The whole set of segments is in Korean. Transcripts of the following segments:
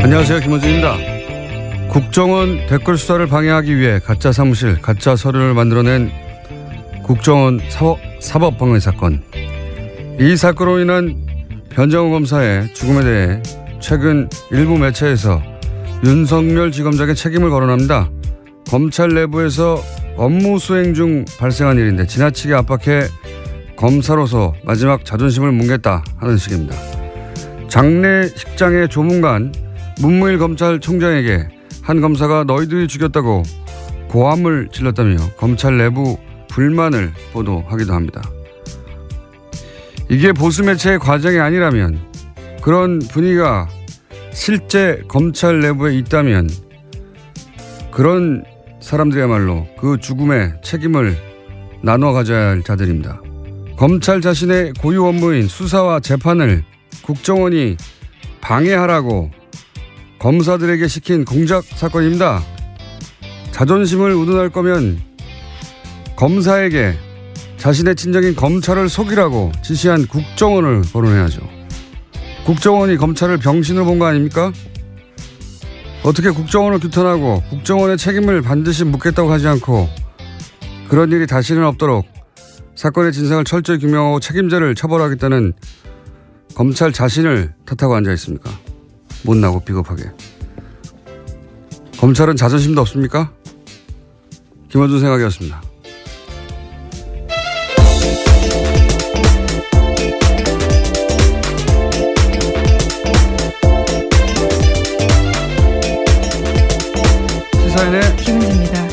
안녕하세요, 김원준입니다. 국정원 댓글 수사를 방해하기 위해 가짜 사무실, 가짜 서류를 만들어낸 국정원 사법방해 사건. 이 사건으로 인한 변정호 검사의 죽음에 대해 최근 일부 매체에서 윤석열 지검장의 책임을 거론합니다. 검찰 내부에서 업무 수행 중 발생한 일인데 지나치게 압박해 검사로서 마지막 자존심을 뭉갰다 하는 식입니다. 장례식장의 조문관 문무일 검찰총장에게 한 검사가 너희들이 죽였다고 고함을 질렀다며 검찰 내부 불만을 보도하기도 합니다. 이게 보수 매체의 과정이 아니라면, 그런 분위기가 실제 검찰 내부에 있다면 그런 사람들이야말로 그 죽음의 책임을 나눠 가져야 할 자들입니다. 검찰 자신의 고유 업무인 수사와 재판을 국정원이 방해하라고 검사들에게 시킨 공작 사건입니다. 자존심을 운운할 거면 검사에게 자신의 친정인 검찰을 속이라고 지시한 국정원을 거론해야죠. 국정원이 검찰을 병신으로 본 거 아닙니까? 어떻게 국정원을 규탄하고 국정원의 책임을 반드시 묻겠다고 하지 않고 그런 일이 다시는 없도록 사건의 진상을 철저히 규명하고 책임자를 처벌하겠다는 검찰 자신을 탓하고 앉아 있습니까? 못나고 비겁하게. 검찰은 자존심도 없습니까? 김원준 생각이었습니다. 시사인의 김은지입니다.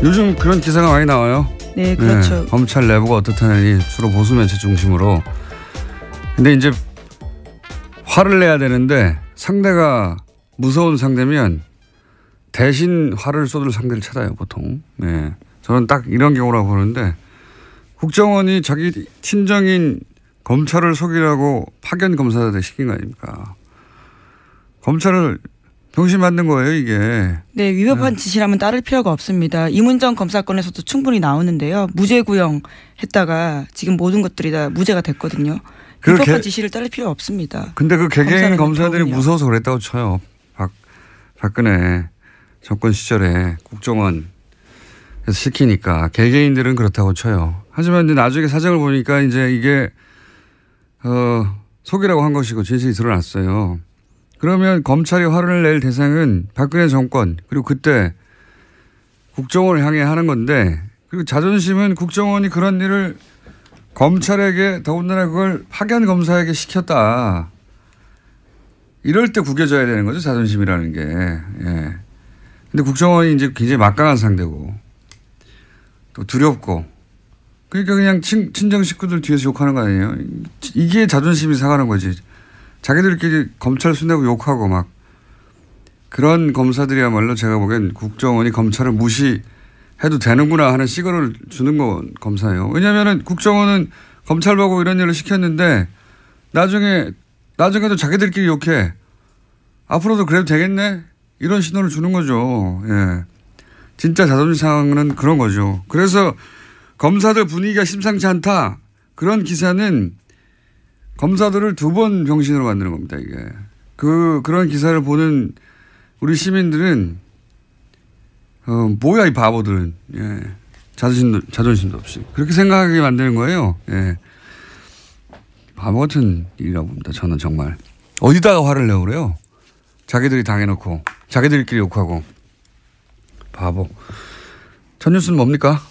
요즘 그런 기사가 많이 나와요. 네, 그렇죠. 네, 검찰 내부가 어떻다니 주로 보수 매체 중심으로. 근데 이제 화를 내야 되는데 상대가 무서운 상대면 대신 화를 쏟을 상대를 찾아요, 보통. 네. 저는 딱 이런 경우라고 보는데, 국정원이 자기 친정인 검찰을 속이라고 파견 검사들 시킨 거 아닙니까? 검찰을 병신 만든 거예요, 이게. 네, 위법한 지시라면 따를 필요가 없습니다. 이문정 검사건에서도 충분히 나오는데요. 무죄 구형했다가 지금 모든 것들이 다 무죄가 됐거든요. 위법한 지시를 따를 필요 없습니다. 근데 그 개개인 검사들이 무서워서 그랬다고 쳐요. 박근혜 정권 시절에 국정원에서 시키니까 개개인들은 그렇다고 쳐요. 하지만 이제 나중에 사정을 보니까 이제 이게 속이라고 한 것이고 진실이 드러났어요. 그러면 검찰이 화를 낼 대상은 박근혜 정권, 그리고 그때 국정원을 향해 하는 건데, 그리고 자존심은 국정원이 그런 일을 검찰에게, 더군다나 그걸 파견 검사에게 시켰다. 이럴 때 구겨져야 되는 거죠, 자존심이라는 게. 예. 근데 국정원이 이제 굉장히 막강한 상대고, 또 두렵고, 그러니까 그냥 친정 식구들 뒤에서 욕하는 거 아니에요? 이게 자존심이 상하는 거지. 자기들끼리 검찰 순대고 욕하고 막, 그런 검사들이야말로 제가 보기엔 국정원이 검찰을 무시해도 되는구나 하는 시그널을 주는 건 검사예요. 왜냐하면 국정원은 검찰 보고 이런 일을 시켰는데 나중에도 자기들끼리 욕해. 앞으로도 그래도 되겠네? 이런 신호를 주는 거죠. 예. 진짜 자존심 상황은 그런 거죠. 그래서 검사들 분위기가 심상치 않다. 그런 기사는 검사들을 두 번 병신으로 만드는 겁니다, 이게. 그런 기사를 보는 우리 시민들은, 뭐야, 이 바보들은. 예. 자존심도 없이. 그렇게 생각하게 만드는 거예요. 예. 바보 같은 일이라고 봅니다, 저는 정말. 어디다가 화를 내고 그래요? 자기들이 당해놓고, 자기들끼리 욕하고. 바보. 첫 뉴스는 뭡니까?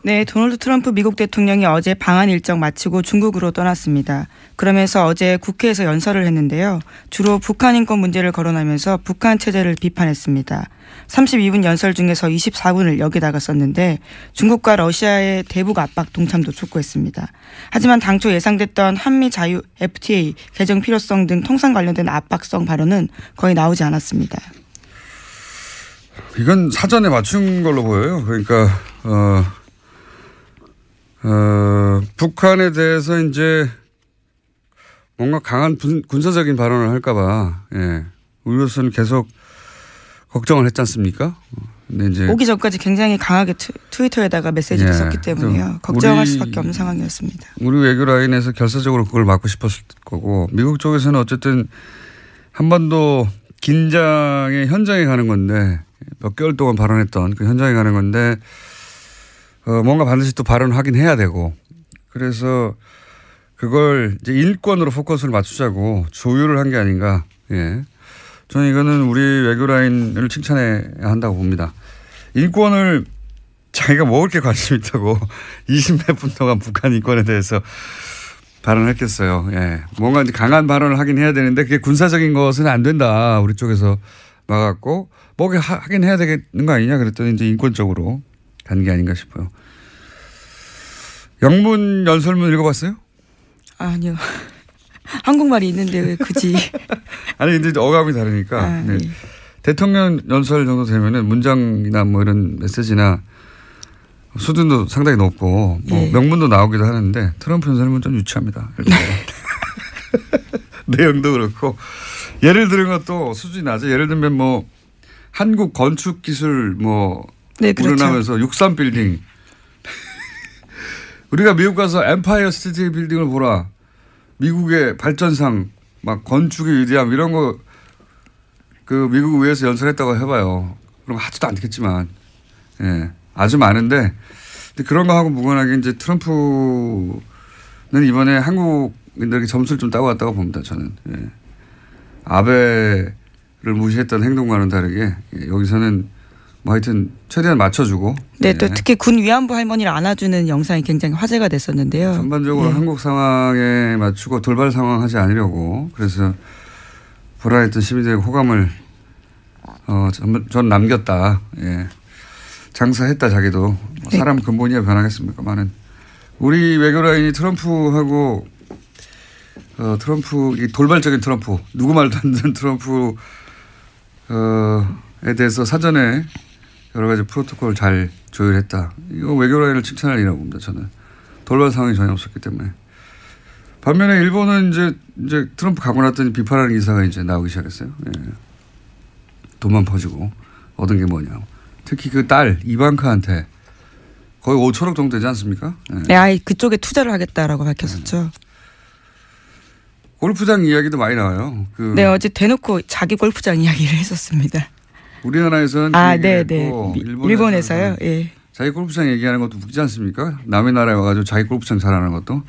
네, 도널드 트럼프 미국 대통령이 어제 방한 일정 마치고 중국으로 떠났습니다. 그러면서 어제 국회에서 연설을 했는데요. 주로 북한 인권 문제를 거론하면서 북한 체제를 비판했습니다. 32분 연설 중에서 24분을 여기다가 썼는데 중국과 러시아의 대북 압박 동참도 촉구했습니다. 하지만 당초 예상됐던 한미 자유 FTA 개정 필요성 등 통상 관련된 압박성 발언은 거의 나오지 않았습니다. 이건 사전에 맞춘 걸로 보여요. 그러니까 북한에 대해서 이제 뭔가 강한 군사적인 발언을 할까 봐, 예. 우리로서는 계속 걱정을 했지 않습니까? 근데 이제 오기 전까지 굉장히 강하게 트위터에다가 메시지를 썼기 때문에요. 걱정할 수밖에 없는 상황이었습니다. 우리 외교 라인에서 결사적으로 그걸 막고 싶었을 거고, 미국 쪽에서는 어쨌든 한반도 긴장의 현장에 가는 건데 몇 개월 동안 발언했던 그 현장에 가는 건데 뭔가 반드시 또 발언하긴 해야 되고 그래서 그걸 이제 인권으로 포커스를 맞추자고 조율을 한 게 아닌가. 예. 저는 이거는 우리 외교라인을 칭찬해야 한다고 봅니다. 인권을 자기가 먹을 게 관심 있다고 20몇 분 동안 북한 인권에 대해서 발언했겠어요. 예. 뭔가 이제 강한 발언을 하긴 해야 되는데 그게 군사적인 것은 안 된다. 우리 쪽에서 막았고 뭐게 하긴 해야 되겠는 거 아니냐 그랬더니 이제 인권적으로 간 게 아닌가 싶어요. 영문 연설문 읽어봤어요? 아니요. 한국말이 있는데 왜 굳이. 아니 근데 어감이 다르니까. 네. 예. 대통령 연설 정도 되면은 문장이나 뭐 이런 메시지나 수준도 상당히 높고 뭐 예. 명문도 나오기도 하는데 트럼프 연설은 좀 유치합니다. 내용도 그렇고 예를 들은 것도 수준이 낮아. 예를 들면 뭐 한국 건축 기술 뭐 네, 그렇죠. 우러나면서 63 빌딩 우리가 미국 가서 엠파이어 스테이트 빌딩을 보라. 미국의 발전상 막 건축의 위대함 이런 거 그 미국 의회에서 연설했다고 해봐요. 그럼 하지도 않겠지만 예. 아주 많은데 그런 거 하고 무관하게 이제 트럼프는 이번에 한국인들에게 점수를 좀 따고 왔다고 봅니다. 저는. 예. 아베를 무시했던 행동과는 다르게 예. 여기서는 뭐 하여튼 최대한 맞춰주고. 네, 예. 또 특히 군 위안부 할머니를 안아주는 영상이 굉장히 화제가 됐었는데요. 전반적으로 예. 한국 상황에 맞추고 돌발 상황하지 않으려고 그래서 불안했던 시민들의 호감을 전 남겼다. 예. 장사했다 자기도. 네. 사람 근본이야 변하겠습니까만은 우리 외교라인이 트럼프하고 트럼프 이 돌발적인 트럼프 누구 말도 안 듣는 트럼프에 대해서 사전에 여러 가지 프로토콜을 잘 조율했다. 이거 외교라인을 칭찬할 일이라고 봅니다. 저는 돌발 상황이 전혀 없었기 때문에. 반면에 일본은 이제 트럼프 가고 났더니 비판하는 기사가 이제 나오기 시작했어요. 예. 돈만 퍼주고 얻은 게 뭐냐. 특히 그 딸 이방카한테 거의 5천억 정도 되지 않습니까? 예. 네, 아예 그쪽에 투자를 하겠다라고 밝혔었죠. 골프장 이야기도 많이 나와요. 네, 어제 대놓고 자기 골프장 이야기를 했었습니다. 우리나라에서는 네. 네. 일본에서요. 예. 자기 골프장 얘기하는 것도 웃기지 않습니까? 남의 나라에 와가지고 자기 골프장 잘하는 것도.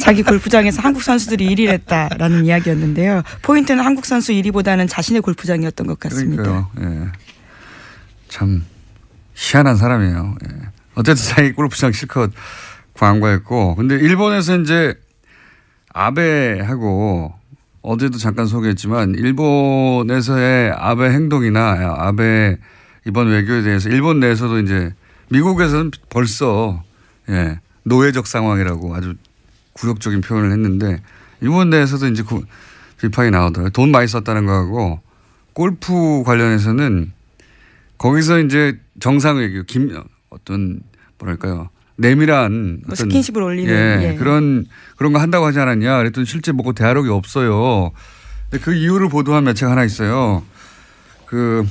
자기 골프장에서 한국 선수들이 1위를 했다라는 이야기였는데요. 포인트는 한국 선수 1위보다는 자신의 골프장이었던 것 같습니다. 그러니까요. 예. 참 희한한 사람이에요. 예. 어쨌든 자기 골프장 실컷 광고했고, 근데 일본에서 이제 아베하고 어제도 잠깐 소개했지만 일본에서의 아베 행동이나 아베 이번 외교에 대해서 일본 내에서도 이제 미국에서는 벌써 예, 노예적 상황이라고 아주 굴욕적인 표현을 했는데 일본 내에서도 이제 비판이 나오더라고요. 돈 많이 썼다는 거하고 골프 관련해서는 거기서 이제 정상회교 어떤 뭐랄까요 내밀한 뭐 스킨십을 올리는 예. 그런 거 한다고 하지 않았냐. 그랬더니 실제 뭐고 대화록이 없어요. 근데 그 이유를 보도한 매체가 하나 있어요. 그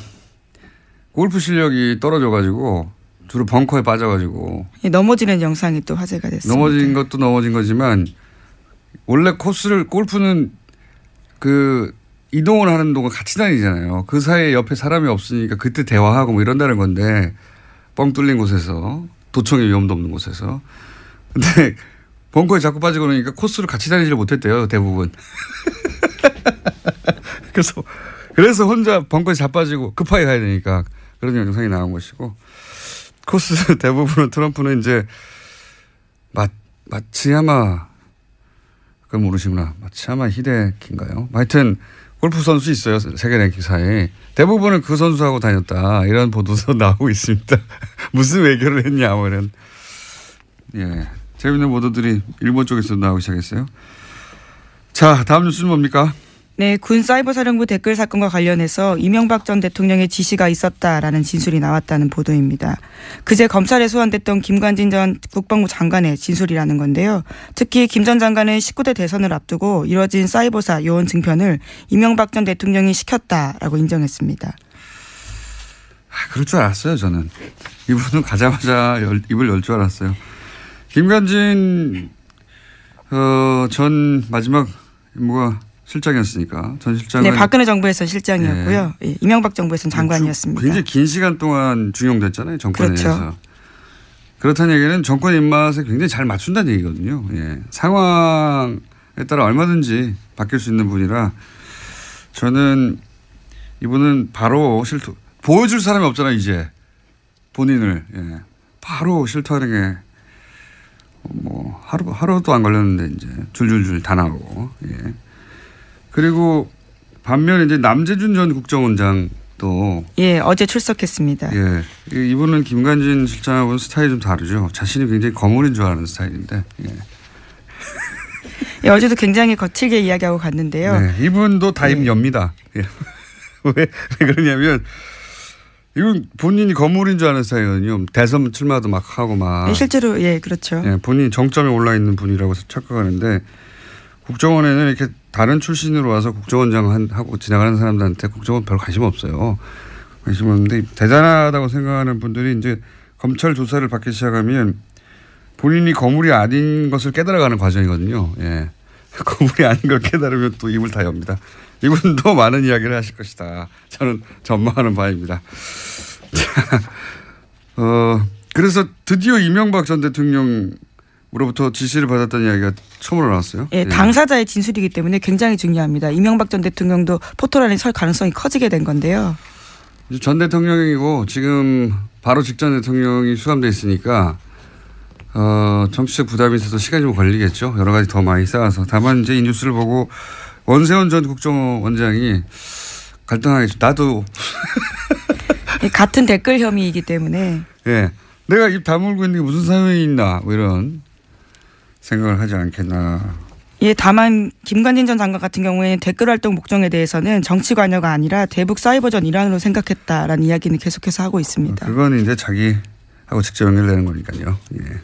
골프 실력이 떨어져가지고 주로 벙커에 빠져가지고 넘어지는 영상이 또 화제가 됐습니다. 넘어진 것도 넘어진 거지만 원래 코스를 골프는 그 이동을 하는 동안 같이 다니잖아요. 그 사이에 옆에 사람이 없으니까 그때 대화하고 뭐 이런다는 건데 뻥 뚫린 곳에서 도청의 위험도 없는 곳에서. 근데 벙커에 자꾸 빠지고 그러니까 코스를 같이 다니지를 못했대요. 대부분. 그래서 혼자 벙커에 자빠지고 급하게 가야 되니까 그런 영상이 나온 것이고 코스 대부분은 트럼프는 이제 마츠야마 그걸 모르시구나. 마츠야마 히데키인가요? 하여튼 골프 선수 있어요. 세계 랭킹사에. 대부분은 그 선수하고 다녔다. 이런 보도도 나오고 있습니다. 무슨 외교를 했냐 뭐 이런. 예, 재밌는 보도들이 일본 쪽에서 나오기 시작했어요. 자, 다음 뉴스는 뭡니까? 네, 군 사이버사령부 댓글 사건과 관련해서 이명박 전 대통령의 지시가 있었다라는 진술이 나왔다는 보도입니다. 그제 검찰에 소환됐던 김관진 전 국방부 장관의 진술이라는 건데요. 특히 김 전 장관은 19대 대선을 앞두고 이뤄진 사이버사 요원 증편을 이명박 전 대통령이 시켰다라고 인정했습니다. 그럴 줄 알았어요, 저는. 이분은 가자마자 입을 열 줄 알았어요. 김관진 전 마지막 임무가 실장이었으니까. 전 실장은 네, 박근혜 정부에서 실장이었고요. 예, 이명박 정부에서는 장관이었습니다. 굉장히 긴 시간 동안 중용됐잖아요. 정권에 그렇죠. 대해서. 그렇다는 얘기는 정권 입맛에 굉장히 잘 맞춘다는 얘기거든요. 예. 상황에 따라 얼마든지 바뀔 수 있는 분이라 저는 이분은 바로 보여줄 사람이 없잖아요. 이제 본인을. 예. 바로 실토하는 게 뭐 하루도 안 걸렸는데 이제 줄줄줄 다 나오고. 예. 그리고 반면에 이제 남재준 전 국정원장도 예, 어제 출석했습니다. 예. 이분은 김관진 실장하고는 스타일이 좀 다르죠. 자신이 굉장히 거물인 줄 아는 스타일인데. 예. 예, 어제도 굉장히 거칠게 이야기하고 갔는데요. 네. 이분도 다임 엽니다. 예. 왜 그러냐면 이건 본인이 거물인 줄 아는 스타일이거든요. 대선 출마도 막 하고 막. 예, 실제로 예, 그렇죠. 예, 본인이 정점에 올라 있는 분이라고 착각하는데 국정원에는 이렇게 다른 출신으로 와서 국정원장 하고 지나가는 사람들한테 국정원 별 관심 없어요. 관심 없는데 대단하다고 생각하는 분들이 이제 검찰 조사를 받기 시작하면 본인이 거물이 아닌 것을 깨달아가는 과정이거든요. 예. 거물이 아닌 걸 깨달으면 또 입을 다 엽니다. 이분도 많은 이야기를 하실 것이다. 저는 전망하는 바입니다. 그래서 드디어 이명박 전 대통령으로부터 지시를 받았다는 이야기가 처음으로 나왔어요. 예, 당사자의 진술이기 때문에 굉장히 중요합니다. 이명박 전 대통령도 포토라인에 설 가능성이 커지게 된 건데요. 전 대통령이고 지금 바로 직전 대통령이 수감돼 있으니까 정치적 부담이 있어서 시간이 좀 걸리겠죠. 여러 가지 더 많이 쌓아서. 다만 이제 이 뉴스를 보고 원세훈 전 국정원장이 갈등하겠죠. 나도. 같은 댓글 혐의이기 때문에. 예. 내가 입 다물고 있는 게 무슨 사연이 있나 뭐 이런 생각을 하지 않겠나. 예, 다만 김관진 전 장관 같은 경우에는 댓글 활동 목적에 대해서는 정치 관여가 아니라 대북 사이버전 일환으로 생각했다라는 이야기는 계속해서 하고 있습니다. 그건 이제 자기하고 직접 연결되는 거니까요. 예.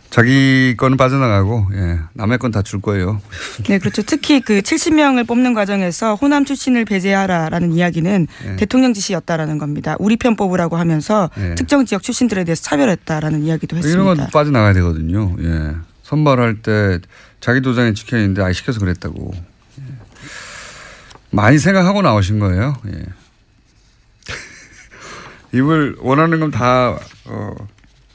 자기 거는 빠져나가고 남의 건 다 줄 거예요. 네, 그렇죠. 특히 그 70명을 뽑는 과정에서 호남 출신을 배제하라라는 이야기는 대통령 지시였다라는 겁니다. 우리 편 뽑으라고 하면서 특정 지역 출신들에 대해서 차별했다라는 이야기도 했습니다. 이런 건 빠져나가야 되거든요. 예. 선발할 때 자기 도장에 찍혀 있는데 아이 시켜서 그랬다고. 예. 많이 생각하고 나오신 거예요. 예. 이걸 원하는 건 다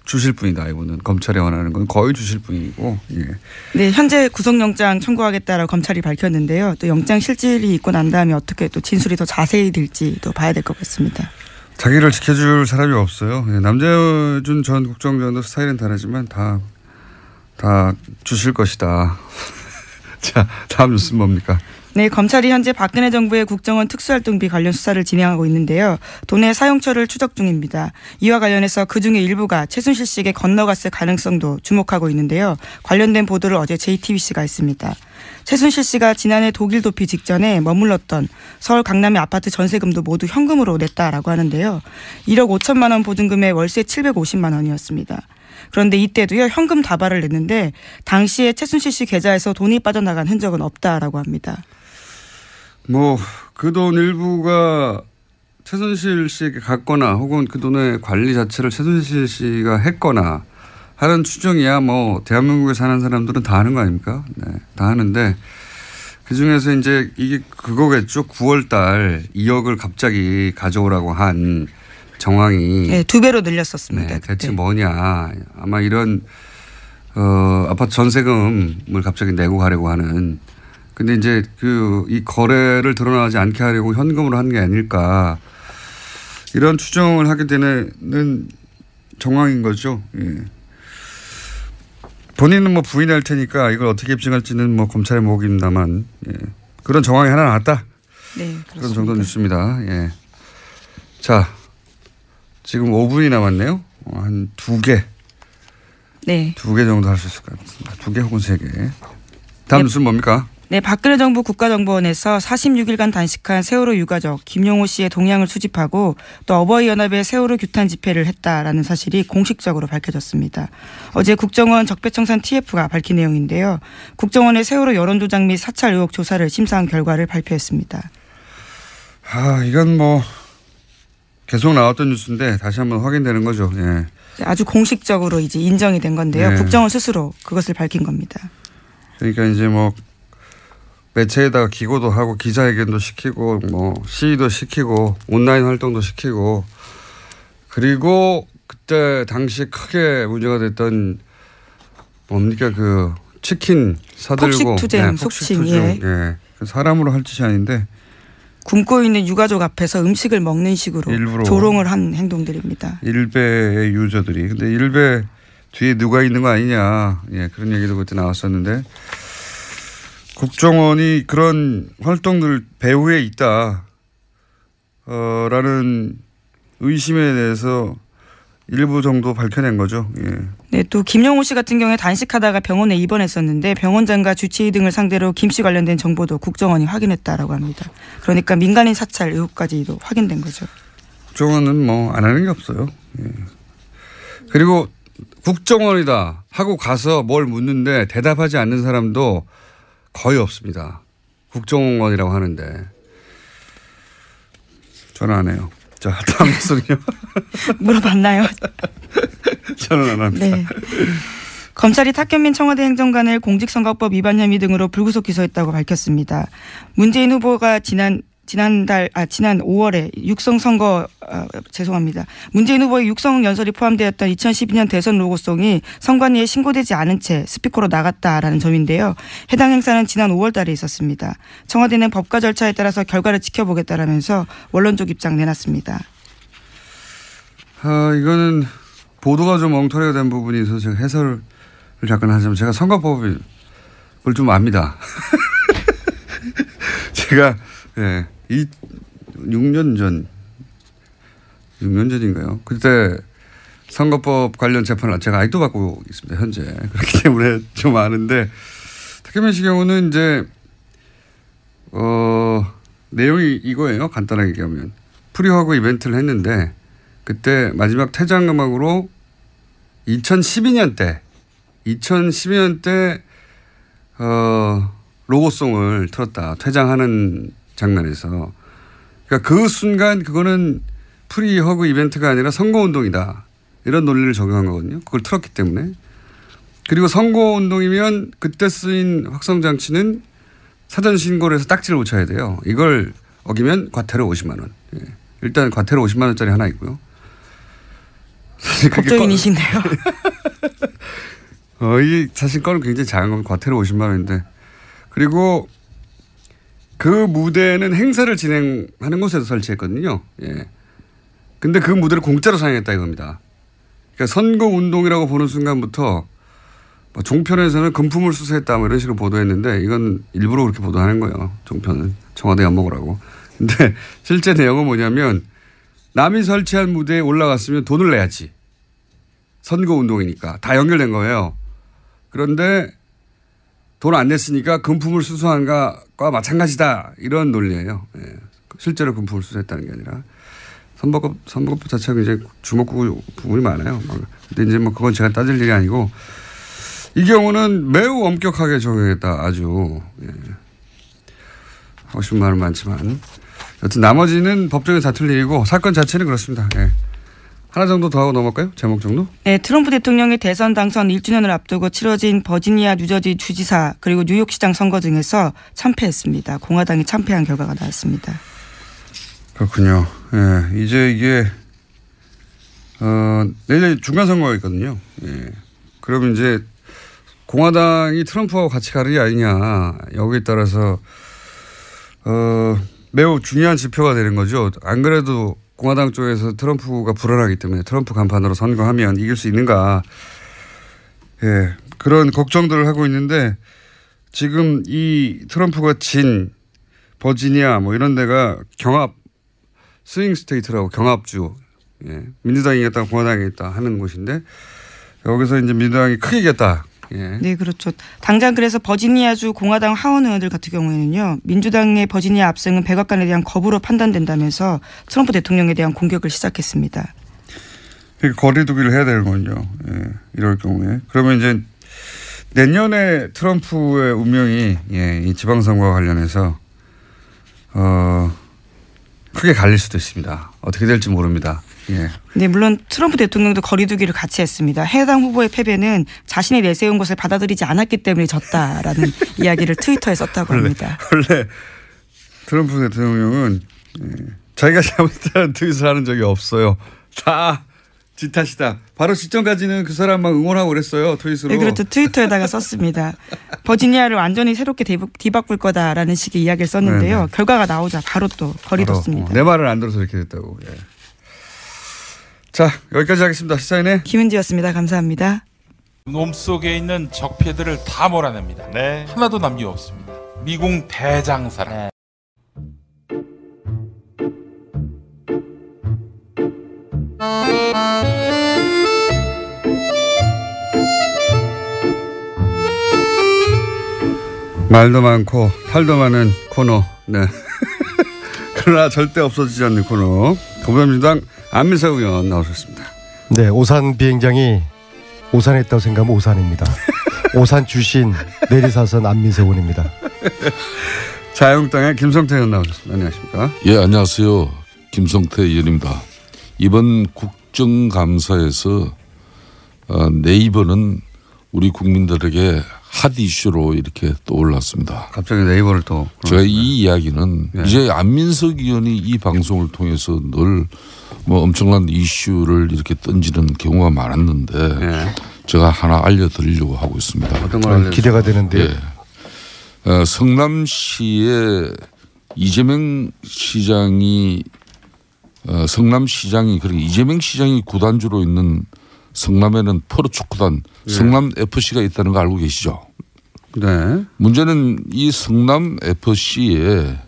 주실 분이다. 이분은 검찰이 원하는 건 거의 주실 분이고. 예. 네, 현재 구속영장 청구하겠다라고 검찰이 밝혔는데요. 또 영장 실질이 있고 난 다음에 어떻게 또 진술이 더 자세히 될지도 봐야 될 것 같습니다. 자기를 지켜줄 사람이 없어요. 예. 남재준 전 국정원장도 스타일은 다르지만 다 주실 것이다. 자, 다음 뉴스는 뭡니까? 네, 검찰이 현재 박근혜 정부의 국정원 특수활동비 관련 수사를 진행하고 있는데요. 돈의 사용처를 추적 중입니다. 이와 관련해서 그중에 일부가 최순실 씨에게 건너갔을 가능성도 주목하고 있는데요. 관련된 보도를 어제 JTBC가 했습니다. 최순실 씨가 지난해 독일 도피 직전에 머물렀던 서울 강남의 아파트 전세금도 모두 현금으로 냈다라고 하는데요. 1억 5천만 원 보증금에 월세 750만 원이었습니다. 그런데 이때도요, 현금 다발을 냈는데 당시에 최순실 씨 계좌에서 돈이 빠져나간 흔적은 없다라고 합니다. 뭐 그 돈 일부가 최순실 씨에게 갔거나 혹은 그 돈의 관리 자체를 최순실 씨가 했거나 하는 추정이야 뭐 대한민국에 사는 사람들은 다 하는 거 아닙니까? 네, 다 하는데 그중에서 이제 이게 그거겠죠. 9월 달 2억을 갑자기 가져오라고 한 정황이. 네, 2배로 늘렸었습니다. 네, 대체 뭐냐. 아마 이런 아파트 전세금을 갑자기 내고 가려고 하는. 근데 이제 이 거래를 드러나지 않게 하려고 현금으로 한 게 아닐까. 이런 추정을 하게 되는 정황인 거죠. 예. 본인은 뭐 부인할 테니까 이걸 어떻게 입증할지는 뭐 검찰의 몫입니다만 그런 정황이 하나 나왔다. 네, 그렇습니다. 그런 정도 뉴스입니다. 예. 자, 지금 5분이 남았네요. 한 2개. 네. 2개 정도 할 수 있을 것 같습니다. 2개 혹은 3개. 다음 뉴스는 뭡니까? 네, 박근혜 정부 국가정보원에서 46일간 단식한 세월호 유가족 김용호 씨의 동향을 수집하고 또 어버이연합의 세월호 규탄 집회를 했다라는 사실이 공식적으로 밝혀졌습니다. 어제 국정원 적폐청산 TF가 밝힌 내용인데요. 국정원의 세월호 여론조작 및 사찰 의혹 조사를 심사한 결과를 발표했습니다. 이건 뭐 계속 나왔던 뉴스인데 다시 한번 확인되는 거죠. 예. 아주 공식적으로 이제 인정이 된 건데요. 네. 국정원 스스로 그것을 밝힌 겁니다. 그러니까 이제 뭐 매체에다가 기고도 하고 기자회견도 시키고 뭐 시위도 시키고 온라인 활동도 시키고 그리고 그때 당시에 크게 문제가 됐던 뭡니까 그 치킨 사들고 폭식투쟁, 속칭. 예. 사람으로 할 짓이 아닌데 굶고 있는 유가족 앞에서 음식을 먹는 식으로 일부러 조롱을 한 행동들입니다. 일베의 유저들이. 근데 일베 뒤에 누가 있는 거 아니냐. 예, 그런 얘기도 그때 나왔었는데 국정원이 그런 활동들 배후에 있다. 라는 의심에 대해서 일부 정도 밝혀낸 거죠. 예. 네, 또 김영호 씨 같은 경우에 단식하다가 병원에 입원했었는데 병원장과 주치의 등을 상대로 김 씨 관련된 정보도 국정원이 확인했다라고 합니다. 그러니까 민간인 사찰 의혹까지도 확인된 거죠. 국정원은 뭐 안 하는 게 없어요. 예. 그리고 국정원이다 하고 가서 뭘 묻는데 대답하지 않는 사람도 거의 없습니다. 국정원이라고 하는데. 저는 안 해요. 자, 다음 뉴스는요. 물어봤나요? 저는 안 합니다. 네. 검찰이 탁현민 청와대 행정관을 공직선거법 위반 혐의 등으로 불구속 기소했다고 밝혔습니다. 문재인 후보가 지난 5월에 문재인 후보의 육성 연설이 포함되었던 2012년 대선 로고송이 선관위에 신고되지 않은 채 스피커로 나갔다라는 점인데요. 해당 행사는 지난 5월 달에 있었습니다. 청와대는 법과 절차에 따라서 결과를 지켜보겠다라면서 원론적 입장 내놨습니다. 이거는 보도가 좀 엉터리가 된 부분이 있어서 제가 해설을 잠깐 하자면 제가 선거법을 좀 압니다. 제가 6년 전인가요? 그때 선거법 관련 재판을 제가 아직도 받고 있습니다. 현재. 그렇기 때문에 좀 아는데 탁현민 씨 경우는 이제 내용이 이거예요. 간단하게 얘기하면. 프리허그 이벤트를 했는데 그때 마지막 퇴장 음악으로 2012년 때 로고송을 틀었다. 퇴장하는 장면에서. 그러니까 그 순간 그거는 프리허그 이벤트가 아니라 선거운동이다. 이런 논리를 적용한 거거든요. 그걸 틀었기 때문에. 그리고 선거운동이면 그때 쓰인 확성장치는 사전 신고를 해서 딱지를 붙여야 돼요. 이걸 어기면 과태료 50만 원. 예. 일단 과태료 50만 원짜리 하나 있고요. 법조인이신데요. 이 사실 건은 굉장히 작은 건 과태료 50만 원인데 그리고 그 무대는 행사를 진행하는 곳에서 설치했거든요. 예. 근데 그 무대를 공짜로 사용했다 이겁니다. 그러니까 선거운동이라고 보는 순간부터 종편에서는 금품을 수수했다 뭐 이런 식으로 보도했는데 이건 일부러 그렇게 보도하는 거예요. 종편은 청와대 엿먹으라고. 근데 실제 내용은 뭐냐면 남이 설치한 무대에 올라갔으면 돈을 내야지. 선거운동이니까. 다 연결된 거예요. 그런데 돈 안 냈으니까 금품을 수수한 것과 마찬가지다. 이런 논리예요. 예. 실제로 금품을 수수했다는 게 아니라. 선거법 자체가 이제 주목구 부분이 많아요. 근데 이제 뭐 그건 제가 따질 일이 아니고 이 경우는 매우 엄격하게 적용했다. 아주. 예. 하고 싶은 말은 많지만. 여튼 나머지는 법정에 다툴 일이고 사건 자체는 그렇습니다. 예. 하나 정도 더 하고 넘어갈까요? 제목 정도? 네, 트럼프 대통령의 대선 당선 1주년을 앞두고 치러진 버지니아 뉴저지 주지사 그리고 뉴욕시장 선거 등에서 참패했습니다. 공화당이 참패한 결과가 나왔습니다. 그렇군요. 예. 이제 이게 내일 중간 선거가 있거든요. 예. 그러면 이제 공화당이 트럼프하고 같이 가는 게 아니냐 여기에 따라서 매우 중요한 지표가 되는 거죠. 안 그래도 공화당 쪽에서 트럼프가 불안하기 때문에 트럼프 간판으로 선거하면 이길 수 있는가. 예, 그런 걱정들을 하고 있는데 지금 이 트럼프가 진 버지니아 뭐 이런 데가 경합 스윙 스테이트라고 경합주. 예, 민주당이 이겼다 공화당이 이겼다 하는 곳인데 여기서 이제 민주당이 크게 이겼다. 예. 네, 그렇죠. 당장 그래서 버지니아주 공화당 하원 의원들 같은 경우에는요. 민주당의 버지니아 압승은 백악관에 대한 거부로 판단된다면서 트럼프 대통령에 대한 공격을 시작했습니다. 거리두기를 해야 되는군요. 예, 이럴 경우에. 그러면 이제 내년에 트럼프의 운명이 이 지방선거와 관련해서 크게 갈릴 수도 있습니다. 어떻게 될지 모릅니다. 예. 네, 물론 트럼프 대통령도 거리두기를 같이 했습니다. 해당 후보의 패배는 자신이 내세운 것을 받아들이지 않았기 때문에 졌다라는 이야기를 트위터에 썼다고 합니다. 원래 트럼프 대통령은 자기가 잘못했다는 트윗을 하는 적이 없어요. 다 지 탓이다. 바로 직전까지는 그 사람만 응원하고 그랬어요. 트윗으로. 네, 그렇죠. 트위터에다가 썼습니다. 버지니아를 완전히 새롭게 뒤바꿀 거다라는 식의 이야기를 썼는데요. 네네. 결과가 나오자 바로 또 거리뒀습니다. 내 말을 안 들어서 이렇게 됐다고. 예. 자, 여기까지 하겠습니다. 시사인의 김은지였습니다. 감사합니다. 몸속에 있는 적폐들을 다 몰아냅니다. 네. 하나도 남김없습니다. 미궁 대장사랑. 말도 많고 탈도 많은 코너. 네. 그러나 절대 없어지지 않는 코너. 더불어민주당 안민석 의원 나오셨습니다. 네, 오산 비행장이 오산했다고 생각하면 오산입니다. 오산 출신 내리사선 안민석 의원입니다. 자유한국당의 김성태 의원 나오셨습니다. 안녕하십니까? 예, 안녕하세요. 김성태 의원입니다. 이번 국정감사에서 네이버는 우리 국민들에게 핫 이슈로 이렇게 떠올랐습니다. 갑자기 네이버를 또. 제가 이 이야기는 네. 이제 안민석 의원이 이 방송을 통해서 늘 뭐 엄청난 이슈를 이렇게 던지는 경우가 많았는데 네. 제가 하나 알려드리려고 하고 있습니다. 어떤 걸 알려주세요? 기대가 되는데요. 예. 성남시에 이재명 시장이 성남시장이 그렇게 이재명 시장이 구단주로 있는 성남에는 프로축구단 성남 FC가 있다는 거 알고 계시죠? 네. 문제는 이 성남 FC에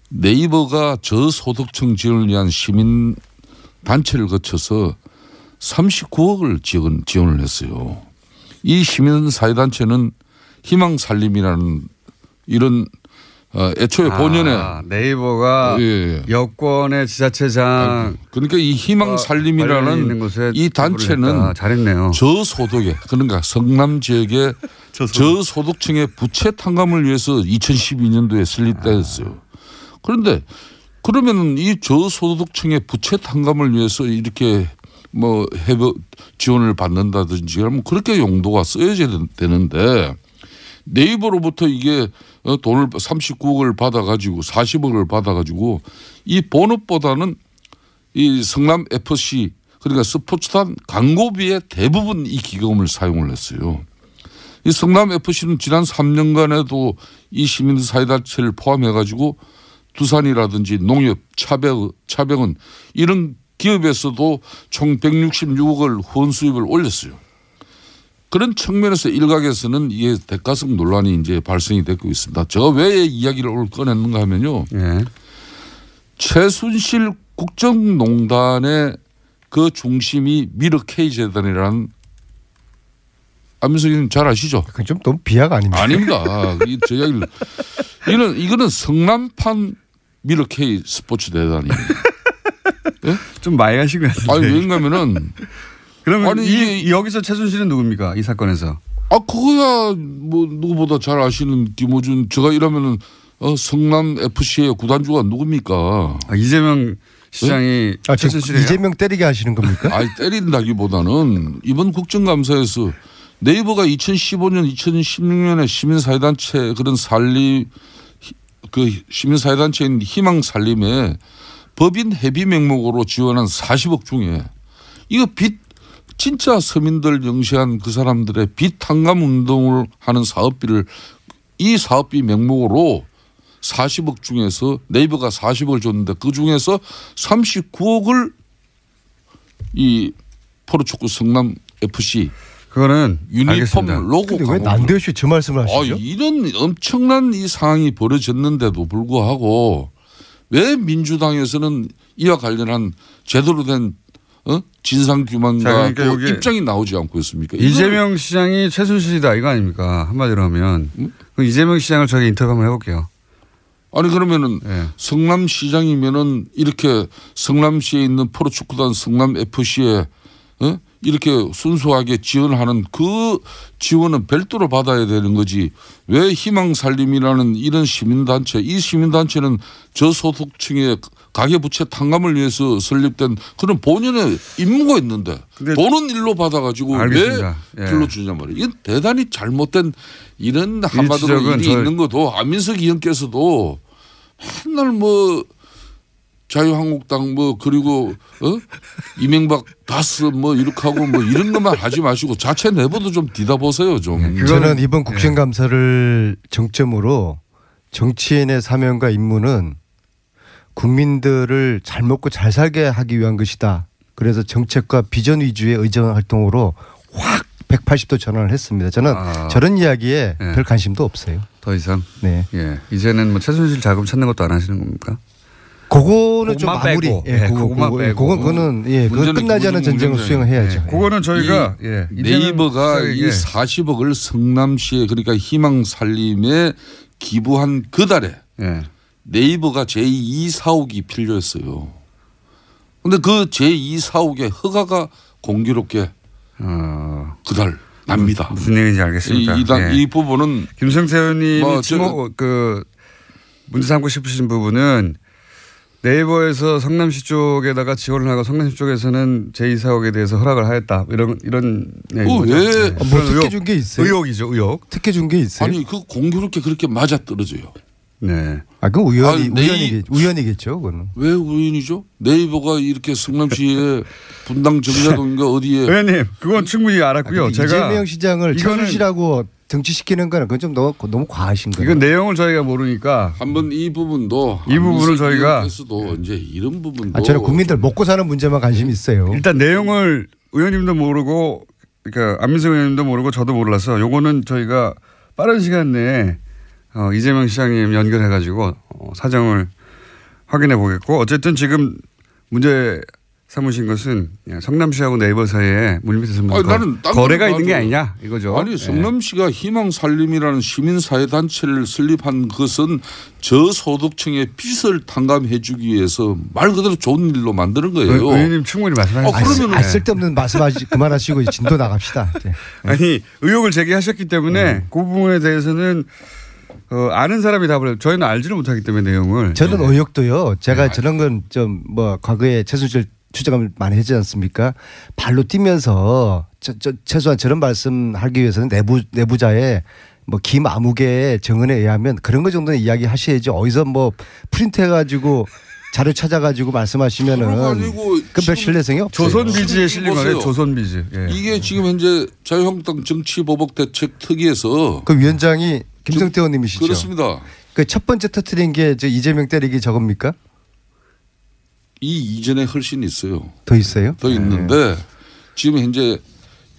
네이버가 저소득층 지원을 위한 시민 단체를 거쳐서 39억을 지원을 했어요. 이 시민 사회단체는 희망살림이라는 이런 애초에 본연의 네이버가 예. 여권의 지자체장 그러니까 이 희망살림이라는 있는 곳에 이 단체는 잘했네요. 저소득에 그러니까 성남 지역의 저소득층의 부채 탕감을 위해서 2012년도에 설립됐어요. 그런데 그러면 이 저소득층의 부채 탕감을 위해서 이렇게 뭐 해외 지원을 받는다든지 그러면 그렇게 용도가 쓰여져야 되는데 네이버로부터 이게 돈을 39억을 받아가지고 40억을 받아가지고 이 본업보다는 이 성남 FC 그러니까 스포츠단 광고비의 대부분 이 기금을 사용을 했어요. 이 성남 FC는 지난 3년간에도 이 시민사회단체를 포함해가지고 두산이라든지 농협, 차병은 이런 기업에서도 총 166억을 후원 수입을 올렸어요. 그런 측면에서 일각에서는 이게 대가성 논란이 이제 발생이 되고 있습니다. 제가 왜 이야기를 오늘 꺼냈는가 하면요. 예. 최순실 국정농단의 그 중심이 미르 K재단이라는 안민석 의원님 잘 아시죠? 그건 좀 너무 비약 아닙니까? 아닙니다. 제 이야기를 이거는 성남판 미르 K 스포츠 대단이에요. 예? 좀 많이 하신 것 같은데. 아니 왜냐면은 그러면 아니, 여기서 최순실은 누굽니까? 이 사건에서. 그거야 뭐 누구보다 잘 아시는 김호준 제가 이러면은 성남 FC의 구단주가 누굽니까? 이재명 시장이 지금 최순실이에요? 이재명 때리게 하시는 겁니까? 아니 때린다기보다는 이번 국정감사에서 네이버가 2015년, 2016년에 시민사회단체 그런 그 시민사회단체인 희망살림에 법인 회비 명목으로 지원한 40억 중에 이거 진짜 서민들 영시한 그 사람들의 빚 탕감 운동을 하는 사업비를 이 사업비 명목으로 40억 중에서 네이버가 40억을 줬는데 그 중에서 39억을 이 프로축구 성남 FC 그거는 유니폼 알겠습니다. 로고 근데 왜 광고. 난데없이 저 말씀을 하시죠? 이런 엄청난 이 상황이 벌어졌는데도 불구하고 왜 민주당에서는 이와 관련한 제대로 된 진상규명과 자, 그러니까 또 여기 입장이 나오지 않고 있습니까? 이재명 시장이 최순실이다 이거 아닙니까? 한마디로 하면. 그럼 이재명 시장을 저희 인터뷰 한번 해볼게요. 아니 그러면은 예. 성남시장이면은 이렇게 성남시에 있는 프로축구단 성남 FC에 이렇게 순수하게 지원하는 그 지원은 별도로 받아야 되는 거지. 왜 희망살림이라는 이런 시민단체, 이 시민단체는 저소득층의 가계부채 탕감을 위해서 설립된 그런 본연의 임무가 있는데 돈은 일로 받아가지고 알겠습니다. 왜 불러주냐 말이에요. 이건 대단히 잘못된 이런 한마디로 일이 있는 것도 안민석 의원께서도 맨날 뭐 자유한국당 뭐 그리고 이명박 다스 뭐 이렇게 하고 뭐 이런 것만 하지 마시고 자체 내부도 좀 뒤다보세요 좀. 저는 이번 국정감사를 정점으로 정치인의 사명과 임무는 국민들을 잘 먹고 잘 살게 하기 위한 것이다. 그래서 정책과 비전 위주의 의정 활동으로 확 180도 전환을 했습니다. 저는 저런 이야기에 별 관심도 없어요. 더 이상. 네. 예. 이제는 뭐 최순실 자금 찾는 것도 안 하시는 겁니까? 그거는 좀 마무리. 빼고. 그거만 빼고. 그거는 그건 끝나지 않은 전쟁을 수행해야죠. 그거는 저희가 네이버가 이 40억을 성남시에 그러니까 희망살림에 기부한 그 달에 네이버가 제2 사옥이 필요했어요. 그런데 그 제2 사옥의 허가가 공교롭게 그달 납니다. 무슨 얘기인지 알겠습니다. 이 부분은 김성태 의원님이 문제 삼고 싶으신 부분은 네이버에서 성남시 쪽에다가 지원을 하고 성남시 쪽에서는 제2사옥에 대해서 허락을 하였다. 이런 얘기죠. 왜? 뭐 특혜 준 게 있어요? 의혹이죠. 의혹. 특혜 준 게 있어요? 아니 그 공교롭게 그렇게 맞아 떨어져요. 네. 그 우연이겠죠. 그거는. 왜 우연이죠? 네이버가 이렇게 성남시에 분당 정자동인가 어디에. 의원님 그건 충분히 알았고요. 제가 이재명 시장을 최순실하고 정치시키는 거는 그건 좀 너무 과하신 거예요. 이건 내용을 저희가 모르니까 한번 이 부분도 이 부분을 저희가 이제 이런 부분도 저는 국민들 먹고 사는 문제만 관심이 있어요. 일단 내용을 의원님도 모르고 그러니까 안민석 의원님도 모르고 저도 몰라서 요거는 저희가 빠른 시간 내에 이재명 시장님 연결해 가지고 사정을 확인해 보겠고 어쨌든 지금 문제 삼으신 것은 성남시하고 네이버 사이에 물밑에서 거래가 있는 게 아니냐 이거죠. 아니 성남시가 희망살림이라는 시민사회단체를 설립한 것은 저소득층의 빚을 탕감해 주기 위해서 말 그대로 좋은 일로 만드는 거예요. 의원님 충분히 말씀하셨어요. 그러면 쓸데없는 말씀하시 그만하시고 진도 나갑시다. 네. 아니 의혹을 제기하셨기 때문에 그 부분에 대해서는 아는 사람이 답을 저희는 알지를 못하기 때문에 내용을. 저는 의혹도요. 제가 저런 건 좀 뭐 과거에 최순실 추적을 많이 했지 않습니까? 발로 뛰면서 최소한 저런 말씀하기 위해서는 내부자의 뭐 김아무개의 정언에 의하면 그런 거 정도는 이야기하셔야지 어디서 뭐 프린트해가지고 자료 찾아가지고 말씀하시면은 그별 신뢰성이 없어요. 조선비지에 실린 거예요. 조선비지. 예. 이게 지금 현재 자유한국당 정치보복대책특위에서 그 위원장이 김성태 의원님이시죠. 그렇습니다. 그 첫 번째 터트린 게 이재명 때리기 저겁니까? 이 이전에 훨씬 있어요. 더 있어요? 더 있는데 지금 현재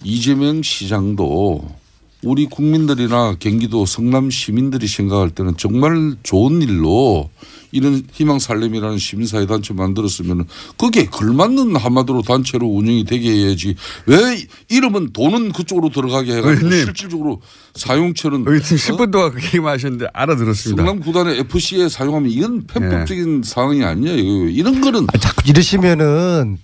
이재명 시장도 우리 국민들이나 경기도 성남 시민들이 생각할 때는 정말 좋은 일로 이런 희망살림이라는 시민사회단체 만들었으면 거기에 걸맞는 한마디로 단체로 운영이 되게 해야지 왜 이름은 돈은 그쪽으로 들어가게 해가지고 실질적으로 사용처는 10분 동안 그 얘기만 하셨는데 알아들었습니다. 성남 구단의 FC에 사용하면 이건 편법적인 상황이 아니에요. 이런 거는 자꾸 이러시면은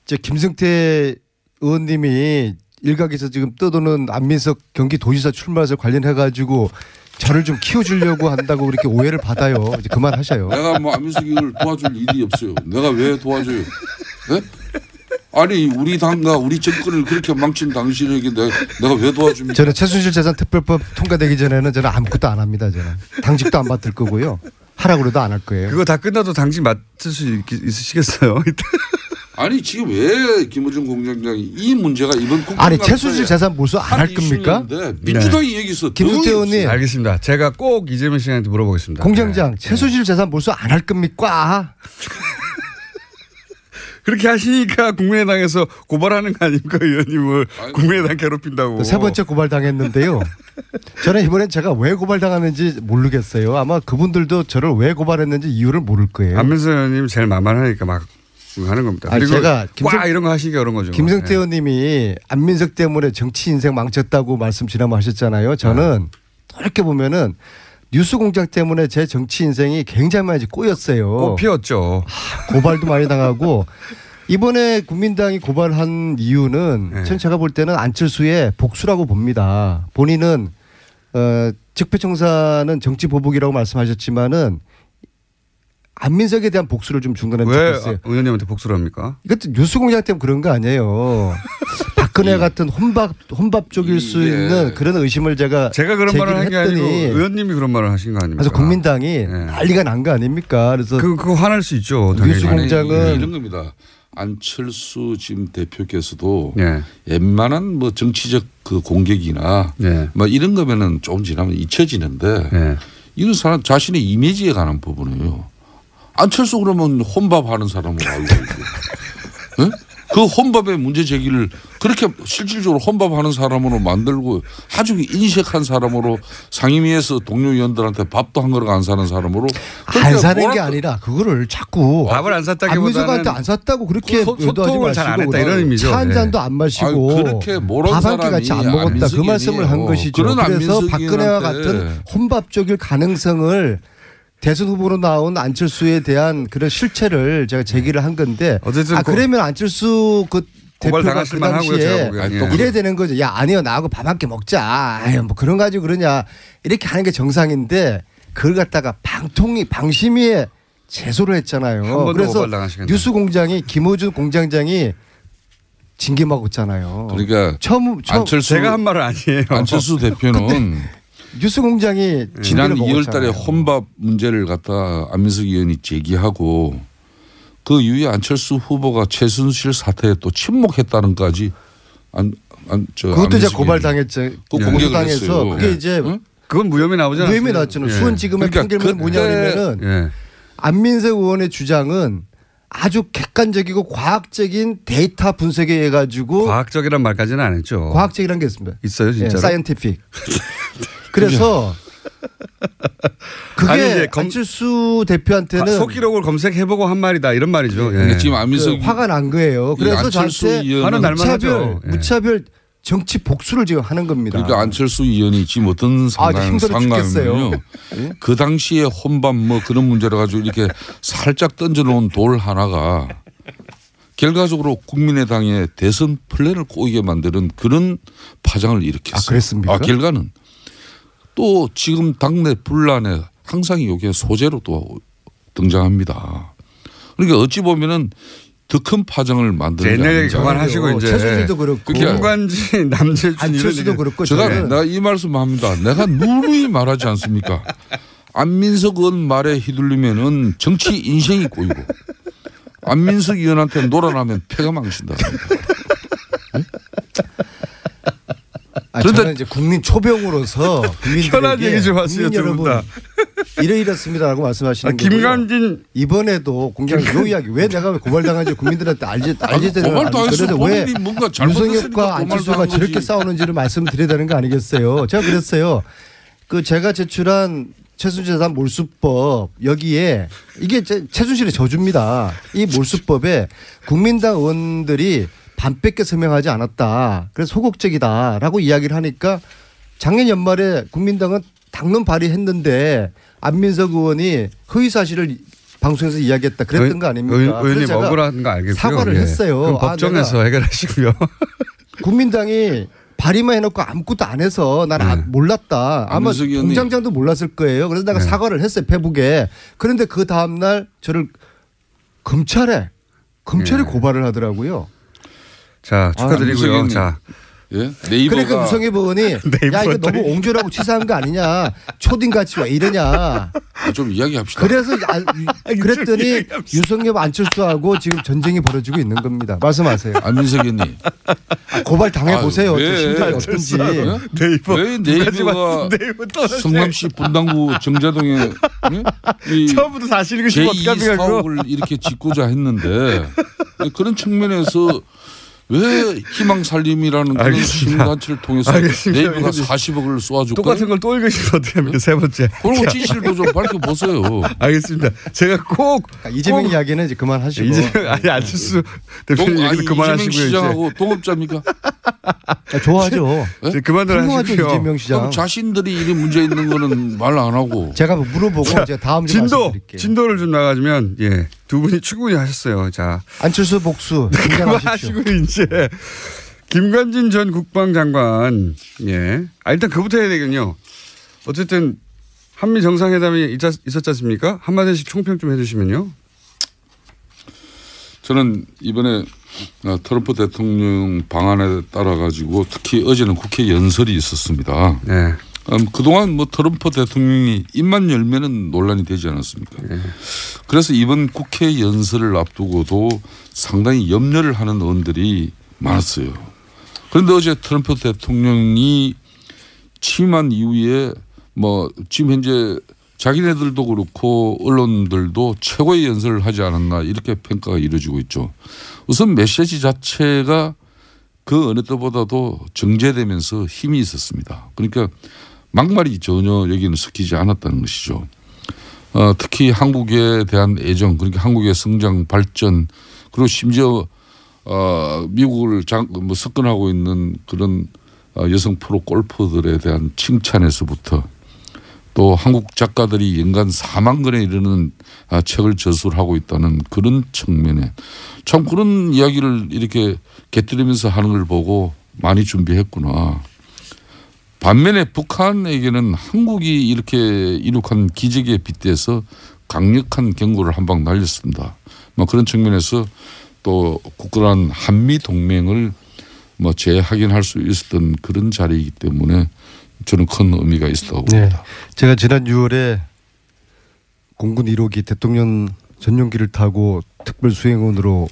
김성태 의원님이 일각에서 지금 떠도는 안민석 경기도지사 출마해서 관련해 가지고 저를 좀 키워주려고 한다고 그렇게 오해를 받아요. 이제 그만하셔요. 내가 뭐 안민석이를 도와줄 일이 없어요. 내가 왜 도와줘요? 네? 아니 우리 당과 우리 정권을 그렇게 망친 당신에게 내가 왜 도와줍니까? 저는 최순실 재산 특별법 통과되기 전에는 저는 아무것도 안 합니다. 저는 당직도 안 맡을 거고요. 하라고 그래도 안 할 거예요. 그거 다 끝나도 당직 맡을 수 있으시겠어요? 아니 지금 왜 김어준 공장장이 이 문제가 이번 아니 최순실 재산 몰수 안 할 겁니까? 민주당이 얘기했어. 김성태 의원님. 알겠습니다. 제가 꼭 이재명 씨한테 물어보겠습니다. 공장장 최순실 재산 몰수 안 할 겁니까? 그렇게 하시니까 국민의당에서 고발하는 거 아닙니까 의원님을 국민의당 괴롭힌다고. 세 번째 고발당했는데요. 저는 이번엔 제가 왜 고발당하는지 모르겠어요. 아마 그분들도 저를 왜 고발했는지 이유를 모를 거예요. 안민석 의원님 제일 만만하니까 막 하는 겁니다. 그리고 제가 이런 거 하시기가 어려운 거죠. 김성태 의원님이 안민석 때문에 정치 인생 망쳤다고 말씀 지난번 하셨잖아요. 저는 이렇게 보면은 뉴스공장 때문에 제 정치 인생이 굉장히 많이 꼬였어요. 꽃 피웠죠. 고발도 많이 당하고 이번에 국민당이 고발한 이유는 네. 전 제가 볼 때는 안철수의 복수라고 봅니다. 본인은 적폐청산은 정치 보복이라고 말씀하셨지만은 안민석에 대한 복수를 좀 중간에 왜 찾겠어요. 의원님한테 복수를 합니까? 이것도 뉴스공장 때문에 그런 거 아니에요. 박근혜 같은 혼밥 쪽일 수 있는 그런 의심을 제가 그런 말을 한 게 아니고 했더니 의원님이 그런 말을 하신 거 아닙니까? 그래서 국민당이 네. 난리가 난 거 아닙니까? 그래서 그거 화날 수 있죠. 당연히. 뉴스공장은 이런 겁니다. 안철수 지금 대표께서도 네. 웬만한 뭐 정치적 그 공격이나 네. 뭐 이런 거면은 조금 지나면 잊혀지는데 네. 이런 사람 자신의 이미지에 관한 부분이에요. 안철수 그러면 혼밥하는 사람으로 알고 있고, 네? 그 혼밥의 문제 제기를 그렇게 실질적으로 혼밥하는 사람으로 만들고 아주 인색한 사람으로 상임위에서 동료 의원들한테 밥도 한 그릇 안 사는 사람으로 안 사는 게 아니라 그거를 자꾸 밥을 안 샀다기보다는 안민석한테 안 샀다고 그렇게 소통을 잘 안 했다 이런 의미죠. 차 한 네. 잔도 안 마시고 그렇게 모르는 밥 한 끼 같이 안 사람이 먹었다 그 안민석이 말씀을 한 아니에요. 것이죠. 그런 그래서 안민석이한테 박근혜와 같은 혼밥적일 가능성을 대선 후보로 나온 안철수에 대한 그런 실체를 제가 제기를 한 건데 어쨌든 그러면 안철수 그 고발 대표가 당하실 그 만하고요. 제가 당시에 보기엔. 예. 이래야 되는 거죠. 야 아니요 나하고 밥 한 끼 먹자. 아유 뭐 그런 가지고 그러냐 이렇게 하는 게 정상인데 그걸 갖다가 방심위에 제소를 한 했잖아요. 번도 그래서 고발당하시겠네. 뉴스공장이 김호준 공장장이 징계 먹었잖아요. 그러니까 처음 안철수 제가 한 말은 아니에요. 안철수 대표는 뉴스공장이 지난 징계를 2월 달에 먹었잖아요. 혼밥 문제를 갖다 안민석 의원이 제기하고 그 이후에 안철수 후보가 최순실 사태에 또 침묵했다는까지 그것도 이제 고발당했죠. 그 예. 공격을 고소당해서 했어요. 그게 예. 이제 응? 그건 무혐의 나오잖아요. 무혐의 나왔잖아요. 예. 수원지검의 그러니까 판결문이 뭐냐면은 예. 안민석 의원의 주장은 아주 객관적이고 과학적인 데이터 분석에 의해 가지고 과학적이란 말까지는 안 했죠. 과학적이라는 게 있습니다. 있어요, 진짜로. 사이언티픽. 그래서 그게 아니, 이제 안철수 대표한테는 속기록을 검색해보고 한 말이다 이런 말이죠. 예. 그러니까 지금 안민석 그 화가 난 거예요. 그래서 안철수 저한테 의원은 화는 날만 하죠. 예. 무차별 정치 복수를 지금 하는 겁니다. 그러니까 안철수 의원이 지금 어떤 힘들어 죽겠어요. 상황이면요. 그 당시에 혼밥 뭐 그런 문제를 가지고 이렇게 살짝 던져놓은 돌 하나가 결과적으로 국민의당의 대선 플랜을 꼬이게 만드는 그런 파장을 일으켰어요. 그랬습니까? 결과는 또 지금 당내 분란에 항상 이게 소재로 또 등장합니다. 그러니까 어찌 보면은 더 큰 파장을 만드는 게 옛날 얘기 아닌가. 그만하시고 이제 최순실도 그렇고 그게 김관진 남재준 안철수도 그렇고 제가 저는 내가 이 말씀합니다. 내가 누누이 말하지 않습니까? 안민석 의원 말에 휘둘리면은 정치 인생이 꼬이고 안민석 의원한테 놀아나면 패가 망친다. 그런데- 저는 이제 국민 초병으로서 편한 국민들에게 얘기 좀 하세요, 국민 두 분 여러분 다. 이러이렇습니다라고 말씀하시는 거고요. 김관진 이번에도 공장 요 이야기 왜 내가 왜 고발당한지 국민들한테 알지 되는 고발당했어. 그래서 왜 본인이 뭔가 잘못했으니까 유성혁과 안철수가 고발당한 저렇게 거지. 싸우는지를 말씀드려야 되는 거 아니겠어요? 제가 그랬어요. 그 제가 제출한 최순실재산 몰수법 여기에 이게 최순실의 저주입니다. 이 몰수법에 국민당 의원들이 반밖에 서명하지 않았다. 그래서 소극적이다라고 이야기를 하니까 작년 연말에 국민당은 당론 발의했는데 안민석 의원이 허위 사실을 방송에서 이야기했다 그랬던 거 아닙니까? 의원님 그래서 제가 억울한 거 알겠고요. 사과를 예. 했어요. 그럼 아, 법정에서 해결하시고요. 국민당이 발의만 해놓고 아무것도 안 해서 나는 몰랐다. 아마 안민석 의원이- 공장장도 몰랐을 거예요. 그래서 내가 네. 사과를 했어요. 페북에. 그런데 그 다음날 저를 검찰에 네. 고발을 하더라고요. 자 축하드리고요. 안민석 자 예? 네이버가 그러니까 유성엽 의원이 야 이거 너무 옹졸하고 치사한 거 아니냐. 초딩같이 왜 이러냐. 좀 이야기합시다. 그래서 그랬더니 유성엽 안철수하고 지금 전쟁이 벌어지고 있는 겁니다. 말씀하세요. 안민석 의원님. 고발 당해보세요. 왜? 심정이 어떤지. 네이버 왜 네이버가 성남시 분당구 정자동에 이 처음부터 사실을 그시면 제2 어떡합니까 그거. 사옥을 이렇게 짓고자 했는데 그런 측면에서 왜 희망살림이라는 그런 알겠습니다. 시민단체를 통해서 알겠습니다. 네이버가 40억을 쏘아줄까요? 똑같은 걸 또 읽으시면 어떻게 합니까? 세 번째. 그런 진실도 좀 밝혀보세요. 알겠습니다. 제가 꼭 그러니까 이재명 이야기는 이제 그만하시고. 이재명 아니 안철수 대표님 얘기도 이재명 그만하시고요. 이제. 시장하고 동업자입니까? 좋아하죠. 이제 그만들 훌륭하죠 하시고요. 이재명 시장. 그럼 자신들이 이런 문제 있는 거는 말 안 하고 제가 물어보고 제가 다음 주에 진도 말씀드릴게요. 진도를 좀 나가주면 예 두 분이 충분히 하셨어요. 자, 안철수 복수 인정하십시오. 그만하시고 이제 김관진 전 국방장관. 예. 일단 그부터 해야 되겠군요. 어쨌든 한미 정상회담이 있었지 않습니까? 한마디씩 총평 좀 해주시면요. 저는 이번에 트럼프 대통령 방안에 따라 가지고 특히 어제는 국회 연설이 있었습니다. 네. 그동안 뭐 트럼프 대통령이 입만 열면은 논란이 되지 않았습니까? 네. 그래서 이번 국회 연설을 앞두고도 상당히 염려를 하는 의원들이 많았어요. 그런데 어제 트럼프 대통령이 취임한 이후에 뭐 지금 현재 자기네들도 그렇고 언론들도 최고의 연설을 하지 않았나 이렇게 평가가 이루어지고 있죠. 우선 메시지 자체가 그 어느 때보다도 정제되면서 힘이 있었습니다. 그러니까 막말이 전혀 여기는 섞이지 않았다는 것이죠. 특히 한국에 대한 애정, 그러니까 한국의 성장 발전, 그리고 심지어 미국을 석권하고 있는 그런 여성 프로 골퍼들에 대한 칭찬에서부터 또 한국 작가들이 연간 4만 권에 이르는 책을 저술을 하고 있다는 그런 측면에 참 그런 이야기를 이렇게 곁들이면서 하는 걸 보고 많이 준비했구나. 반면에 북한에게는 한국이 이렇게 이룩한 기적에 빗대서 강력한 경고를 한 방 날렸습니다. 뭐 그런 측면에서 또 굳건한 한미 동맹을 뭐 재확인할 수 있었던 그런 자리이기 때문에 저는 큰 의미가 있었다고 봅니다. 네. 제가 지난 6월에 공군 1호기 대통령 전용기를 타고 특별 수행원으로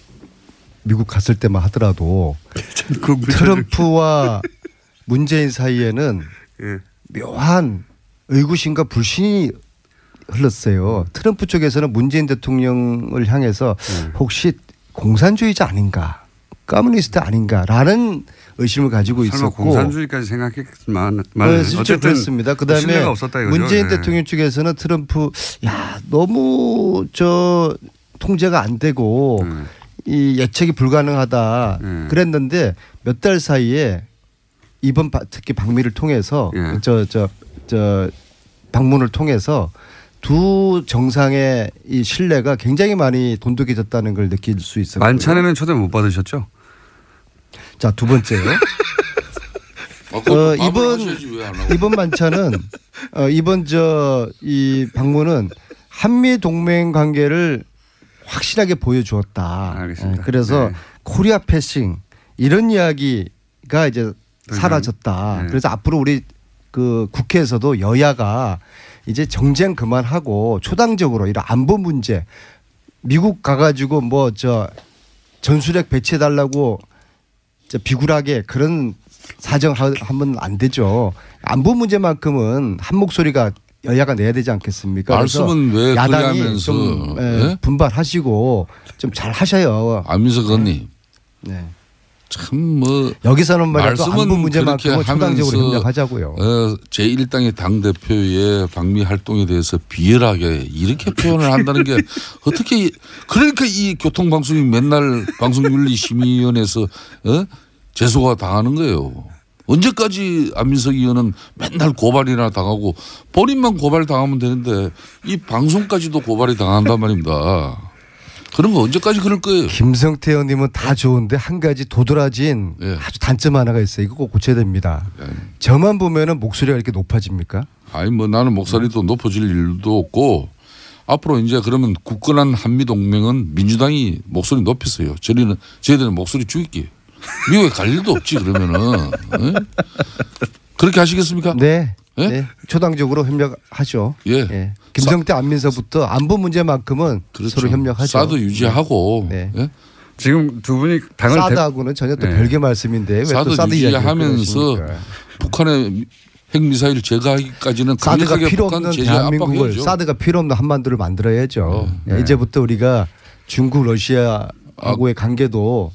미국 갔을 때만 하더라도 트럼프와 문재인 사이에는 묘한 의구심과 불신이 흘렀어요. 트럼프 쪽에서는 문재인 대통령을 향해서 혹시 공산주의자 아닌가, 커뮤니스트 아닌가라는 의심을 가지고 설마 있었고, 공산주의까지 생각했지만 실제 그렇습니다. 그다음에 신뢰가 없었다 이거죠. 문재인 네. 대통령 쪽에서는 트럼프 너무 통제가 안 되고 이 예측이 불가능하다 그랬는데 몇 달 사이에 이번 특히 방미를 통해서 방문을 통해서 두 정상의 이 신뢰가 굉장히 많이 돈독해졌다는 걸 느낄 수 있었고요. 만찬에는 초대 못 받으셨죠? 자, 두 번째요. 이번 만찬은 이번 이 방문은 한미 동맹 관계를 확실하게 보여주었다. 알겠습니다. 그래서 네. 코리아 패싱 이런 이야기가 이제 사라졌다. 네. 그래서 앞으로 우리 그 국회에서도 여야가 이제 정쟁 그만하고 초당적으로 이런 안보 문제 미국 가가지고 전술핵 배치해달라고 비굴하게 그런 사정하면 안 되죠. 안보 문제만큼은 한 목소리가 여야가 내야 되지 않겠습니까? 말씀은 왜 야당이 그러면서 좀 네? 분발하시고 좀 잘 하셔요. 안민석 의원님 네. 참 여기서는 말이야 안보 문제만큼은 그렇게 초당적으로 하면서 협력하자고요. 제1당의 당대표의 방미 활동에 대해서 비열하게 이렇게 표현을 한다는 게 어떻게 그러니까 이 교통방송이 맨날 방송윤리심의위원회에서 제소가 당하는 거예요. 언제까지 안민석 의원은 맨날 고발이나 당하고 본인만 고발 당하면 되는데 이 방송까지도 고발이 당한단 말입니다. 그런 거 언제까지 그럴 거예요? 김성태 의원님은 다 좋은데 한 가지 도드라진 아주 단점 하나가 있어요. 이거 꼭 고쳐야 됩니다. 저만 보면은 목소리가 이렇게 높아집니까? 아니 나는 목소리도 높아질 일도 없고 앞으로 이제 그러면 굳건한 한미 동맹은 민주당이 목소리 높였어요. 저희들은 목소리 죽일게요. 미국에 갈 일도 없지 그러면은 그렇게 하시겠습니까? 네. 예? 네. 초당적으로 협력하죠. 예. 김성태 안민서부터 안보 문제만큼은 그렇죠. 서로 협력하죠. 사드 유지하고 네. 예? 지금 두 분이 당을 사드하고는 전혀 또 네. 별개 말씀인데 왜 사드 또 사드 이야기를 유지하면서 꺼내십니까? 북한의 핵미사일 제거하기까지는 사드가 강력하게 필요 북한 없는 제재 대한민국을 압박해야죠. 사드가 필요 없는 한반도를 만들어야죠. 네. 이제부터 우리가 중국 러시아하고의 관계도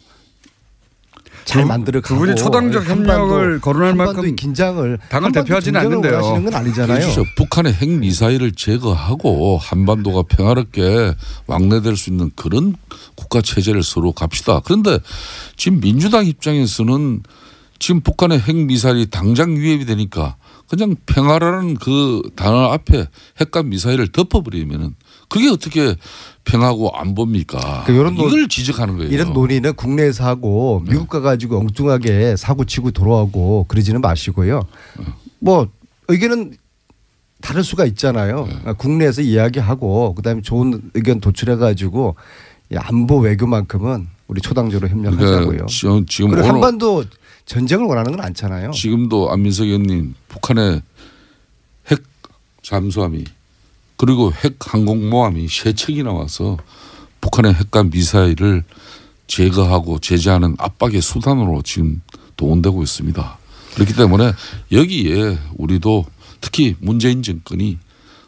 잘 만들어 가고 두 분이 초당적 협력을 거론할 한반도의 만큼 긴장을 당을 대표하지는 않는데요. 하시는 건 아니잖아요. 그렇죠. 북한의 핵미사일을 제거하고 한반도가 평화롭게 왕래될 수 있는 그런 국가 체제를 서로 갑시다. 그런데 지금 민주당 입장에서는 지금 북한의 핵미사일이 당장 위협이 되니까 그냥 평화라는 그 단어 앞에 핵과 미사일을 덮어버리면은 그게 어떻게 평화고 안보입니까? 이걸 지적하는 거예요. 이런 논의는 국내에서 하고 미국 가가지고 엉뚱하게 사고 치고 돌아오고 그러지는 마시고요. 뭐 의견은 다를 수가 있잖아요. 국내에서 이야기하고 그다음에 좋은 의견 도출해가지고 이 안보 외교만큼은 우리 초당적으로 협력하자고요. 그러니까 지금 그리고 한반도 전쟁을 원하는 건 않잖아요. 지금도 안민석 의원님 북한의 핵 잠수함이 그리고 핵 항공모함이 3척이 나와서 북한의 핵과 미사일을 제거하고 제재하는 압박의 수단으로 지금 동원되고 있습니다. 그렇기 때문에 여기에 우리도 특히 문재인 정권이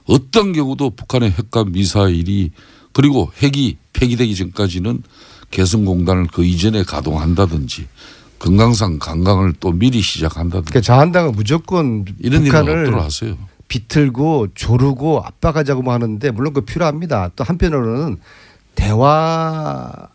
어떤 경우도 북한의 핵과 미사일이 그리고 핵이 폐기되기 전까지는 개성공단을 그 이전에 가동한다든지 금강산 관광을 또 미리 시작한다든지 그러니까 자한당은 무조건 이런 일은 북한을 없도록 하세요. 비틀고 조르고 압박하자고 하는데 물론 그 필요합니다. 또 한편으로는 대화를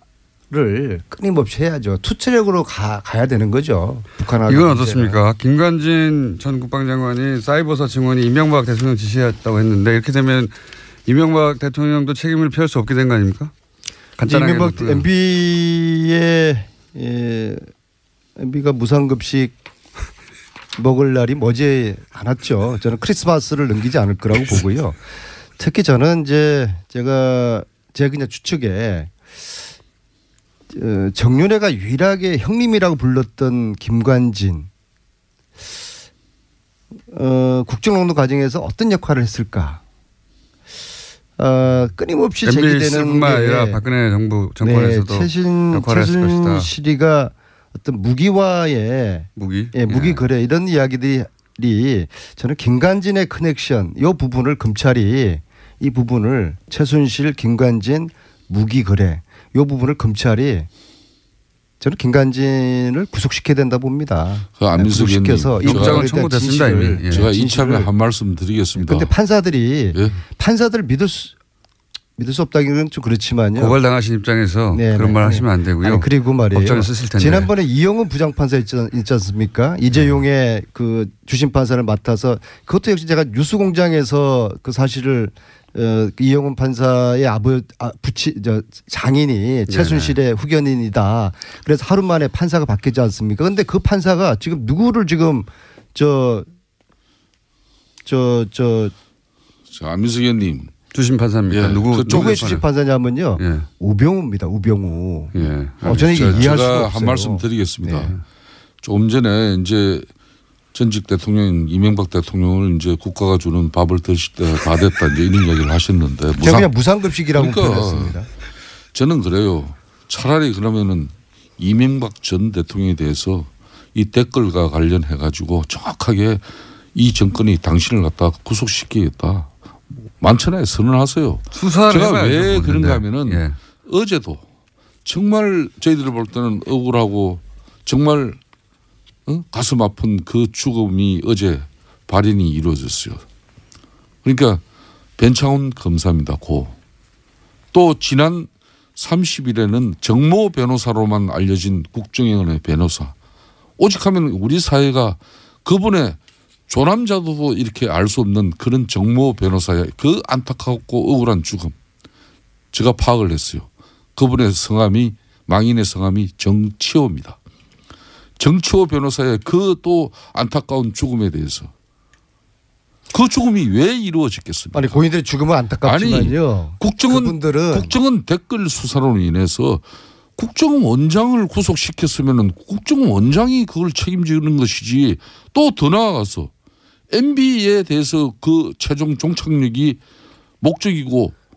끊임없이 해야죠. 투체력으로 가야 되는 거죠. 북한하고. 이건 어떻습니까? 김관진 전 국방장관이 사이버사 증언이 이명박 대통령 지시였다고 했는데 이렇게 되면 이명박 대통령도 책임을 피할 수 없게 된 거 아닙니까? 간단하게 이명박 MB가 무상급식 먹을 날이 머지 않았죠. 저는 크리스마스를 넘기지 않을 거라고 보고요. 특히 저는 이제 제가 그냥 추측에 정윤회가 유일하게 형님이라고 불렀던 김관진 국정농단 과정에서 어떤 역할을 했을까? 끊임없이 제기되는 뿐만 아니라 박근혜 정부 정권에서도 역할을 했을 것이다. 최순실이가 어떤 무기와의 무기 거래 이런 이야기들이 저는 김관진의 커넥션 이 부분을 검찰이 이 부분을 최순실 김관진 무기 거래 이 부분을 검찰이 저는 김관진을 구속시켜야 된다 봅니다. 그 안민석 의원님 영장은 청구됐습니다 이미. 제가 이참에 한 말씀 드리겠습니다. 그런데 판사들을 믿을 수 없다기는 좀 그렇지만요. 고발당하신 입장에서 그런 말 하시면 안 되고요. 아니, 그리고 말이에요. 법정에 쓰실 텐데. 지난번에 이영훈 부장판사 있지 않습니까? 이재용의 그 주심 판사를 맡아서 그것도 역시 제가 뉴스공장에서 그 사실을 이영훈 판사의 장인이 최순실의 후견인이다. 그래서 하루 만에 판사가 바뀌지 않습니까? 그런데 그 판사가 지금 누구를 지금 안민석 의원님 주심 판사입니까? 누구의 주심 판사냐면요. 우병우입니다. 우병우. 저는 이게 이해할 수가 없어요. 한 말씀 드리겠습니다. 조금 전에 이제 전직 대통령 이명박 대통령을 이제 국가가 주는 밥을 드실 때 다 됐다 이제 이런 이야기를 하셨는데 제가 그냥 무상급식이라고 표현했습니다. 저는 그래요. 차라리 그러면은 이명박 전 대통령에 대해서 이 댓글과 관련해 가지고 정확하게 이 정권이 당신을 갖다 구속시키겠다. 만천하에 선언하세요. 제가 왜 그런가 하면은 어제도 정말 저희들이 볼 때는 억울하고 정말 가슴 아픈 그 죽음이 어제 발인이 이루어졌어요. 그러니까 변창훈 검사입니다. 또 지난 30일에는 정모 변호사로만 알려진 국정원의 변호사. 오직하면 우리 사회가 그분의 조남자도 이렇게 알 수 없는 그런 정모 변호사의 그 안타깝고 억울한 죽음. 제가 파악을 했어요. 그분의 성함이 망인의 성함이 정치호입니다. 정치호 변호사의 그 또 안타까운 죽음에 대해서 그 죽음이 왜 이루어졌겠습니까? 아니 고인들의 죽음은 안타깝지만요. 국정원 댓글 수사로 인해서 국정원 원장을 구속시켰으면 국정원 원장이 그걸 책임지는 것이지 또 더 나아가서 MB에 대해서 그 최종 종착역이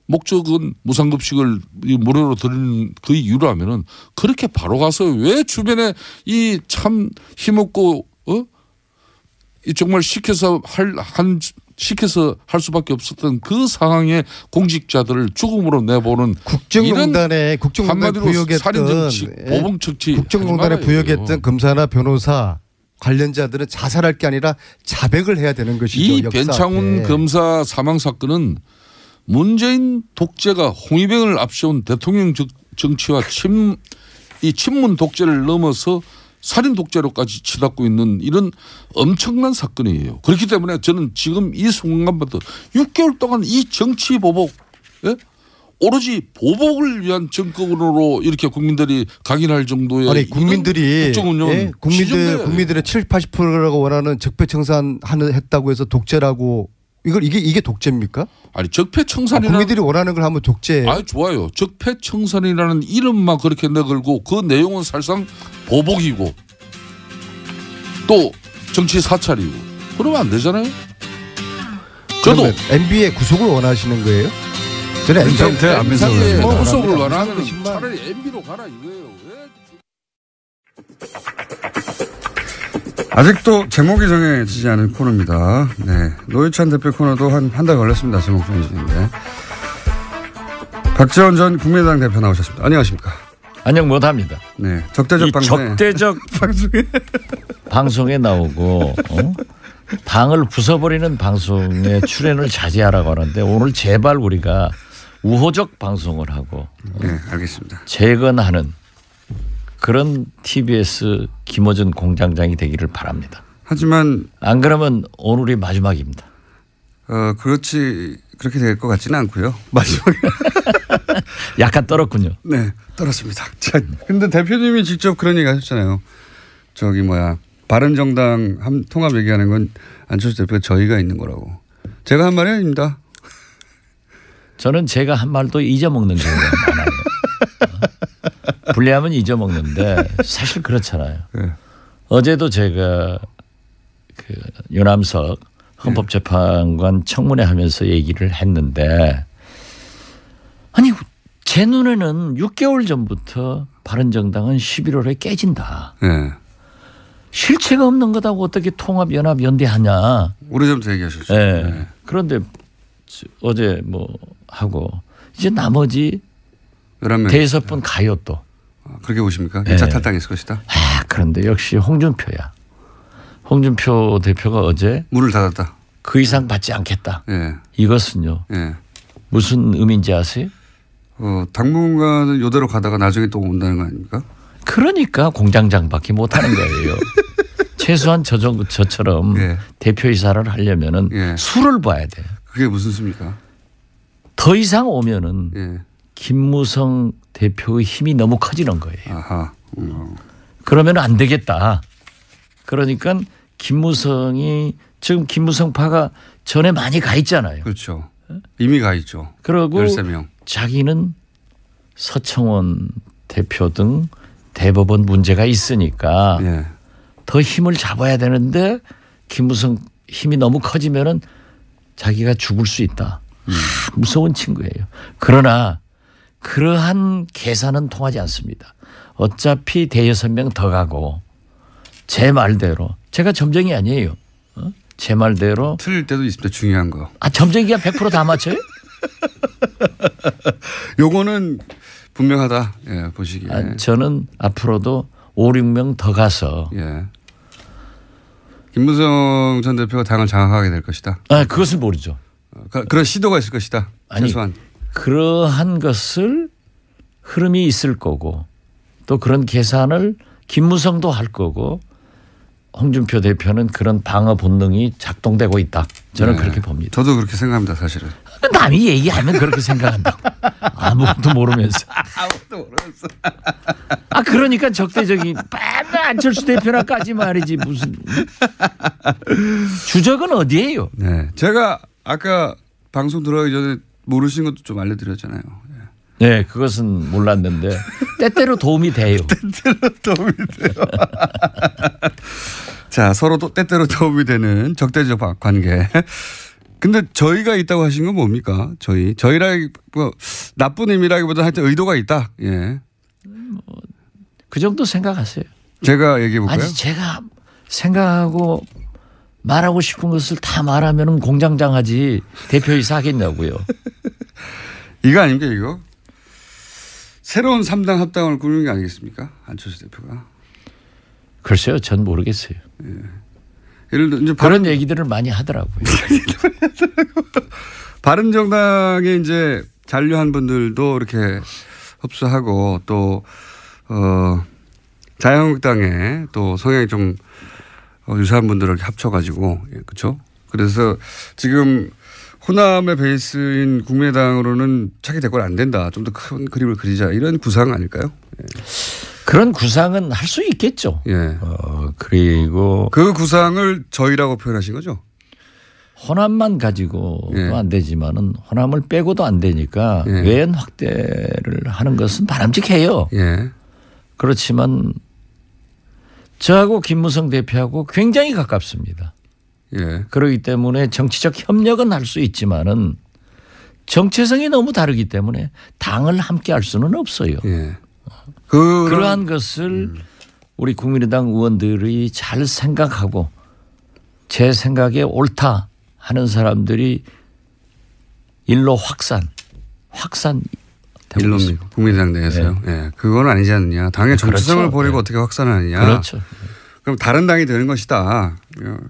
목적은 무상급식을 무료로 드리는 그 이유라면은 그렇게 바로 가서 왜 주변에 이 참 힘없고 이 정말 시켜서 할 수밖에 없었던 그 상황의 공직자들을 죽음으로 내보는 국정농단에 부역했던 살인정치, 보복정치 국정농단에 부역했던 검사나 변호사 관련자들은 자살할 게 아니라 자백을 해야 되는 것이죠. 이 변창훈 검사 사망 사건은 문재인 독재가 홍위병을 앞세운 대통령 정치와 이 친문 독재를 넘어서 살인 독재로까지 치닫고 있는 이런 엄청난 사건이에요. 그렇기 때문에 저는 지금 이 순간부터 6개월 동안 이 정치 보복, 예? 오로지 보복을 위한 정권으로 이렇게 국민들이 각인할 정도의 아니 국민들이 국정운영은 예? 국민들의 70, 80%라고 원하는 적폐청산 했다고 해서 독재라고 이게 독재입니까? 아니 적폐청산이라는 국민들이 원하는 걸 하면 독재. 아 좋아요. 적폐청산이라는 이름만 그렇게 내걸고 그 내용은 사실상 보복이고 또 정치 사찰이고 그러면 안 되잖아요. 저도 MB의 구속을 원하시는 거예요? 저는 그 상태 안면서 구속을 원하면 차라리 MB로 가라 이거예요. 아직도 제목이 정해지지 않은 코너입니다. 네. 노회찬 대표 코너도 한 달 걸렸습니다. 제목 정해지는데. 박지원 전 국민의당 대표 나오셨습니다. 안녕하십니까. 안녕 못합니다. 네. 적대적 방송에. 적대적 방송에 나오고 당을 부숴버리는 방송에 출연을 자제하라고 하는데 오늘 제발 우리가 우호적 방송을 하고 네, 알겠습니다. 재건하는 그런 TBS 김어준 공장장이 되기를 바랍니다. 하지만 안 그러면 오늘이 마지막입니다. 그렇게 될 것 같지는 않고요. 마지막에. 약간 떨었군요. 네, 떨었습니다. 자, 근데 대표님이 직접 그런 얘기 하셨잖아요. 바른정당 통합 얘기하는 건 안철수 대표가 저희가 있는 거라고. 제가 한 말이 아닙니다. 저는 제가 한 말도 잊어먹는 경우가 많아요. 불리하면 잊어먹는데 사실 그렇잖아요. 네. 어제도 제가 그 유남석 헌법재판관 청문회 하면서 얘기를 했는데 아니 제 눈에는 6개월 전부터 바른정당은 11월에 깨진다. 네. 실체가 없는 거다고 어떻게 통합연합연대하냐. 오래전부터 얘기하셨죠. 네. 네. 그런데 어제 하고 이제 나머지 11명. 대여섯 분 가요 또. 그렇게 보십니까? 1차 탈당했을 것이다. 그런데 역시 홍준표야. 홍준표 대표가 어제 문을 닫았다. 그 이상 받지 않겠다. 예. 이것은요. 예. 무슨 의미인지 아세요? 당분간은 이대로 가다가 나중에 또 온다는 거 아닙니까? 그러니까 공장장밖에 못하는 거예요. 최소한 저처럼 예. 대표이사를 하려면은 예. 수를 봐야 돼요. 그게 무슨 수입니까? 더 이상 오면은 예. 김무성 대표의 힘이 너무 커지는 거예요. 아하. 그러면 안 되겠다. 그러니까 김무성이 지금 김무성파가 전에 많이 가 있잖아요. 그렇죠. 이미 가 있죠. 그리고 13명. 자기는 서청원 대표 등 대법원 문제가 있으니까 예. 더 힘을 잡아야 되는데 김무성 힘이 너무 커지면은 자기가 죽을 수 있다. 무서운 친구예요. 그러나 그러한 계산은 통하지 않습니다. 어차피 대여섯 명 더 가고 제 말대로 제가 점쟁이 아니에요. 제 말대로 틀릴 때도 있습니다. 중요한 거. 점쟁이가 100% 다 맞춰요? 요거는 분명하다. 예, 보시기에. 저는 앞으로도 5, 6명 더 가서 예. 김무성 전 대표가 당을 장악하게 될 것이다. 그것은 모르죠. 그런 시도가 있을 것이다. 아니, 최소한. 그러한 것을 흐름이 있을 거고 또 그런 계산을 김무성도 할 거고 홍준표 대표는 그런 방어 본능이 작동되고 있다. 저는 그렇게 봅니다. 저도 그렇게 생각합니다. 사실은. 남이 얘기하면 그렇게 생각한다고. 아무것도 모르면서. 아무것도 모르겠어. 그러니까 적대적인 맨날 안철수 대표나까지 말이지 무슨. 주적은 어디예요? 네. 제가 아까 방송 들어가기 전에 모르신 것도 좀 알려드렸잖아요. 네, 그것은 몰랐는데 때때로 도움이 돼요. 때때로 도움이 돼요. 자, 서로 또 때때로 도움이 되는 적대적 관계. 근데 저희가 있다고 하신 건 뭡니까? 저희라기 나쁜 의미라기보다 하여튼 의도가 있다. 예. 그 정도 생각하세요. 제가 얘기해 볼까요? 아니 제가 생각하고 말하고 싶은 것을 다 말하면 공장장 하지 대표이사 하겠냐고요. 이거 아닙니까 이거? 새로운 3당 합당을 꾸리는 게 아니겠습니까? 안철수 대표가. 글쎄요. 전 모르겠어요. 예. 예를 들어 이제 그런 얘기들을 많이 하더라고요. 바른정당에 이제 잔류한 분들도 이렇게 흡수하고 또 자유한국당에 또 성향이 좀 유사한 분들을 합쳐가지고 그렇죠. 그래서 지금 호남의 베이스인 국민의당으로는 차기 대권 안 된다. 좀 더 큰 그림을 그리자 이런 구상 아닐까요? 그런 구상은 할 수 있겠죠. 예. 그리고 그 구상을 저희라고 표현하신 거죠? 호남만 가지고도 예. 안 되지만은 호남을 빼고도 안 되니까 예. 외연 확대를 하는 것은 바람직해요. 예. 그렇지만 저하고 김무성 대표하고 굉장히 가깝습니다. 예. 그렇기 때문에 정치적 협력은 할 수 있지만은 정체성이 너무 다르기 때문에 당을 함께 할 수는 없어요. 예. 그러한 것을 우리 국민의당 의원들이 잘 생각하고 제 생각에 옳다 하는 사람들이 일로 확산 일론입니다. 국민의당 내에서요. 네. 예. 그건 아니지 않느냐. 당의 정체성을 그렇죠. 버리고 네. 어떻게 확산하느냐. 그렇죠. 그럼 다른 당이 되는 것이다.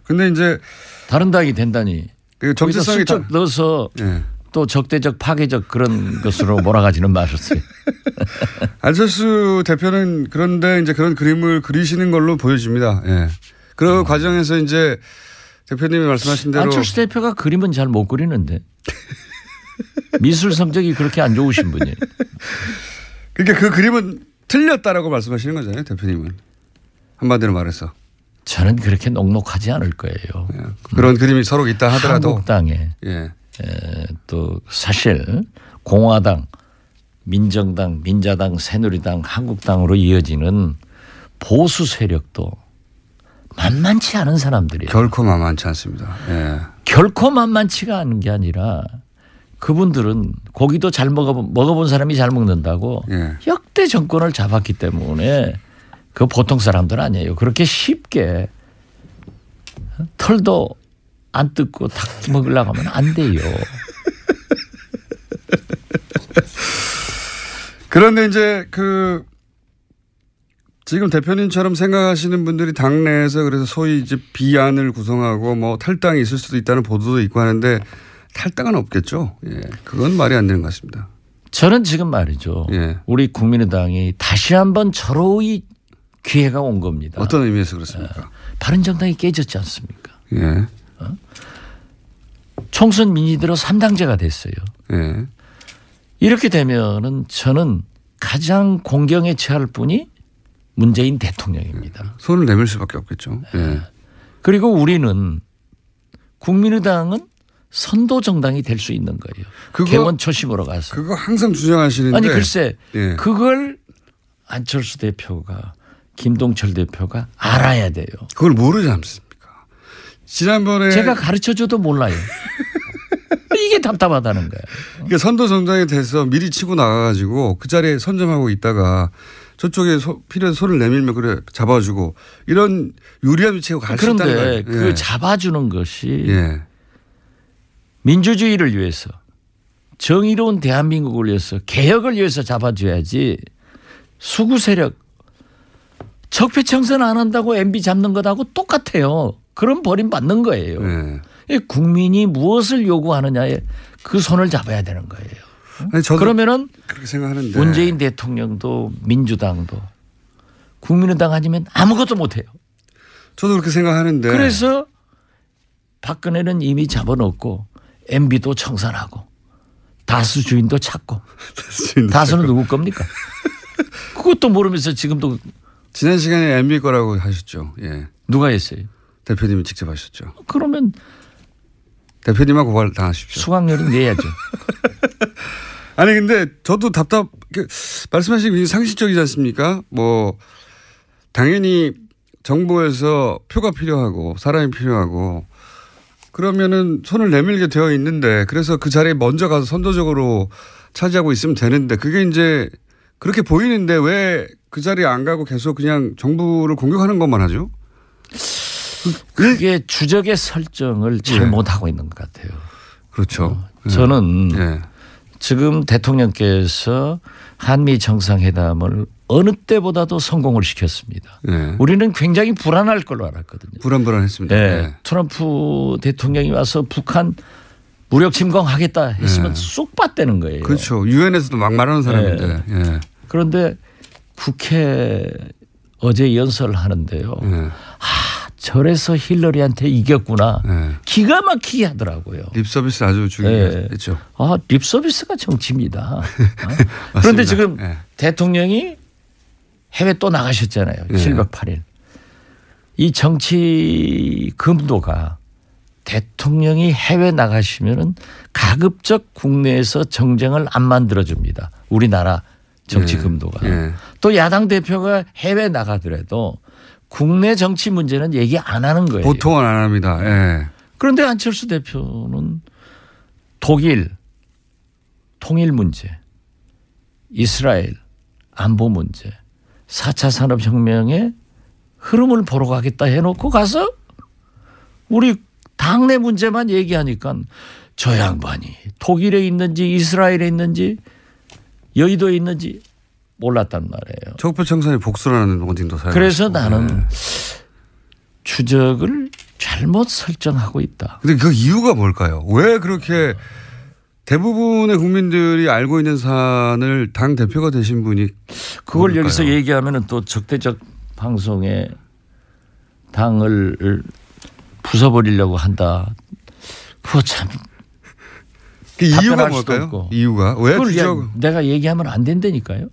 근데 이제 다른 당이 된다니. 그 정체성이 거기다 슬쩍 넣어서 예. 또 적대적 파괴적 그런 것으로 몰아가지는 마셨어요. 안철수 대표는 그런데 이제 그런 그림을 그리시는 걸로 보여집니다. 예. 그 과정에서 이제 대표님이 말씀하신 대로 안철수 대표가 그림은 잘 못 그리는데 미술 성적이 그렇게 안 좋으신 분이에요. 그러니까 그 그림은 틀렸다라고 말씀하시는 거잖아요, 대표님은. 한마디로 말해서. 저는 그렇게 녹록하지 않을 거예요. 예. 그런 그림이 서로 있다 하더라도. 한국당에 예. 또 사실 공화당, 민정당, 민자당, 새누리당, 한국당으로 이어지는 보수 세력도 만만치 않은 사람들이에요. 결코 만만치 않습니다. 예. 결코 만만치가 않은 게 아니라 그분들은 고기도 잘 먹어본 사람이 잘 먹는다고 예. 역대 정권을 잡았기 때문에 그 보통 사람들 아니에요. 그렇게 쉽게 털도 안 뜯고 닭 먹으려고 하면 안 돼요. 그런데 이제 지금 대표님처럼 생각하시는 분들이 당내에서 그래서 소위 이제 비안을 구성하고 뭐 탈당이 있을 수도 있다는 보도도 있고 하는데 탈당은 없겠죠. 예. 그건 말이 안 되는 것 같습니다. 저는 지금 말이죠. 예. 우리 국민의당이 다시 한번 절호의 기회가 온 겁니다. 어떤 의미에서 그렇습니까? 바른정당이 깨졌지 않습니까? 예. 총선 민의대로 3당제가 됐어요. 예. 이렇게 되면은 저는 가장 공경에 처할 분이 문재인 대통령입니다. 손을 내밀 수밖에 없겠죠. 예. 그리고 우리는 국민의당은 선도 정당이 될 수 있는 거예요. 개원 초심으로 가서. 그거 항상 주장하시는데. 아니 글쎄 예. 그걸 안철수 대표가 김동철 대표가 알아야 돼요. 그걸 모르지 않습니까? 지난번에 제가 가르쳐줘도 몰라요. 이게 답답하다는 거예요. 그러니까 선도 정당에 대해서 미리 치고 나가가지고 그 자리에 선점하고 있다가 저쪽에 필요해서 손을 내밀면 그래 잡아주고 이런 유리한 위치에 갈 수 있다는 거예요. 그런데 그 예. 잡아주는 것이 예. 민주주의를 위해서 정의로운 대한민국을 위해서 개혁을 위해서 잡아줘야지 수구 세력 적폐청산 안 한다고 MB 잡는 것하고 똑같아요. 그런 버림받는 거예요. 예. 이 국민이 무엇을 요구하느냐에 그 손을 잡아야 되는 거예요. 아니, 저도 그러면은 그렇게 생각하는데 문재인 대통령도 민주당도 국민의당 아니면 아무것도 못해요. 저도 그렇게 생각하는데 그래서 박근혜는 이미 잡아놓고 MB도 청산하고 다수 주인도 찾고 다수는 누구 겁니까? 그것도 모르면서 지금도 지난 시간에 MB 거라고 하셨죠. 예. 누가 했어요? 대표님이 직접 하셨죠. 그러면 대표님하고 고발 당하십시오. 수강료를 내야죠. 아니 근데 저도 말씀하신 게 상식적이지 않습니까? 뭐 당연히 정부에서 표가 필요하고 사람이 필요하고 그러면은 손을 내밀게 되어 있는데 그래서 그 자리에 먼저 가서 선도적으로 차지하고 있으면 되는데 그게 이제 그렇게 보이는데 왜 그 자리에 안 가고 계속 그냥 정부를 공격하는 것만 하죠? 그게 주적의 설정을 잘 못하고 있는 것 같아요. 그렇죠. 저는 예. 지금 대통령께서 한미 정상회담을 어느 때보다도 성공을 시켰습니다. 예. 우리는 굉장히 불안할 걸로 알았거든요. 불안불안했습니다. 네. 예. 트럼프 대통령이 와서 북한 무력 침공하겠다 했으면 쏙 빠뜨는 거예요. 그렇죠. 유엔에서도 막 말하는 사람인데. 예. 그런데 국회 어제 연설을 하는데요. 네. 저래서 힐러리한테 이겼구나. 네. 기가 막히게 하더라고요. 립서비스 아주 중요했죠. 립서비스가 정치입니다. 그런데 지금 네. 대통령이 해외 또 나가셨잖아요. 네. 7박 8일. 이 정치 금도가 대통령이 해외 나가시면은 가급적 국내에서 정쟁을 안 만들어줍니다. 우리나라 정치 금도가. 네. 또 야당 대표가 해외 나가더라도 국내 정치 문제는 얘기 안 하는 거예요. 보통은 안 합니다. 예. 그런데 안철수 대표는 독일 통일 문제, 이스라엘 안보 문제, 4차 산업혁명의 흐름을 보러 가겠다 해놓고 가서 우리 당내 문제만 얘기하니까 저 양반이 독일에 있는지 이스라엘에 있는지 여의도에 있는지 몰랐단 말이에요. 척부청산이 복수라는 원징도 사용. 그래서 나는 추적을 잘못 설정하고 있다. 근데 그 이유가 뭘까요? 왜 그렇게 대부분의 국민들이 알고 있는 사안을 당 대표가 되신 분이 그걸 뭘까요? 여기서 얘기하면은 또 적대적 방송에 당을 부숴버리려고 한다. 그거 참. 그 이유가 답변할 수도 뭘까요? 없고. 이유가 왜 그걸 추적? 내가 얘기하면 안 된다니까요.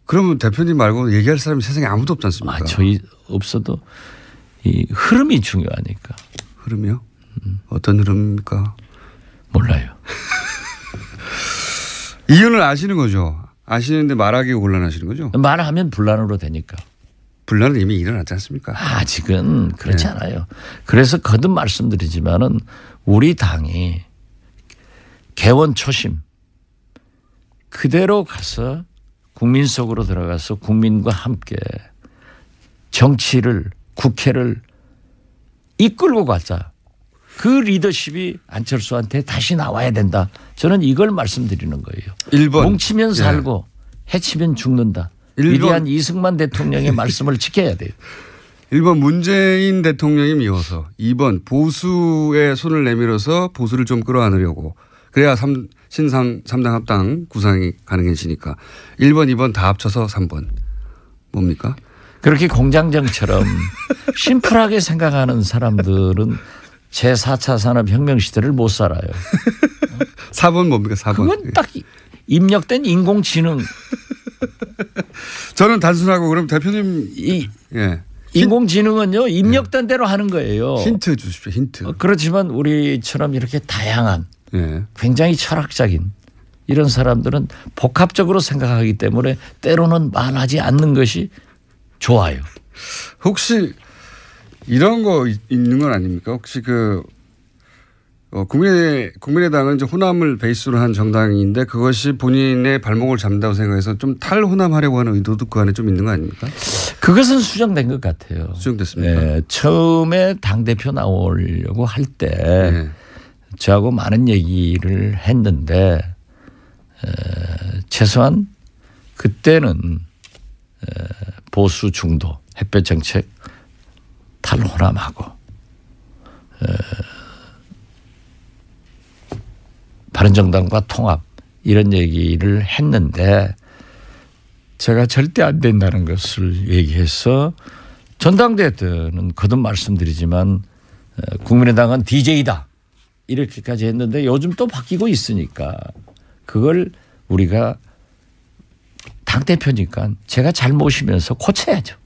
그러면 대표님 말고 얘기할 사람이 세상에 아무도 없지 않습니까? 저희 없어도 이 흐름이 중요하니까. 흐름이요? 어떤 흐름입니까? 몰라요. 이유는 아시는 거죠? 아시는데 말하기 곤란하시는 거죠? 말하면 분란으로 되니까. 분란은 이미 일어났지 않습니까? 아직은 그렇지 않아요. 그래서 거듭 말씀드리지만은 우리 당이 개원 초심 그대로 가서 국민 속으로 들어가서 국민과 함께 정치를 국회를 이끌고 가자. 그 리더십이 안철수한테 다시 나와야 된다. 저는 이걸 말씀드리는 거예요. 1번. 뭉치면 살고 해치면 죽는다. 1번. 위대한 이승만 대통령의 말씀을 지켜야 돼요. 1번 문재인 대통령이 미워서 2번 보수의 손을 내밀어서 보수를 좀 끌어안으려고 그래야 신상 3당 합당 구상이 가능해지니까 1번 2번 다 합쳐서 3번 뭡니까? 그렇게 공장장처럼 심플하게 생각하는 사람들은 제4차 산업혁명 시대를 못 살아요. 4번 뭡니까? 4번. 그건 딱 입력된 인공지능. 저는 단순하고 그럼 대표님 예. 인공지능은요 입력된 대로 하는 거예요. 힌트 주십시오. 힌트. 그렇지만 우리처럼 이렇게 다양한 예. 굉장히 철학적인 이런 사람들은 복합적으로 생각하기 때문에 때로는 말하지 않는 것이 좋아요. 혹시 이런 거 있는 건 아닙니까? 혹시 국민의당은 이제 호남을 베이스로 한 정당인데 그것이 본인의 발목을 잡는다고 생각해서 좀 탈호남하려고 하는 의도도 그 안에 좀 있는 거 아닙니까? 그것은 수정된 것 같아요. 수정됐습니까? 네, 처음에 당대표 나오려고 할 때 네. 저하고 많은 얘기를 했는데 최소한 그때는 보수 중도 햇볕 정책 탈호남하고 바른정당과 통합 이런 얘기를 했는데 제가 절대 안 된다는 것을 얘기해서 전당대회 때는 거듭 말씀드리지만 국민의당은 DJ다 이렇게까지 했는데 요즘 또 바뀌고 있으니까 그걸 우리가 당대표니까 제가 잘 모시면서 고쳐야죠.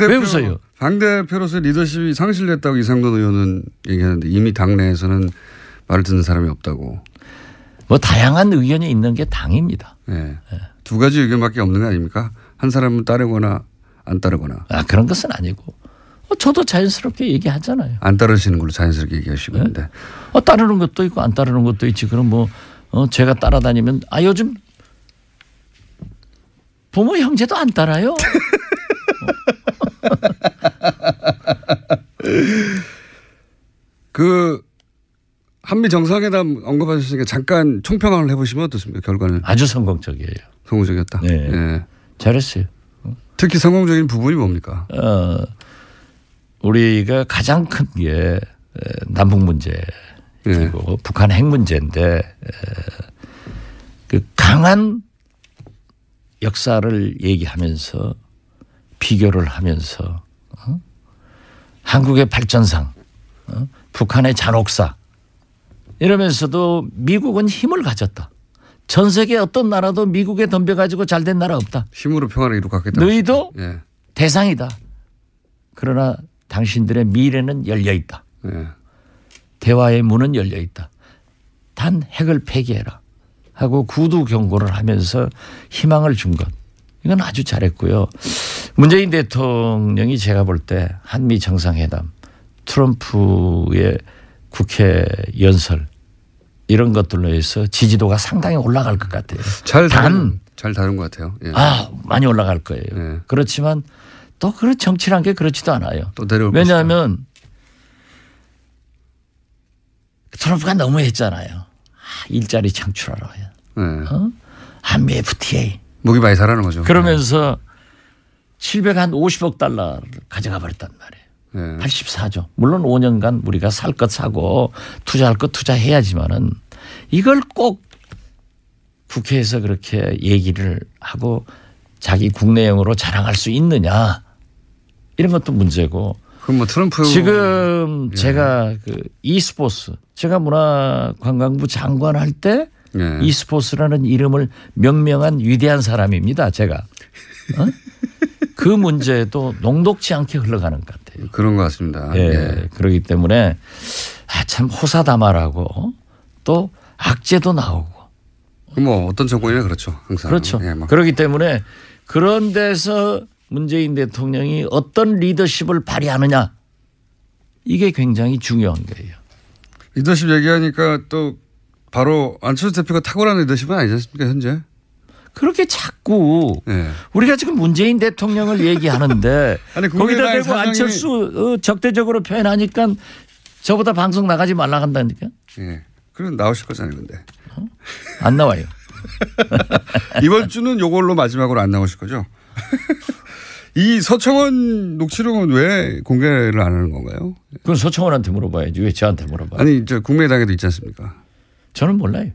왜 웃어요? 당대표로서 리더십이 상실됐다고 이상돈 의원은 얘기하는데 이미 당내에서는 말을 듣는 사람이 없다고. 뭐 다양한 의견이 있는 게 당입니다. 네. 두 가지 의견밖에 없는 거 아닙니까? 한 사람은 따르거나 안 따르거나. 그런 것은 아니고 저도 자연스럽게 얘기하잖아요. 안 따르시는 걸로 자연스럽게 얘기하시고 있는데. 따르는 것도 있고 안 따르는 것도 있지. 그럼 제가 따라다니면 요즘 부모 형제도 안 따라요. 한미 정상회담 언급하셨으니까 잠깐 총평을 해보시면 어떻습니까? 결과는. 아주 성공적이에요. 성공적이었다. 네. 예. 잘했어요. 특히 성공적인 부분이 뭡니까? 우리가 가장 큰 게 남북 문제 그리고 북한 핵 문제인데 그 강한 역사를 얘기하면서 비교를 하면서 한국의 발전상, 북한의 잔혹사 이러면서도 미국은 힘을 가졌다. 전 세계 어떤 나라도 미국에 덤벼가지고 잘된 나라 없다. 힘으로 평화를 이루겠다. 너희도 예. 대상이다. 그러나 당신들의 미래는 열려 있다. 예. 대화의 문은 열려 있다. 단 핵을 폐기해라 하고 구두 경고를 하면서 희망을 준 것. 이건 아주 잘했고요. 문재인 대통령이 제가 볼 때 한미 정상회담, 트럼프의 국회 연설 이런 것들로 해서 지지도가 상당히 올라갈 것 같아요. 잘 다룬 것 같아요. 예. 많이 올라갈 거예요. 예. 그렇지만 또 그런 정치란 게 그렇지도 않아요. 또 내려올 왜냐하면 트럼프가 너무 했잖아요. 일자리 창출하라. 예. 한미 FTA. 목이 많이 자라는 거죠. 그러면서 750억 달러를 가져가 버렸단 말이에요. 예. 84조. 물론 5년간 우리가 살 것 사고 투자할 것 투자해야지만은 이걸 꼭 국회에서 그렇게 얘기를 하고 자기 국내용으로 자랑할 수 있느냐 이런 것도 문제고. 그럼 뭐 트럼프 지금 예. 제가 그 e스포츠 제가 문화관광부 장관 할 때 예. e스포츠라는 이름을 명명한 위대한 사람입니다. 제가. 그 문제도 녹록지 않게 흘러가는 것 같아요. 그런 것 같습니다. 예. 예. 그렇기 때문에 참 호사다마라고 또 악재도 나오고. 뭐 어떤 정권이나 그렇죠. 항상. 그렇죠. 예, 뭐. 그렇기 때문에 그런 데서 문재인 대통령이 어떤 리더십을 발휘하느냐 이게 굉장히 중요한 거예요. 리더십 얘기하니까 또 바로 안철수 대표가 탁월한 리더십은 아니지 않습니까 현재? 그렇게 자꾸 예. 우리가 지금 문재인 대통령을 얘기하는데 아니, 거기다 국민의당 대고 사장이- 안철수 적대적으로 표현하니까 저보다 방송 나가지 말라 한다니까. 예. 그럼 나오실 거잖아요, 근데. 안 나와요. 이번 주는 요걸로 마지막으로 안 나오실 거죠? 이 서청원 녹취록은 왜 공개를 안 하는 건가요? 그건 서청원한테 물어봐야지 왜 저한테 물어봐요. 아니, 저 국민의당에도 있지 않습니까? 저는 몰라요.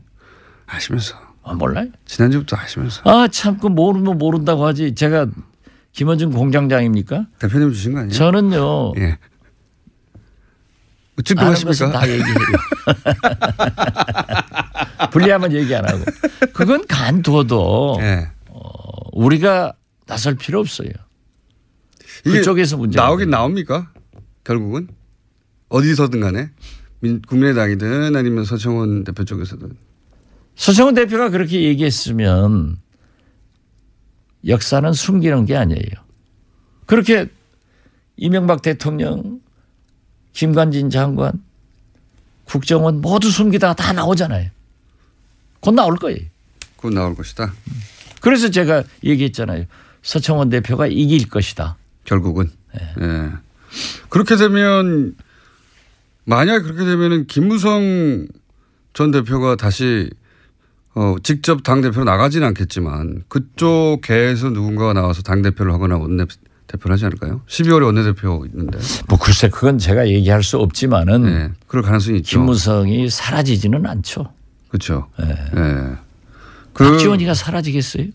아시면서. 몰라요. 지난주부터 아시면서. 참 그 모르면 모른다고 하지. 제가 김원준 공장장입니까? 대표님 주신 거 아니에요? 저는요. 예. 어쨌든 아는 것은 하십니까? 다 얘기해요. 불리하면 얘기 안 하고. 그건 간두어도 예. 우리가 나설 필요 없어요. 이게 그쪽에서 문제가 나오긴 나옵니까? 결국은 어디서든 간에 국민의당이든 아니면 서청원 대표 쪽에서든. 서청원 대표가 그렇게 얘기했으면 역사는 숨기는 게 아니에요. 그렇게 이명박 대통령, 김관진 장관, 국정원 모두 숨기다가 다 나오잖아요. 곧 나올 거예요. 곧 나올 것이다. 그래서 제가 얘기했잖아요. 서청원 대표가 이길 것이다. 결국은. 예. 그렇게 되면 만약 그렇게 되면은 김무성 전 대표가 다시 직접 당대표로 나가지는 않겠지만 그쪽 계에서 누군가가 나와서 당대표를 하거나 원내대표를 하지 않을까요? 12월에 원내대표 있는데. 뭐 글쎄 그건 제가 얘기할 수 없지만은 예. 그럴 가능성이 있죠. 김무성이 사라지지는 않죠. 그렇죠. 예. 예. 박지원이가 사라지겠어요?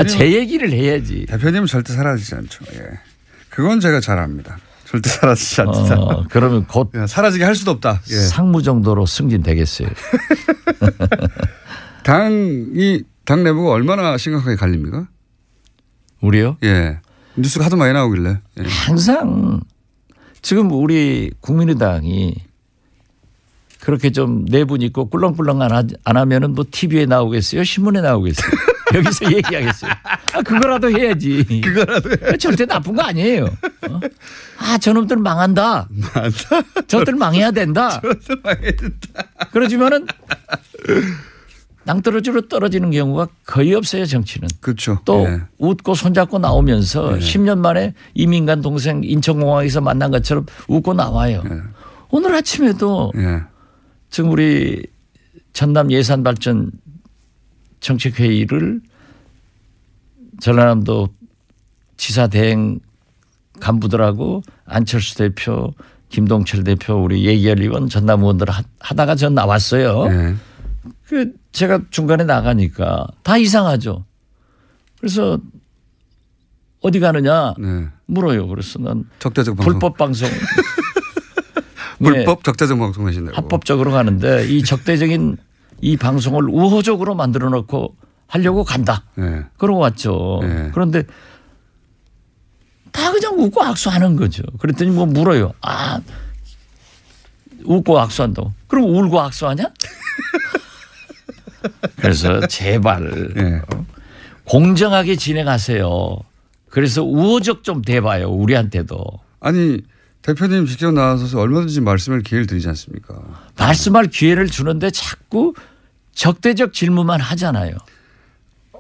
제 얘기를 해야지. 대표님은 절대 사라지지 않죠. 예. 그건 제가 잘 압니다. 절대 사라지지 않는다. 그러면 곧 사라지게 할 수도 없다. 예. 상무 정도로 승진되겠어요. 당 내부가 얼마나 심각하게 갈립니까? 우리요? 예. 뉴스가 하도 많이 나오길래. 예. 항상 지금 우리 국민의당이 그렇게 좀 내분 있고 꿀렁꿀렁 안 하면은 뭐 TV에 나오겠어요? 신문에 나오겠어요? 여기서 얘기하겠어요? 그거라도 해야지. 그거라도 절대 나쁜 거 아니에요. 저놈들 망한다. 저들 망해야 된다. 저들 망해야 된다. 그러지만은 낭떠러지로 떨어지는 경우가 거의 없어요, 정치는. 그렇죠. 또 예. 웃고 손잡고 나오면서 10년 만에 이민간 동생 인천공항에서 만난 것처럼 웃고 나와요. 예. 오늘 아침에도 예. 지금 우리 전남 예산발전 정책회의를 전라남도 지사 대행 간부들하고 안철수 대표, 김동철 대표, 우리 예결 의원, 전남 의원들 하다가 전 나왔어요. 예. 제가 중간에 나가니까 다 이상하죠. 그래서 어디 가느냐 네. 물어요. 그래서 난 적대적 방송. 불법 방송. 불법 적대적 방송 하신다고. 합법적으로 가는데 이 적대적인 이 방송을 우호적으로 만들어 놓고 하려고 간다. 네. 그러고 왔죠. 네. 그런데 다 그냥 웃고 악수하는 거죠. 그랬더니 뭐 물어요. 아, 웃고 악수한다고. 그럼 울고 악수하냐? 그래서 제발 네. 공정하게 진행하세요. 그래서 우호적 좀 대봐요. 우리한테도. 아니 대표님 직접 나와서 얼마든지 말씀할 기회를 드리지 않습니까? 말씀할 기회를 주는데 자꾸 적대적 질문만 하잖아요.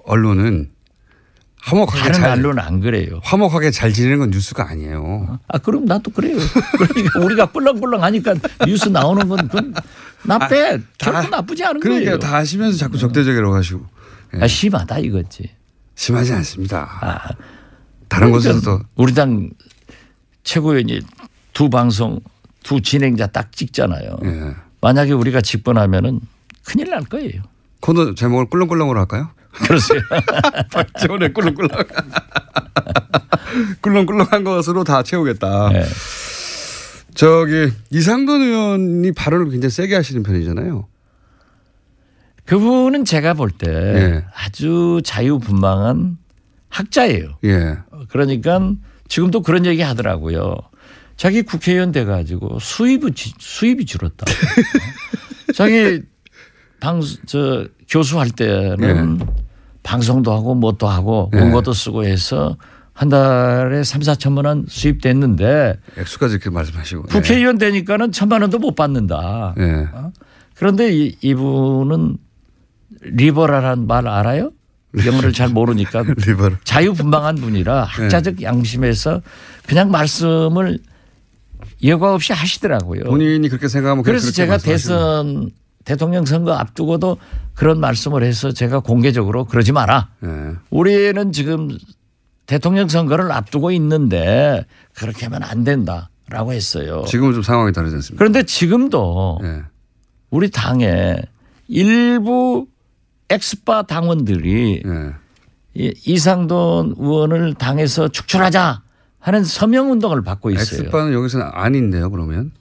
언론은 화목하게 다른 언론은 안 그래요. 화목하게 잘 지내는 건 뉴스가 아니에요. 아, 그럼 나도 그래요. 그러니까 우리가 꿀렁꿀렁 하니까 뉴스 나오는 건 그건 나빼 결코 나쁘지 않은 그러니까 거예요. 다 아시면서 자꾸 적대적이라고 하시고. 예. 아, 심하다 이거지. 심하지 않습니다. 아, 다른 그러니까 곳에서도 우리 당 최고위원이 두 방송 두 진행자 딱 찍잖아요. 예. 만약에 우리가 집권하면은 큰일 날 거예요. 코너 제목을 꿀렁꿀렁으로 할까요? 그러세요. 박지원의 꿀렁꿀렁. 꿀렁꿀렁한 것으로 다 채우겠다. 네. 저기 이상돈 의원이 발언을 굉장히 세게 하시는 편이잖아요. 그분은 제가 볼 때 예. 아주 자유분방한 학자예요. 예. 그러니까 지금도 그런 얘기 하더라고요. 자기 국회의원 돼가지고 수입이 줄었다. 자기 교수할 때는 방송도 하고 뭣도 하고 원고도 쓰고 해서 한 달에 3, 4천만 원 수입됐는데 액수까지 이렇게 말씀하시고. 국회의원 되니까는 1,000만 원도 못 받는다. 예. 그런데 이분은 리버럴한 말 알아요? 영어를 잘 모르니까 리버럴. 자유분방한 분이라 학자적 양심에서 그냥 말씀을 여과 없이 하시더라고요. 본인이 그렇게 생각하면 그래서 그렇게 제가 말씀하시는 대통령 선거 앞두고도 그런 말씀을 해서 제가 공개적으로 그러지 마라. 거예요. 예. 우리는 지금 대통령 선거를 앞두고 있는데 그렇게 하면 안 된다라고 했어요. 지금은 좀 상황이 다르지 않습니까? 그런데 지금도 예. 우리 당에 일부 엑스파 당원들이 예. 이상돈 의원을 당에서 축출하자 하는 서명 운동을 받고 있어요. 엑스파는 여기서는 아닌데요, 그러면?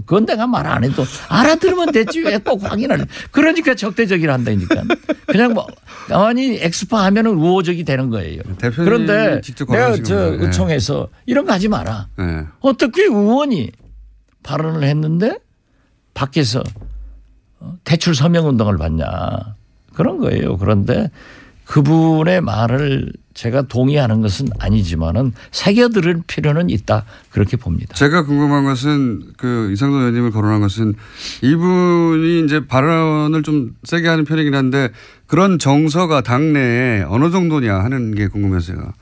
그건 내가 말 안 해도 알아들으면 됐지 왜 꼭 확인을. 그러니까 적대적이라 한다니까. 그냥 뭐 가만히 엑스파 하면은 우호적이 되는 거예요. 대표님이 그런데 직접 내가 거론하신 겁니다. 의총에서 이런 거 하지 마라. 예. 어떻게 의원이 발언을 했는데 밖에서 대출 서명 운동을 받냐. 그런 거예요. 그런데 그분의 말을 제가 동의하는 것은 아니지만은 새겨들을 필요는 있다. 그렇게 봅니다. 제가 궁금한 것은 그 이상돈 의원님을 거론한 것은 이분이 이제 발언을 좀 세게 하는 편이긴 한데 그런 정서가 당내에 어느 정도냐 하는 게 궁금해서 제가.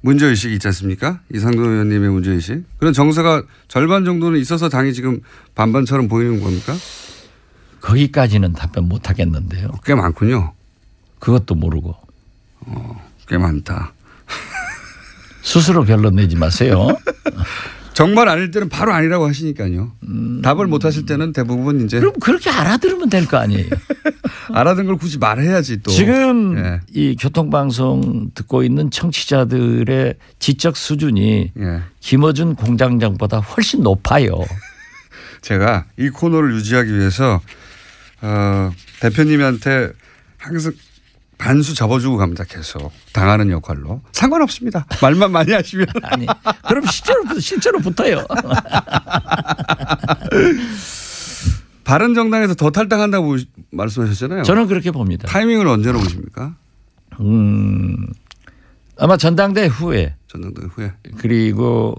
문제의식이 있지 않습니까? 이상돈 의원님의 문제의식. 그런 정서가 절반 정도는 있어서 당이 지금 반반처럼 보이는 겁니까? 거기까지는 답변 못 하겠는데요. 꽤 많군요. 그것도 모르고. 꽤 많다. 스스로 결론 내지 마세요. 정말 아닐 때는 바로 아니라고 하시니까요. 답을 못 하실 때는 대부분 이제 그럼 그렇게 알아들으면 될 거 아니에요. 알아듣는 걸 굳이 말해야지 또. 지금 예. 이 교통방송 듣고 있는 청취자들의 지적 수준이 예. 김어준 공장장보다 훨씬 높아요. 제가 이 코너를 유지하기 위해서 대표님한테 항상 반수 접어주고 갑니다. 계속 당하는 역할로. 상관없습니다. 말만 많이 하시면. 아니, 그럼 실제로 붙어요. 바른정당에서 더 탈당한다고 말씀하셨잖아요. 저는 그렇게 봅니다. 타이밍을 언제로 보십니까? 아마 전당대 후에 전당대 후에. 그리고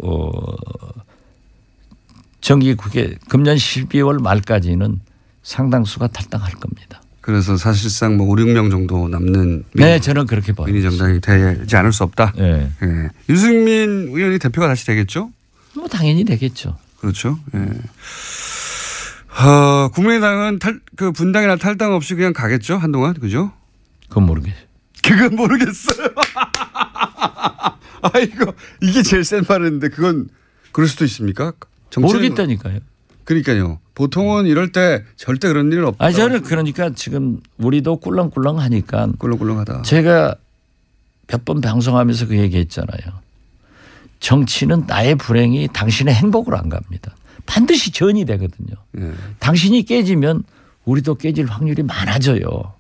정기국회 금년 12월 말까지는 상당수가 탈당할 겁니다. 그래서 사실상 뭐 5, 6명 정도 남는 네, 저는 그렇게 봐요. 미니 정당이 되지 않을 수 없다. 네. 예. 유승민 의원이 대표가 다시 되겠죠? 뭐 당연히 되겠죠. 그렇죠. 예. 국민의당은 그 분당이나 탈당 없이 그냥 가겠죠 한동안, 그죠? 그건 모르겠어요. 그건 모르겠어요. 아이고 이게 제일 센 말인데 그건 그럴 수도 있습니까? 모르겠다니까요. 그러니까요. 보통은 이럴 때 절대 그런 일은 없다. 아니 저는 그러니까 지금 우리도 꿀렁꿀렁하니까 꿀렁꿀렁하다. 제가 몇 번 방송하면서 그 얘기했잖아요. 정치는 나의 불행이 당신의 행복으로 안 갑니다. 반드시 전이 되거든요. 당신이 깨지면 우리도 깨질 확률이 많아져요.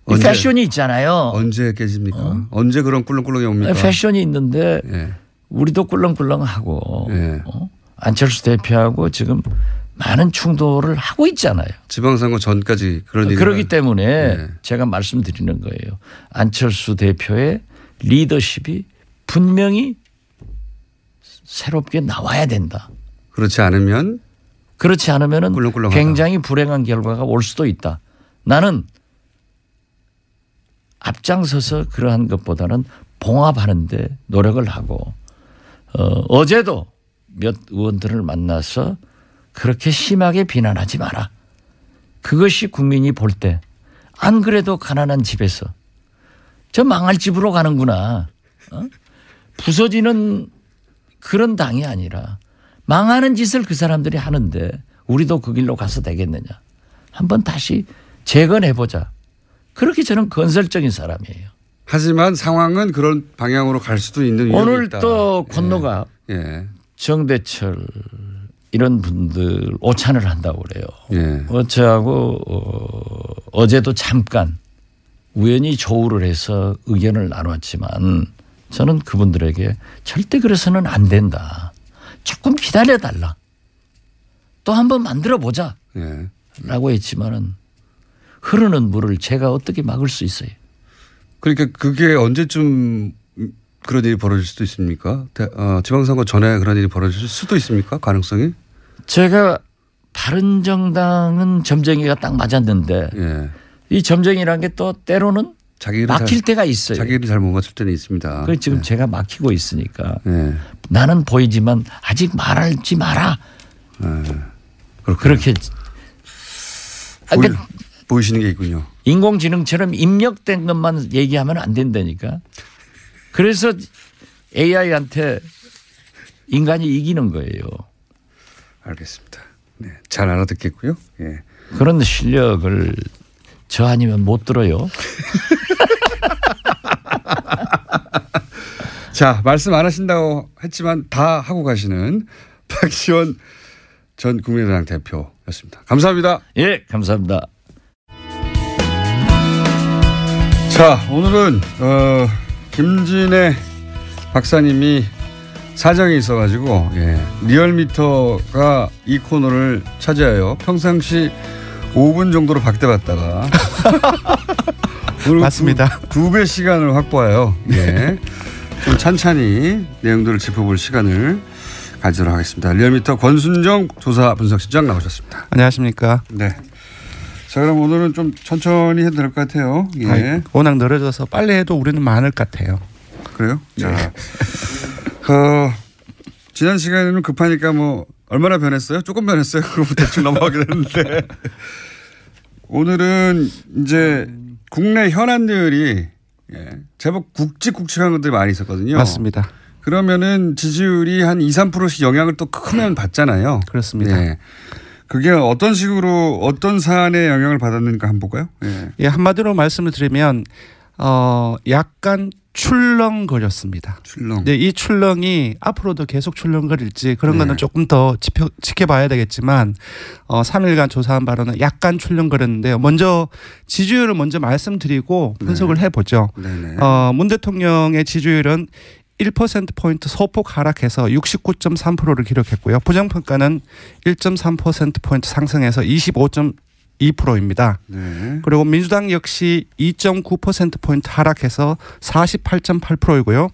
이 패션이 있잖아요. 언제 깨집니까? 언제 그런 꿀렁꿀렁이 옵니까? 패션이 있는데 우리도 꿀렁꿀렁하고 안철수 대표하고 지금 많은 충돌을 하고 있잖아요. 지방선거 전까지 그런 일이 그렇기 때문에 제가 말씀드리는 거예요. 안철수 대표의 리더십이 분명히 새롭게 나와야 된다. 그렇지 않으면 굉장히 불행한 결과가 올 수도 있다. 나는 앞장서서 그러한 것보다는 봉합하는 데 노력을 하고 어제도 몇 의원들을 만나서 그렇게 심하게 비난하지 마라. 그것이 국민이 볼 때 안 그래도 가난한 집에서 저 망할 집으로 가는구나. 부서지는 그런 당이 아니라 망하는 짓을 그 사람들이 하는데 우리도 그 길로 가서 되겠느냐. 한번 다시 재건해보자. 그렇게 저는 건설적인 사람이에요. 하지만 상황은 그런 방향으로 갈 수도 있는 위험이 오늘 있다. 또 건너가 정대철 이런 분들 오찬을 한다고 그래요. 어제하고 어제도 잠깐 우연히 조우를 해서 의견을 나눴지만 저는 그분들에게 절대 그래서는 안 된다. 조금 기다려달라. 또 한번 만들어보자. 라고 했지만은 흐르는 물을 제가 어떻게 막을 수 있어요. 그러니까 그게 언제쯤 그런 일이 벌어질 수도 있습니까? 지방선거 전에 그런 일이 벌어질 수도 있습니까? 가능성이? 제가 바른정당은 점쟁이가 딱 맞았는데 이 점쟁이라는 게 또 때로는 막힐 때가 있어요. 자기 일을 잘 못 맞출 때는 있습니다. 그래서 지금 제가 막히고 있으니까 나는 보이지만 아직 말하지 마라. 그렇게 보이시는 게 있군요. 인공지능처럼 입력된 것만 얘기하면 안 된다니까. 그래서 AI한테 인간이 이기는 거예요. 알겠습니다. 네, 잘 알아듣겠고요. 그런 실력을 저 아니면 못 들어요. 자, 말씀 안 하신다고 했지만 다 하고 가시는 박지원 전 국민의당 대표였습니다. 감사합니다. 예, 감사합니다. 자, 오늘은 김진애 박사님이 사정이 있어가지고 리얼미터가 이 코너를 차지하여 평상시 5분 정도로 박대받다가 오늘 맞습니다. 2배 시간을 확보하여 좀 찬찬히 내용들을 짚어볼 시간을 가지도록 하겠습니다. 리얼미터 권순정 조사 분석실장 나오셨습니다. 안녕하십니까. 네. 자, 그럼 오늘은 좀 천천히 해도 될 것 같아요. 워낙 늘어져서 빨리 해도 우리는 많을 것 같아요. 그래요? 자, 지난 시간에는 급하니까 뭐 얼마나 변했어요? 조금 변했어요. 그거 대충 넘어가게 됐는데 오늘은 이제 국내 현안들이 제법 굵직굵직한 것들이 많이 있었거든요. 맞습니다. 그러면은 지지율이 한 2, 3%씩 영향을 또 크면 받잖아요. 그렇습니다. 그게 어떤 식으로 어떤 사안에 영향을 받았는가 한번 볼까요? 한마디로 말씀을 드리면 약간 출렁거렸습니다. 출렁. 이 출렁이 앞으로도 계속 출렁거릴지 그런 거는 조금 더 지켜봐야 되겠지만 3일간 조사한 바로는 약간 출렁거렸는데요. 먼저 지지율을 먼저 말씀드리고 분석을 해보죠. 문 대통령의 지지율은 1%포인트 소폭 하락해서 69.3%를 기록했고요. 부정평가는 1.3%포인트 상승해서 25.2%입니다. 그리고 민주당 역시 2.9%포인트 하락해서 48.8%이고요.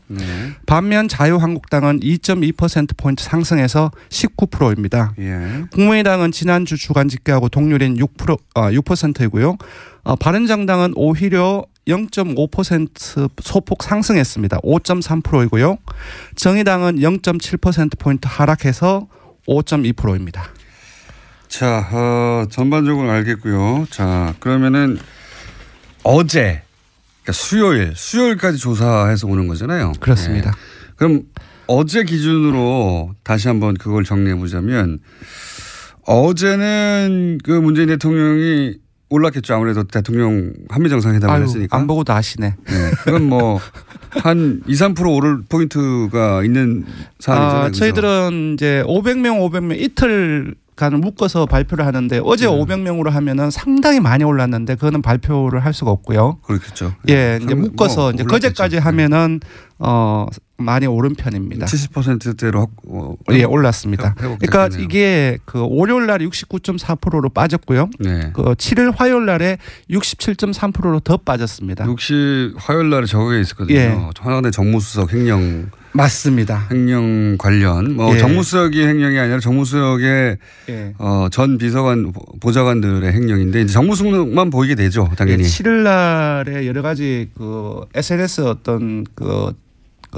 반면 자유한국당은 2.2%포인트 상승해서 19%입니다. 국민의당은 지난주 주간 집계하고 동률인 6%이고요. 바른정당은 오히려 0.5% 소폭 상승했습니다. 5.3%이고요. 정의당은 0.7%포인트 하락해서 5.2%입니다. 자, 전반적으로 알겠고요. 자, 그러면은 어제, 그러니까 수요일까지 조사해서 오는 거잖아요. 그렇습니다. 그럼 어제 기준으로 다시 한번 그걸 정리해 보자면 어제는 그 문재인 대통령이 올랐겠죠. 아무래도 대통령 한미 정상회담을 했으니까. 안 보고도 아시네. 네, 그건 뭐 한 2, 3% 오를 포인트가 있는 사안이잖아요. 저희들은 이제 500명 이틀간을 묶어서 발표를 하는데 어제 500명으로 하면은 상당히 많이 올랐는데 그거는 발표를 할 수가 없고요. 그렇겠죠. 예, 이제 묶어서 뭐 이제 그제까지 하면은 많이 오른 편입니다. 70%대로 예, 올랐습니다. 회복됐겠네요. 그러니까 이게 그 월요일 날에 69.4%로 빠졌고요. 네. 그 7일 화요일 날에 67.3%로 더 빠졌습니다. 역시 화요일 날에 저게 있었거든요. 예. 청와대 정무수석 횡령 맞습니다. 관련 뭐 예. 정무수석이 횡령이 아니라 정무수석의 예. 전 비서관 보좌관들의 횡령인데 이제 정무수석만 보이게 되죠, 당연히. 7일 날에 여러 가지 그 SNS 어떤 그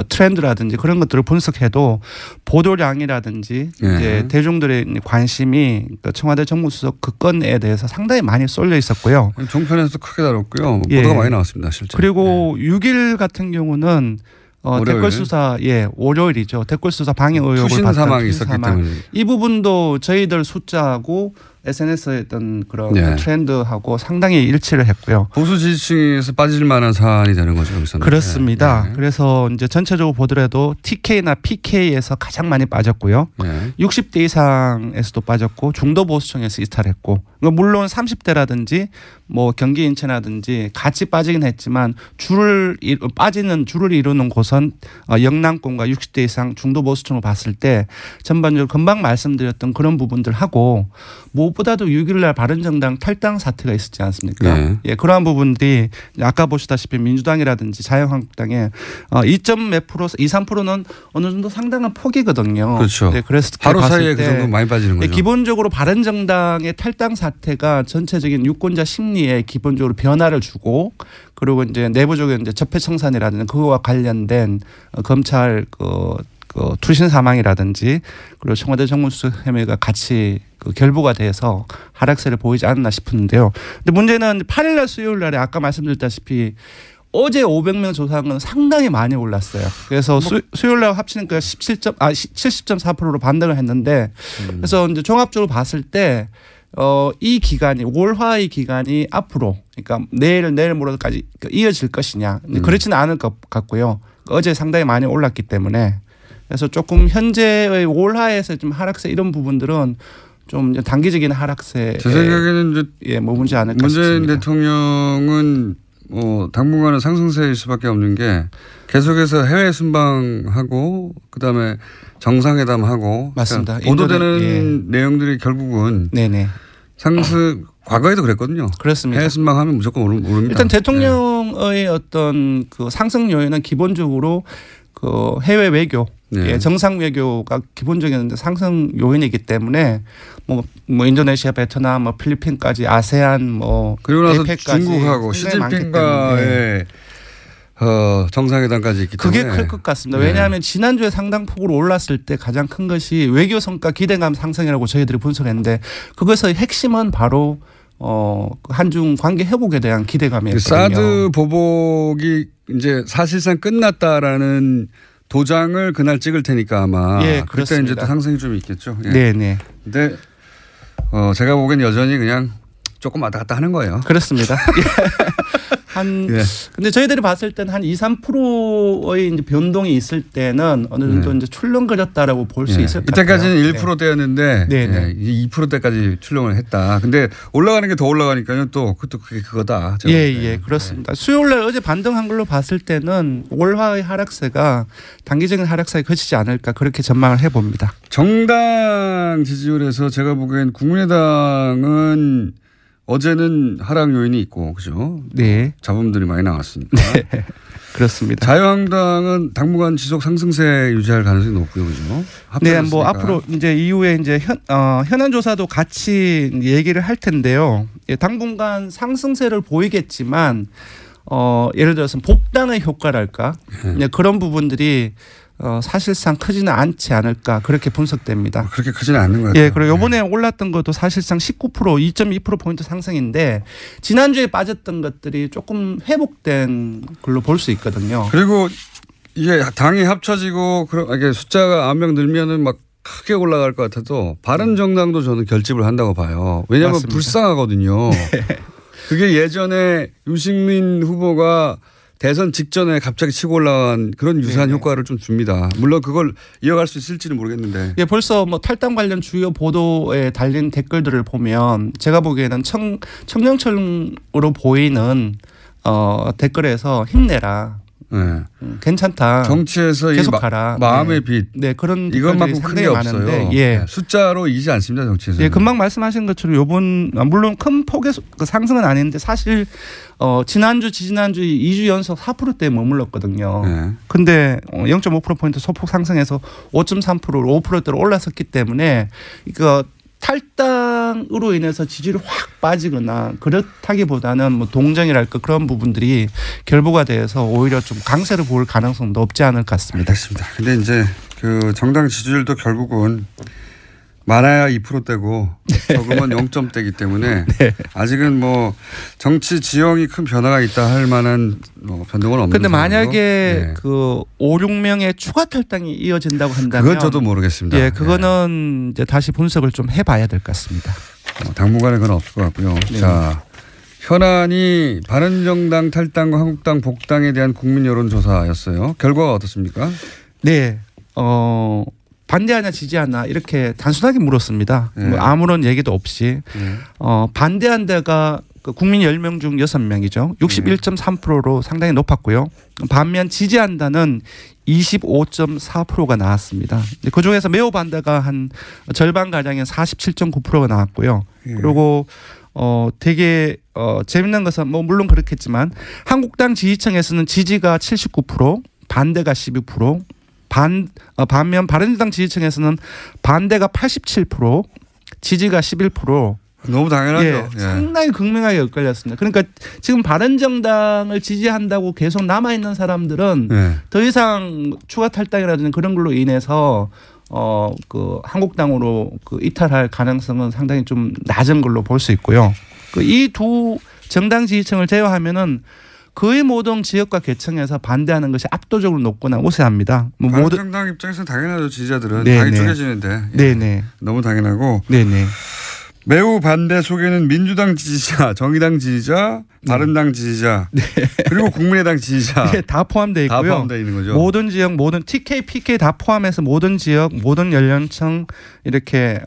트렌드라든지 그런 것들을 분석해도 보도량이라든지 예. 이제 대중들의 관심이 그 청와대 정무수석 그 건에 대해서 상당히 많이 쏠려 있었고요. 종편에서도 크게 다뤘고요. 예. 보도가 많이 나왔습니다, 실제. 그리고 6일 같은 경우는 월요일. 댓글 수사 월요일이죠. 댓글 수사 방해 의혹을 투신 받던 사망이 있었기 때문에. 이 부분도 저희들 숫자하고 SNS의 어떤 그런 네. 트렌드하고 상당히 일치를 했고요. 보수 지지층에서 빠질 만한 사안이 되는 거죠, 여기서는. 그렇습니다. 네. 그래서 이제 전체적으로 보더라도 TK나 PK에서 가장 많이 빠졌고요. 네. 60대 이상에서도 빠졌고 중도 보수층에서 이탈했고 물론 30대라든지 뭐 경기 인천이라든지 같이 빠지긴 했지만 빠지는 줄을 이루는 곳은 영남권과 60대 이상 중도 보수층을 봤을 때 전반적으로 금방 말씀드렸던 그런 부분들하고 무엇보다도 6일날 바른정당 탈당 사태가 있었지 않습니까? 네. 예, 그러한 부분들이 아까 보시다시피 민주당이라든지 자유한국당의 2.몇%, 2, 3%는 어느 정도 상당한 폭이거든요. 그렇죠. 네, 그래서 하루 사이에 그 정도 많이 빠지는 거죠. 기본적으로 바른정당의 탈당 사태가 전체적인 유권자 심리에 기본적으로 변화를 주고 그리고 이제 내부적인 이제 적폐청산이라든지 그거와 관련된 검찰 투신 사망이라든지 그리고 청와대 정무수석 혐의가 같이 결부가 돼서 하락세를 보이지 않나 싶은데요. 근데 문제는 8일 날 수요일 날에 아까 말씀드렸다시피 어제 500명 조사한 상당히 많이 올랐어요. 그래서 수요일 날 합치니까 70.4%로 반등을 했는데 그래서 이제 종합적으로 봤을 때 이 기간이 월화의 기간이 앞으로 그러니까 내일 모레까지 이어질 것이냐 그렇지는 않을 것 같고요. 어제 상당히 많이 올랐기 때문에 그래서 조금 현재의 월화에서 좀 하락세 이런 부분들은 좀 단기적인 하락세. 제 생각에는 이제 머물지 않을까 싶습니다. 문재인 대통령은 당분간은 상승세일 수밖에 없는 게 계속해서 해외 순방하고 그다음에 정상회담하고 맞습니다. 그러니까 보도되는 내용들이 결국은 네네. 과거에도 그랬거든요. 그렇습니다. 해외 순방하면 무조건 오릅니다. 일단 대통령의 어떤 그 상승 요인은 기본적으로 그 해외 외교, 정상 외교가 기본적인 상승 요인이기 때문에 뭐 인도네시아, 베트남, 필리핀까지 아세안 그리고 나서 APEC까지 중국하고 시진핑과의 정상회담까지 있기 때문에 그게 클 것 같습니다. 왜냐하면 지난주에 상당폭으로 올랐을 때 가장 큰 것이 외교 성과 기대감 상승이라고 저희들이 분석했는데 그것의 핵심은 바로 한중 관계 회복에 대한 기대감이었거든요. 사드 보복이 이제 사실상 끝났다라는 도장을 그날 찍을 테니까 아마 그때 이제 또 상승이 좀 있겠죠. 네네. 근데 제가 보기엔 여전히 그냥 조금 왔다 갔다 하는 거예요. 그렇습니다. 근데 저희들이 봤을 때는 한 2, 3%의 이제 변동이 있을 때는 어느 정도 이제 출렁거렸다라고 볼 수 있을 것 같아요. 이때까지는 1%대였는데 2%대까지 출렁을 했다. 근데 올라가는 게 더 올라가니까요. 또 그게 그거다. 그렇습니다. 수요일 날 어제 반등한 걸로 봤을 때는 월화의 하락세가 단기적인 하락세에 그치지 않을까 그렇게 전망을 해봅니다. 정당 지지율에서 제가 보기엔 국민의당은 어제는 하락 요인이 있고 그죠? 네. 잡음들이 많이 나왔으니까. 네. 그렇습니다. 자유한국당은 당분간 지속 상승세 유지할 가능성이 높고요, 그죠? 네, 앞으로 이제 이후에 이제 현안 조사도 같이 얘기를 할 텐데요. 당분간 상승세를 보이겠지만 예를 들어서 복당의 효과랄까 그런 부분들이 사실상 크지는 않지 않을까 그렇게 분석됩니다. 그렇게 크지는 않는 것 같아요. 그리고 이번에 올랐던 것도 사실상 19%, 2.2%포인트 상승인데 지난주에 빠졌던 것들이 조금 회복된 걸로 볼 수 있거든요. 그리고 이게 당이 합쳐지고 이게 숫자가 9명 늘면은 막 크게 올라갈 것 같아도 바른정당도 저는 결집을 한다고 봐요. 왜냐하면 맞습니다. 불쌍하거든요. 그게 예전에 유승민 후보가 대선 직전에 갑자기 치고 올라간 그런 유사한 효과를 좀 줍니다. 물론 그걸 이어갈 수 있을지는 모르겠는데. 예, 벌써 뭐 탈당 관련 주요 보도에 달린 댓글들을 보면 제가 보기에는 청정철로 보이는 댓글에서 힘내라. 네. 괜찮다. 정치에서 계속 이 가라. 마음의 네. 빛. 네, 그런 이것만큼 큰 게 없어요. 예. 네. 숫자로 이지 않습니다. 정치에서. 예, 금방 말씀하신 것처럼 요번 물론 큰 폭의 상승은 아닌데 사실 지난주 지지난주 2주 연속 4%대에 머물렀거든요. 네. 근데 0.5%포인트 소폭 상승해서 5.3%로 5%대로 올라섰기 때문에 이거 탈당으로 인해서 지지율이 확 빠지거나 그렇다기보다는 뭐 동정이랄까 그런 부분들이 결부가 돼서 오히려 좀 강세를 보일 가능성은 높지 않을 것 같습니다. 알겠습니다. 근데 이제 그 정당 지지율도 결국은 많아야 2%대고 적으면 0점대이기 때문에 네. 아직은 뭐 정치 지형이 큰 변화가 있다 할 만한 변동은 없는 근데 상황이고. 만약에 네. 그 5, 6명의 추가 탈당이 이어진다고 한다면 그건 저도 모르겠습니다. 예, 그거는 이제 다시 분석을 좀 해봐야 될 것 같습니다. 당분간은 그건 없을 것 같고요. 네. 자, 현안이 바른정당 탈당과 한국당 복당에 대한 국민 여론조사였어요. 결과가 어떻습니까? 네, 반대하냐 지지하냐 이렇게 단순하게 물었습니다. 네. 뭐 아무런 얘기도 없이 반대한 데가 그 국민 10명 중 6명이죠. 61.3%로 상당히 높았고요. 반면 지지한다는 25.4%가 나왔습니다. 그중에서 매우 반대가 한 절반 가량의 47.9%가 나왔고요. 그리고 되게 재밌는 것은 뭐 물론 그렇겠지만 한국당 지지층에서는 지지가 79%, 반대가 12%, 반면 바른정당 지지층에서는 반대가 87%, 지지가 11%. 너무 당연하죠. 예, 상당히 극명하게 엇갈렸습니다. 그러니까 지금 바른정당을 지지한다고 계속 남아있는 사람들은 더 이상 추가 탈당이라든지 그런 걸로 인해서 그 한국당으로 그 이탈할 가능성은 상당히 좀 낮은 걸로 볼 수 있고요. 그 이 두 정당 지지층을 제외하면은 거의 모든 지역과 계층에서 반대하는 것이 압도적으로 높거나 우세합니다. 뭐 바른정당 입장에서 당연하죠. 지지자들은 네네. 당이 쪼개지는데. 네네. 너무 당연하고. 네네. 매우 반대 속에는 민주당 지지자, 정의당 지지자, 바른당 지지자, 그리고 국민의당 지지자. 네, 다 포함되어 있고요. 다 포함되어 있는 거죠. 모든 지역, 모든 TK, PK 다 포함해서 모든 지역, 모든 연령층 이렇게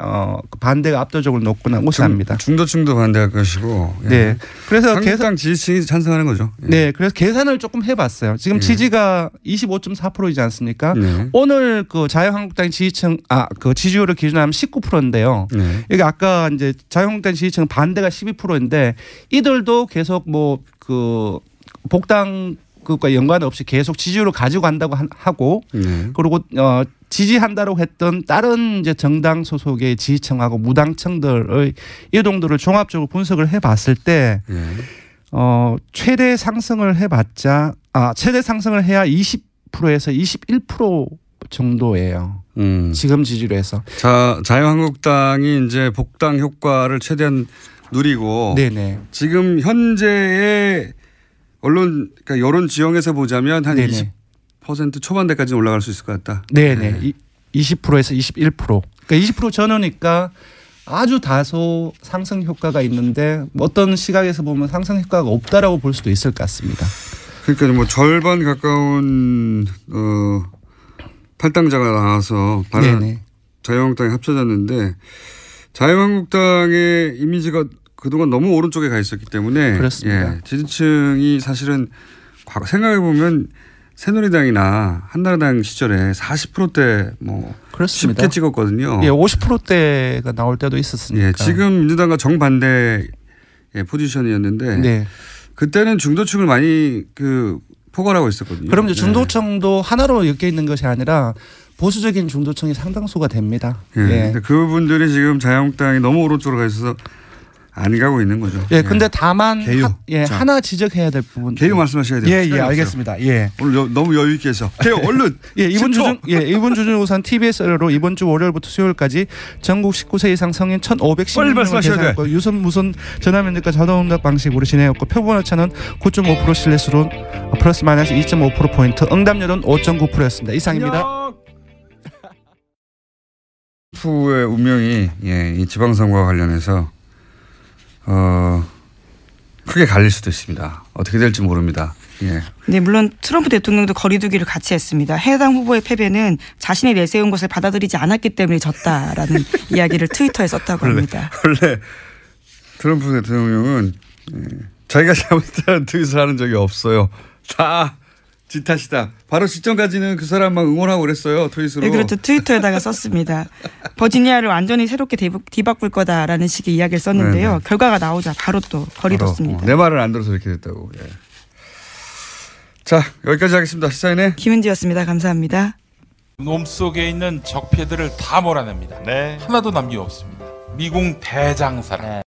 반대가 압도적으로 높거나 우세합니다. 중도층도 반대할 것이고. 예. 네. 그래서 한국당 지지층이 찬성하는 거죠. 예. 네, 그래서 계산을 조금 해봤어요. 지금 지지가 25.4%이지 않습니까? 네. 오늘 그 자유한국당 지지층 그 지지율을 기준하면 19%인데요. 네. 이게 아까 이제 자유한국당 지지층 반대가 12%인데 이들도 계속 뭐 그 복당 그것과 연관 없이 계속 지지율을 가지고 간다고 하고 그리고 지지한다고 했던 다른 이제 정당 소속의 지지층하고 무당층들의 이동도를 종합적으로 분석을 해봤을 때 최대 상승을 해봤자 최대 상승을 해야 20%에서 21% 정도예요. 지금 지지율에서. 자유한국당이 이제 복당 효과를 최대한 누리고. 네네. 지금 현재의 언론 그러니까 여론 지형에서 보자면 한 20% 초반대까지는 올라갈 수 있을 것 같다. 네네. 20%에서 21%. 그러니까 20% 전후니까 아주 다소 상승 효과가 있는데 어떤 시각에서 보면 상승 효과가 없다라고 볼 수도 있을 것 같습니다. 그러니까 뭐 절반 가까운 탈당자가 나와서 자유한국당이 합쳐졌는데 자유한국당의 이미지가 그동안 너무 오른쪽에 가 있었기 때문에 그렇습니다. 예, 지지층이 사실은 생각해 보면 새누리당이나 한나라당 시절에 40%대 뭐 그렇습니다. 쉽게 찍었거든요. 예, 50%대가 나올 때도 있었으니까. 예, 지금 민주당과 정반대의 포지션이었는데 그때는 중도층을 많이 포괄하고 있었거든요. 그럼 이제 중도층도 하나로 엮여 있는 것이 아니라 보수적인 중도층이 상당수가 됩니다. 예. 그분들이 지금 자유한국당이 너무 오른쪽으로 가 있어서 안 가고 있는 거죠. 예, 근데 다만 개요. 하나 지적해야 될 부분. 개요 말씀하셔야 돼요. 예, 알겠습니다. 예. 오늘 너무 여유 있게 해서 개요 얼른. 예, 이번 주중 우선 TBS로 이번 주 월요일부터 수요일까지 전국 19세 이상 성인 1,510명을 대상으로 유선 무선 전화 면접과 자동 응답 방식으로 진행했고 표본 오차는 9.5% 신뢰수로 플러스 마이너스 2.5% 포인트, 응답률은 5.9%였습니다. 이상입니다. 후의 운명이 이 지방선거와 관련해서 크게 갈릴 수도 있습니다. 어떻게 될지 모릅니다. 예. 네, 물론 트럼프 대통령도 거리두기를 같이 했습니다. 해당 후보의 패배는 자신이 내세운 것을 받아들이지 않았기 때문에 졌다라는 이야기를 트위터에 썼다고 합니다. 원래 트럼프 대통령은 자기가 잘못한 트윗을 하는 적이 없어요. 다 지 탓이다. 바로 직전까지는 그 사람만 응원하고 그랬어요. 트윗으로. 네, 그렇죠. 트위터에다가 썼습니다. 버지니아를 완전히 새롭게 뒤바꿀 거다라는 식의 이야기를 썼는데요. 네네. 결과가 나오자 바로 또 거리뒀습니다. 내 말을 안 들어서 이렇게 됐다고. 예. 자, 여기까지 하겠습니다. 시사인의 김은지였습니다. 감사합니다. 몸속에 있는 적폐들을 다 몰아냅니다. 하나도 남김없습니다. 미궁 대장사랑.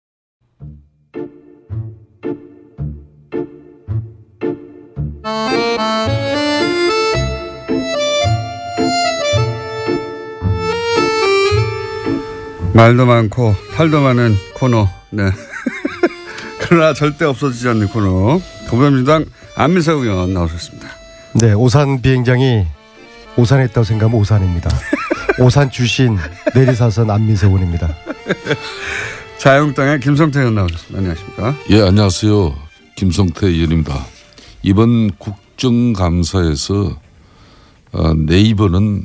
말도 많고 탈도 많은 코너. 네. 그러나 절대 없어지지 않는 코너. 더불어민주당 안민석 의원 나오셨습니다. 네, 오산 비행장이 오산했다고 생각하면 오산입니다. 오산 출신 내리사선 안민석 의원입니다. 자유한국당의 김성태 의원 나오셨습니다. 안녕하십니까? 예, 안녕하세요. 김성태 의원입니다. 이번 국정감사에서 네이버는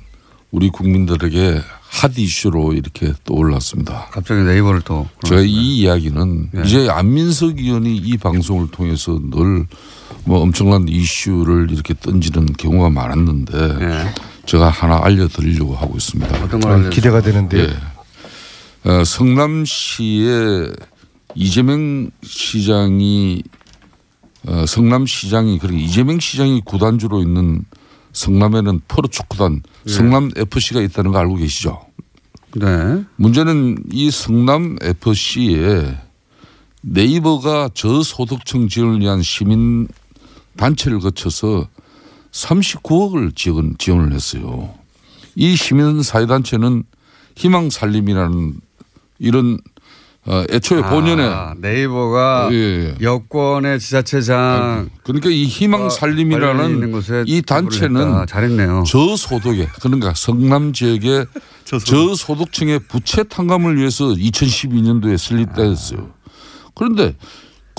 우리 국민들에게 핫 이슈로 이렇게 떠올랐습니다. 갑자기 네이버를 또. 제가 이 이야기는 네. 이제 안민석 의원이 이 방송을 통해서 늘 뭐 엄청난 이슈를 이렇게 던지는 경우가 많았는데 네. 제가 하나 알려드리려고 하고 있습니다. 어떤 걸 기대가 되는데 예. 성남시에 이재명 시장이 성남시장이 그러니까 이재명 시장이 구단주로 있는 성남에는 프로축구단 성남 FC가 있다는 거 알고 계시죠? 네. 문제는 이 성남 FC에 네이버가 저소득층 지원을 위한 시민 단체를 거쳐서 39억을 지원을 했어요. 이 시민 사회단체는 희망살림이라는 이런 애초에 본연의 네이버가 예. 여권의 지자체장 그러니까 이 희망살림이라는 이 단체는 잘했네요. 저소득에 그러니까 성남 지역의 저소득층의 부채 탕감을 위해서 2012년도에 설립됐어요. 그런데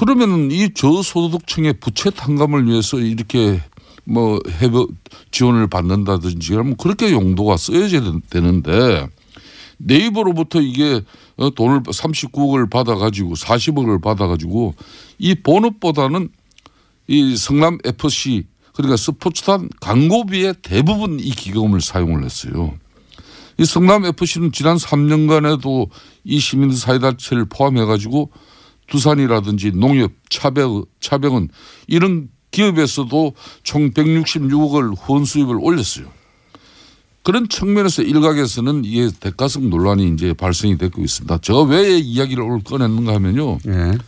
그러면 이 저소득층의 부채 탕감을 위해서 이렇게 뭐 해외 지원을 받는다든지 그러면 그렇게 용도가 쓰여져야 되는데 네이버로부터 이게 돈을 39억을 받아가지고 40억을 받아가지고 이 본업보다는 이 성남 FC 그러니까 스포츠단 광고비의 대부분 이 기금을 사용을 했어요. 이 성남 FC는 지난 3년간에도 이 시민사회단체를 포함해가지고 두산이라든지 농협, 차병은 이런 기업에서도 총 166억을 후원 수입을 올렸어요. 그런 측면에서 일각에서는 이게 대가성 논란이 이제 발생이 되고 있습니다. 제가 왜 이야기를 오늘 꺼냈는가 하면요. 예.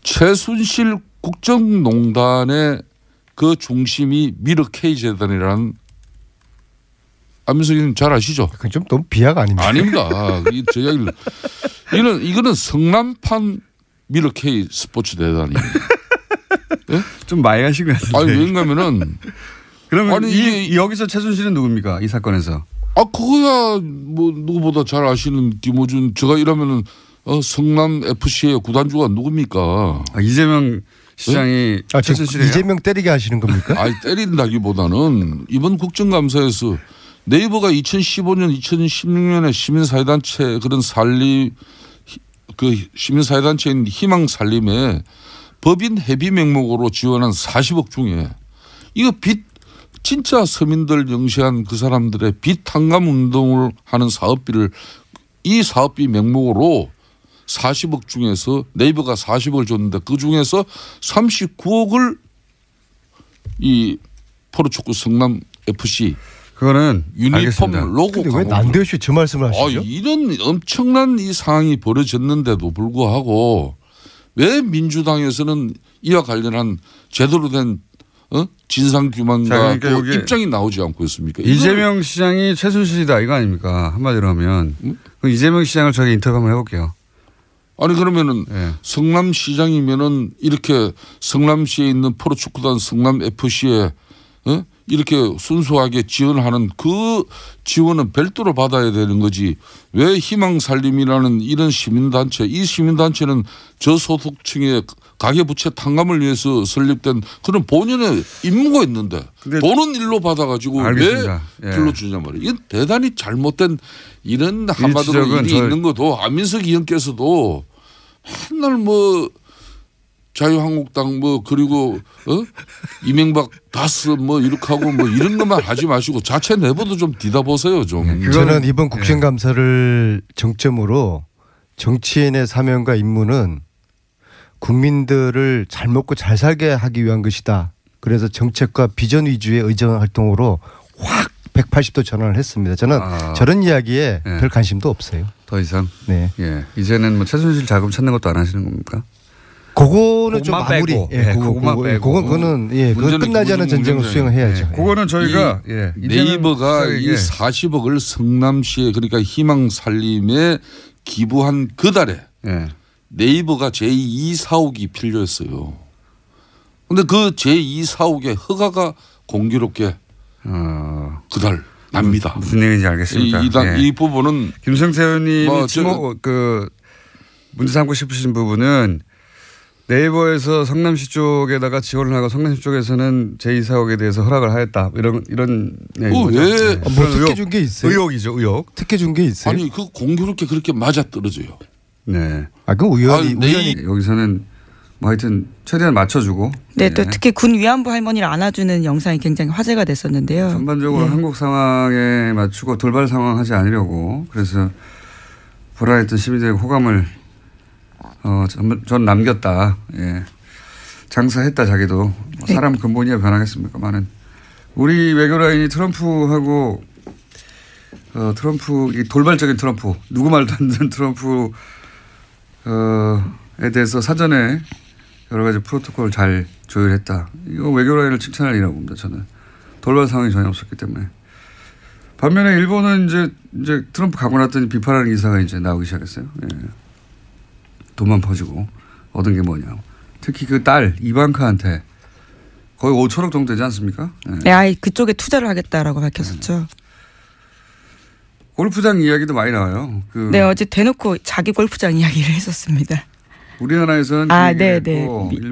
최순실 국정농단의 그 중심이 미르 K재단이라는 안민석 의원님 잘 아시죠? 그건 좀 너무 비약 아닙니까? 아닙니다. 저 이야기를 이거는 성남판 미르 K 스포츠 대단입니다. 예? 좀 많이 하신 것 같은데. 아니 왜냐면은 그러면 아니, 여기서 최순실은 누굽니까? 이 사건에서. 그거야 뭐 누구보다 잘 아시는 김호준 제가 이러면은 성남 FC의 구단주가 누굽니까? 이재명 시장이 최순실이에요? 이재명 때리게 하시는 겁니까? 아니 때린다기보다는 이번 국정감사에서 네이버가 2015년, 2016년에 시민사회단체 그런 그 시민사회단체인 희망살림에 법인 회비 명목으로 지원한 40억 중에 이거 진짜 서민들 영시한 그 사람들의 빚 탕감 운동을 하는 사업비를 이 사업비 명목으로 40억 중에서 네이버가 40억을 줬는데 그 중에서 39억을 이 프로축구 성남 FC 그거는 유니폼 알겠습니다. 로고 근데 왜 난데없이 저 말씀을 하시죠? 이런 엄청난 이 상황이 벌어졌는데도 불구하고 왜 민주당에서는 이와 관련한 제대로 된 진상규명과 그러니까 여기 입장이 나오지 않고 있습니까? 이재명 시장이 최순실이다 이거 아닙니까? 한마디로 하면 그럼 이재명 시장을 저희 인터뷰 한번 해볼게요. 아니 그러면은 네. 성남시장이면은 이렇게 성남시에 있는 프로축구단 성남 FC에 이렇게 순수하게 지원하는 그 지원은 별도로 받아야 되는 거지. 왜 희망살림이라는 이런 시민단체, 이 시민단체는 저소득층의 가계부채 탕감을 위해서 설립된 그런 본연의 임무가 있는데 돈은 일로 받아가지고 알겠습니다. 왜 불러주냐 말이에요. 이건 대단히 잘못된 이런 한마디로 일이 있는 것도 안민석 의원께서도 맨날 뭐 자유한국당 뭐 그리고 이명박 다스 뭐 이렇게 하고 뭐 이런 것만 하지 마시고 자체 내부도 좀 뒤다보세요 좀. 저는 이번 국정감사를 정점으로 정치인의 사명과 임무는 국민들을 잘 먹고 잘 살게 하기 위한 것이다. 그래서 정책과 비전 위주의 의정 활동으로 확 180도 전환을 했습니다. 저는 저런 이야기에 별 관심도 없어요. 더 이상. 네. 예. 이제는 뭐 최순실 자금 찾는 것도 안 하시는 겁니까? 그거는 좀 마무리. 그거만 빼고. 그건 끝나지 않은 전쟁을 수행을 해야죠. 그거는 저희가 네이버가 이 40억을 성남시에 그러니까 희망살림에 기부한 그 달에 네이버가 제2 사옥이 필요했어요. 그런데 그 제2 사옥의 허가가 공교롭게 그달 납니다. 무슨 얘기인지 알겠습니다. 이 부분은 김성태 의원님이 문제 삼고 싶으신 부분은 네이버에서 성남시 쪽에다가 지원을 하고 성남시 쪽에서는 제2사옥에 대해서 허락을 하였다. 이런 왜? 뭐 특혜 준 게 있어요? 의혹이죠. 의혹. 특혜 준 게 있어요? 아니 그 공교롭게 그렇게 맞아 떨어져요. 네. 그 우연히 여기서는 뭐 하여튼 최대한 맞춰주고. 네, 또 특히 군 위안부 할머니를 안아주는 영상이 굉장히 화제가 됐었는데요. 전반적으로 한국 상황에 맞추고 돌발 상황하지 않으려고 그래서 불안했던 시민들의 호감을 전 남겼다. 예. 장사했다 자기도. 사람 근본이야 변하겠습니까만은 우리 외교 라인이 트럼프하고 트럼프 이 돌발적인 트럼프 누구 말도 안 듣는 트럼프에 대해서 사전에 여러 가지 프로토콜을 잘 조율했다. 이거 외교 라인을 칭찬할 일이라고 봅니다. 저는 돌발 상황이 전혀 없었기 때문에. 반면에 일본은 이제 트럼프 가고 났더니 비판하는 기사가 이제 나오기 시작했어요. 예. 돈만 퍼지고 얻은 게 뭐냐. 특히 그 딸 이방카한테 거의 5천억 정도 되지 않습니까? 네, 아예 그쪽에 투자를 하겠다라고 밝혔었죠. 골프장 이야기도 많이 나와요. 네, 어제 대놓고 자기 골프장 이야기를 했었습니다. 우리나라에서는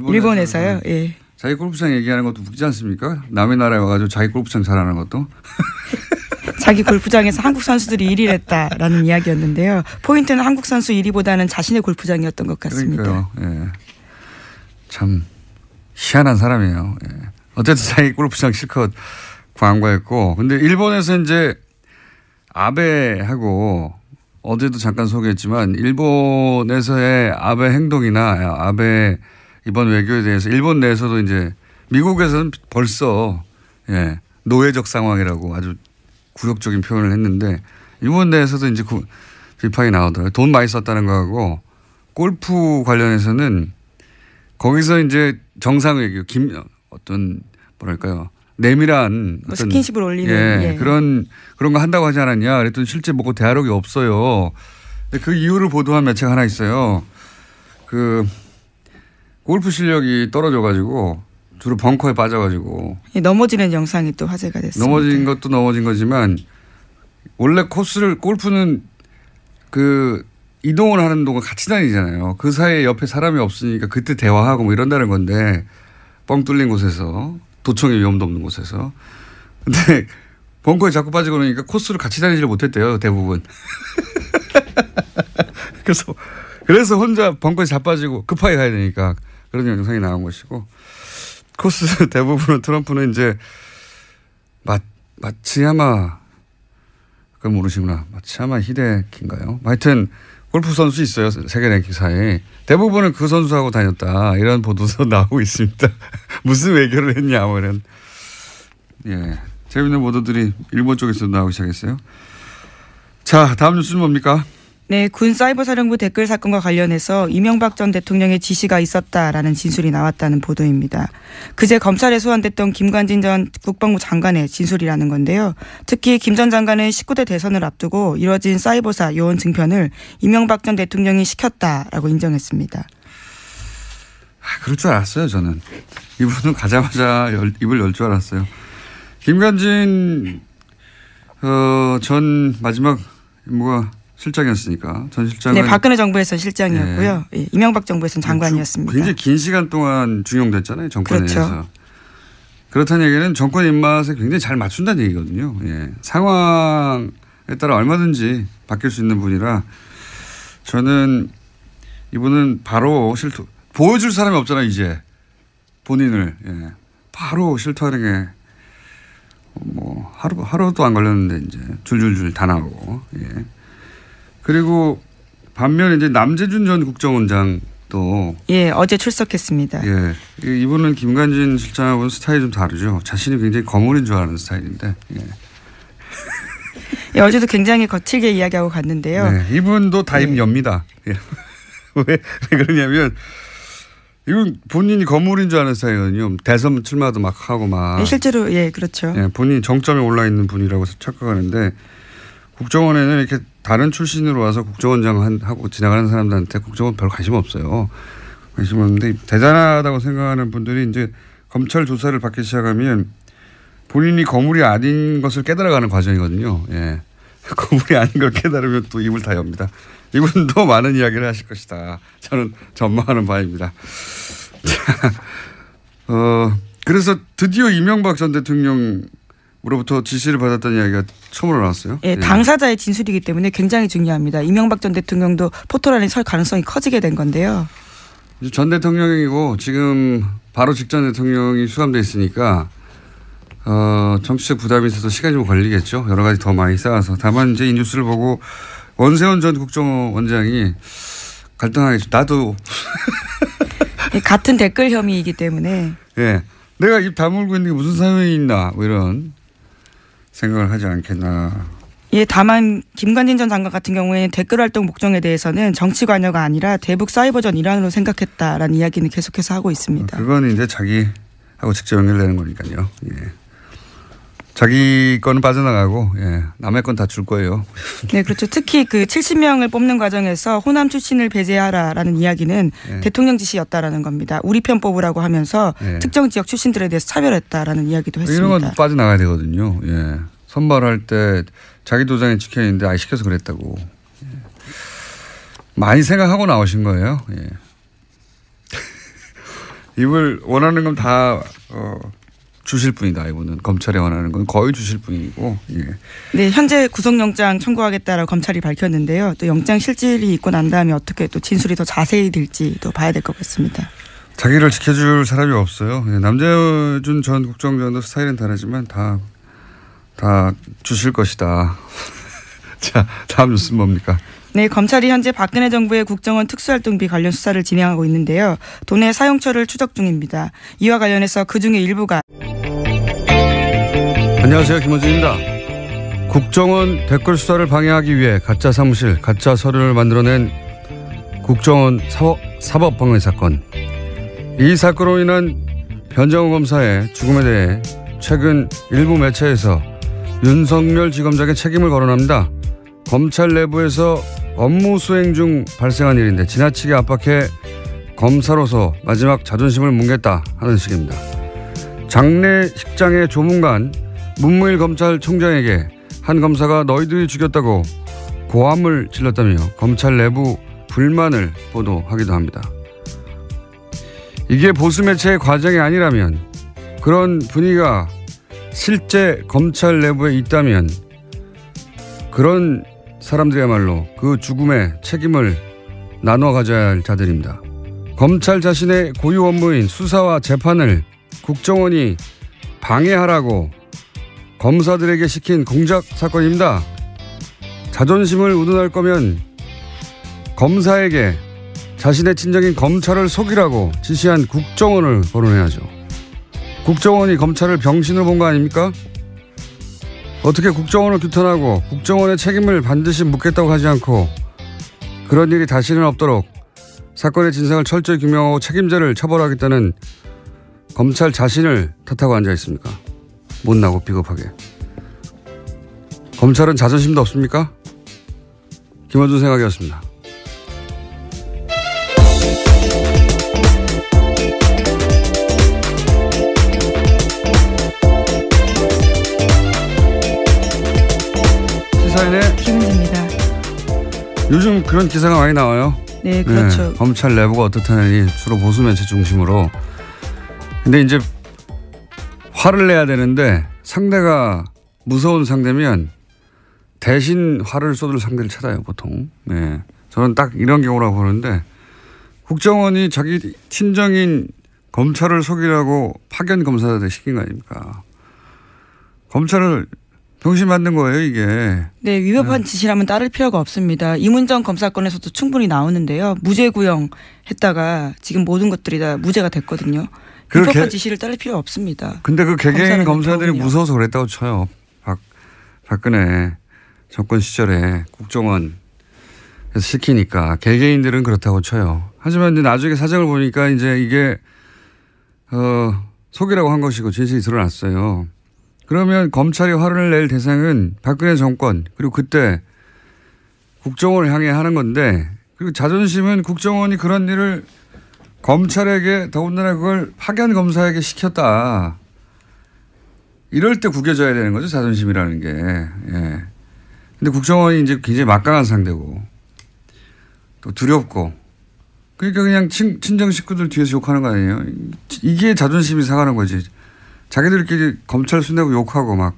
일본에서요. 예. 자기 골프장 얘기하는 것도 웃기지 않습니까? 남의 나라에 와가지고 자기 골프장 잘하는 것도. 자기 골프장에서 한국 선수들이 1위를 했다라는 이야기였는데요. 포인트는 한국 선수 1위보다는 자신의 골프장이었던 것 같습니다. 그러니까요. 예. 참 희한한 사람이에요. 예. 어쨌든 자기 골프장 실컷 광고했고, 근데 일본에서 이제 아베하고 어제도 잠깐 소개했지만 일본에서의 아베 행동이나 아베 이번 외교에 대해서 일본 내에서도 이제 미국에서는 벌써 노예적 상황이라고 아주 굴욕적인 표현을 했는데 일본 내에서도 이제 비판이 나오더라고요. 돈 많이 썼다는 거하고 골프 관련해서는 거기서 이제 정상 외교 어떤 뭐랄까요 내밀한 어떤 스킨십을 올리는 그런 거 한다고 하지 않았냐. 그랬더니 실제 뭐고 대화록이 없어요. 근데 그 이유를 보도한 매체가 하나 있어요. 그 골프 실력이 떨어져가지고 주로 벙커에 빠져가지고 넘어지는 영상이 또 화제가 됐습니다. 넘어진 것도 넘어진 거지만 원래 코스를 골프는 그 이동을 하는 동안 같이 다니잖아요. 그 사이에 옆에 사람이 없으니까 그때 대화하고 뭐 이런다는 건데 뻥 뚫린 곳에서 도청의 위험도 없는 곳에서. 근데 벙커에 자꾸 빠지고 그러니까 코스를 같이 다니지를 못했대요. 대부분. 그래서 혼자 벙커에 자빠지고 급하게 가야 되니까 그런 영상이 나온 것이고 코스 대부분은 트럼프는 이제 마츠야마 그걸 모르시구나. 마츠야마 히데키인가요? 하여튼 골프 선수 있어요. 세계 랭킹사에. 대부분은 그 선수하고 다녔다. 이런 보도도 나오고 있습니다. 무슨 외교를 했냐 뭐 이런. 예, 재밌는 보도들이 일본 쪽에서도 나오기 시작했어요. 자, 다음 뉴스는 뭡니까? 네, 군 사이버사령부 댓글 사건과 관련해서 이명박 전 대통령의 지시가 있었다라는 진술이 나왔다는 보도입니다. 그제 검찰에 소환됐던 김관진 전 국방부 장관의 진술이라는 건데요. 특히 김 전 장관은 19대 대선을 앞두고 이뤄진 사이버사 요원 증편을 이명박 전 대통령이 시켰다라고 인정했습니다. 그럴 줄 알았어요, 저는. 이분은 가자마자 입을 열 줄 알았어요. 김관진 전 마지막 임무가 실장이었으니까 전 실장은 네, 박근혜 정부에서 실장이었고요. 예, 이명박 정부에서는 장관이었습니다. 굉장히 긴 시간 동안 중용됐잖아요. 정권에 그렇죠. 의해서. 그렇다는 얘기는 정권 입맛에 굉장히 잘 맞춘다는 얘기거든요. 예. 상황에 따라 얼마든지 바뀔 수 있는 분이라 저는 이분은 바로 보여줄 사람이 없잖아요. 이제 본인을. 예. 바로 실토하는 게 뭐 하루도 안 걸렸는데 이제 줄줄줄 다 나오고. 예. 그리고 반면에 이제 남재준 전 국정원장도 예, 어제 출석했습니다. 예. 이분은 김관진 실장하고는 스타일이 좀 다르죠. 자신이 굉장히 거물인 줄 아는 스타일인데. 예. 예, 어제도 굉장히 거칠게 이야기하고 갔는데요. 네. 이분도 다임엽니다. 예. 왜 그러냐면 이분 본인이 거물인 줄 아는 스타일이거든요. 대선 출마도 막 하고 막. 예, 실제로 예, 그렇죠. 예, 본인이 정점에 올라 있는 분이라고 착각하는데 국정원에는 이렇게 다른 출신으로 와서 국정원장 하고 지나가는 사람들한테 국정원 별 관심 없어요. 관심 없는데 대단하다고 생각하는 분들이 이제 검찰 조사를 받기 시작하면 본인이 거물이 아닌 것을 깨달아가는 과정이거든요. 예. 거물이 아닌 걸 깨달으면 또 입을 다 엽니다. 이분도 많은 이야기를 하실 것이다. 저는 전망하는 바입니다. 자, 그래서 드디어 이명박 전 대통령으로부터 지시를 받았다는 이야기가 처음으로 나왔어요. 예, 당사자의 진술이기 때문에 굉장히 중요합니다. 이명박 전 대통령도 포토라인에 설 가능성이 커지게 된 건데요. 전 대통령이고 지금 바로 직전 대통령이 수감돼 있으니까 정치적 부담이 있어서 시간이 좀 걸리겠죠. 여러 가지 더 많이 쌓아서. 다만 이제 이 뉴스를 보고 원세훈 전 국정원장이 갈등하겠죠. 나도. 예, 같은 댓글 혐의이기 때문에. 예. 내가 입 다물고 있는 게 무슨 사연이 있나 뭐 이런 생각을 하지 않겠나. 예, 다만 김관진 전 장관 같은 경우에는 댓글 활동 목적에 대해서는 정치 관여가 아니라 대북 사이버전 일환으로 생각했다라는 이야기는 계속해서 하고 있습니다. 그건 이제 자기하고 직접 연결되는 거니까요. 예. 자기 거는 빠져나가고 예. 남의 건 다 줄 거예요. 네, 그렇죠. 특히 그 70명을 뽑는 과정에서 호남 출신을 배제하라라는 이야기는 예. 대통령 지시였다라는 겁니다. 우리 편 뽑으라고 하면서 예. 특정 지역 출신들에 대해서 차별했다라는 이야기도 했습니다. 이런 건 빠져나가야 되거든요. 예. 선발할 때 자기 도장에 찍혀 있는데 아이 시켜서 그랬다고. 예. 많이 생각하고 나오신 거예요. 예. 이걸 원하는 건 다 주실 분이다. 이분은 검찰에 원하는 건 거의 주실 분이고. 예. 네, 현재 구속영장 청구하겠다라고 검찰이 밝혔는데요. 또 영장 실질이 있고 난 다음에 어떻게 또 진술이 더 자세히 될지도 봐야 될 것 같습니다. 자기를 지켜줄 사람이 없어요. 예. 남재준 전 국정원장도 스타일은 다르지만 다 주실 것이다. 자, 다음 뉴스 뭡니까? 네, 검찰이 현재 박근혜 정부의 국정원 특수활동비 관련 수사를 진행하고 있는데요. 돈의 사용처를 추적 중입니다. 이와 관련해서 그중에 일부가 안녕하세요. 김원준입니다. 국정원 댓글 수사를 방해하기 위해 가짜 사무실, 가짜 서류를 만들어낸 국정원 사법방해 사건. 이 사건으로 인한 변정호 검사의 죽음에 대해 최근 일부 매체에서 윤석열 지검장의 책임을 거론합니다. 검찰 내부에서 업무 수행 중 발생한 일인데 지나치게 압박해 검사로서 마지막 자존심을 뭉갰다 하는 식입니다. 장례식장의 조문관 문무일 검찰총장에게 한 검사가 너희들이 죽였다고 고함을 질렀다며 검찰 내부 불만을 보도하기도 합니다. 이게 보수 매체의 과정이 아니라면, 그런 분위기가 실제 검찰 내부에 있다면 그런 사람들이야말로 그 죽음의 책임을 나눠 가져야 할 자들입니다. 검찰 자신의 고유 업무인 수사와 재판을 국정원이 방해하라고 검사들에게 시킨 공작 사건입니다. 자존심을 운운할 거면 검사에게 자신의 친정인 검찰을 속이라고 지시한 국정원을 거론해야죠. 국정원이 검찰을 병신으로 본 거 아닙니까? 어떻게 국정원을 규탄하고 국정원의 책임을 반드시 묻겠다고 하지 않고 그런 일이 다시는 없도록 사건의 진상을 철저히 규명하고 책임자를 처벌하겠다는 검찰 자신을 탓하고 앉아 있습니까? 못나고 비겁하게. 검찰은 자존심도 없습니까? 김원준 생각이었습니다. 요즘 그런 기사가 많이 나와요. 네, 그렇죠. 검찰 내부가 어떻다니 주로 보수 매체 중심으로. 근데 이제 화를 내야 되는데 상대가 무서운 상대면 대신 화를 쏟을 상대를 찾아요, 보통. 네. 저는 딱 이런 경우라고 보는데 국정원이 자기 친정인 검찰을 속이라고 파견 검사들 시킨 거 아닙니까? 검찰을 병신 만든 거예요, 이게. 네, 위법한 지시라면 따를 필요가 없습니다. 이문정 검사건에서도 충분히 나오는데요. 무죄 구형했다가 지금 모든 것들이 다 무죄가 됐거든요. 위법한 지시를 따를 필요 없습니다. 근데 그 개개인 검사들이 대통령이요. 무서워서 그랬다고 쳐요. 박근혜 정권 시절에 국정원에서 시키니까 개개인들은 그렇다고 쳐요. 하지만 이제 나중에 사정을 보니까 이제 이게 속이라고 한 것이고 진실이 드러났어요. 그러면 검찰이 화를 낼 대상은 박근혜 정권 그리고 그때 국정원을 향해 하는 건데 그리고 자존심은 국정원이 그런 일을 검찰에게 더군다나 그걸 파견 검사에게 시켰다. 이럴 때 구겨져야 되는 거죠. 자존심이라는 게. 예. 근데 국정원이 이제 굉장히 막강한 상대고 또 두렵고 그러니까 그냥 친정 식구들 뒤에서 욕하는 거 아니에요. 이게 자존심이 상하는 거지. 자기들끼리 검찰 순내고 욕하고 막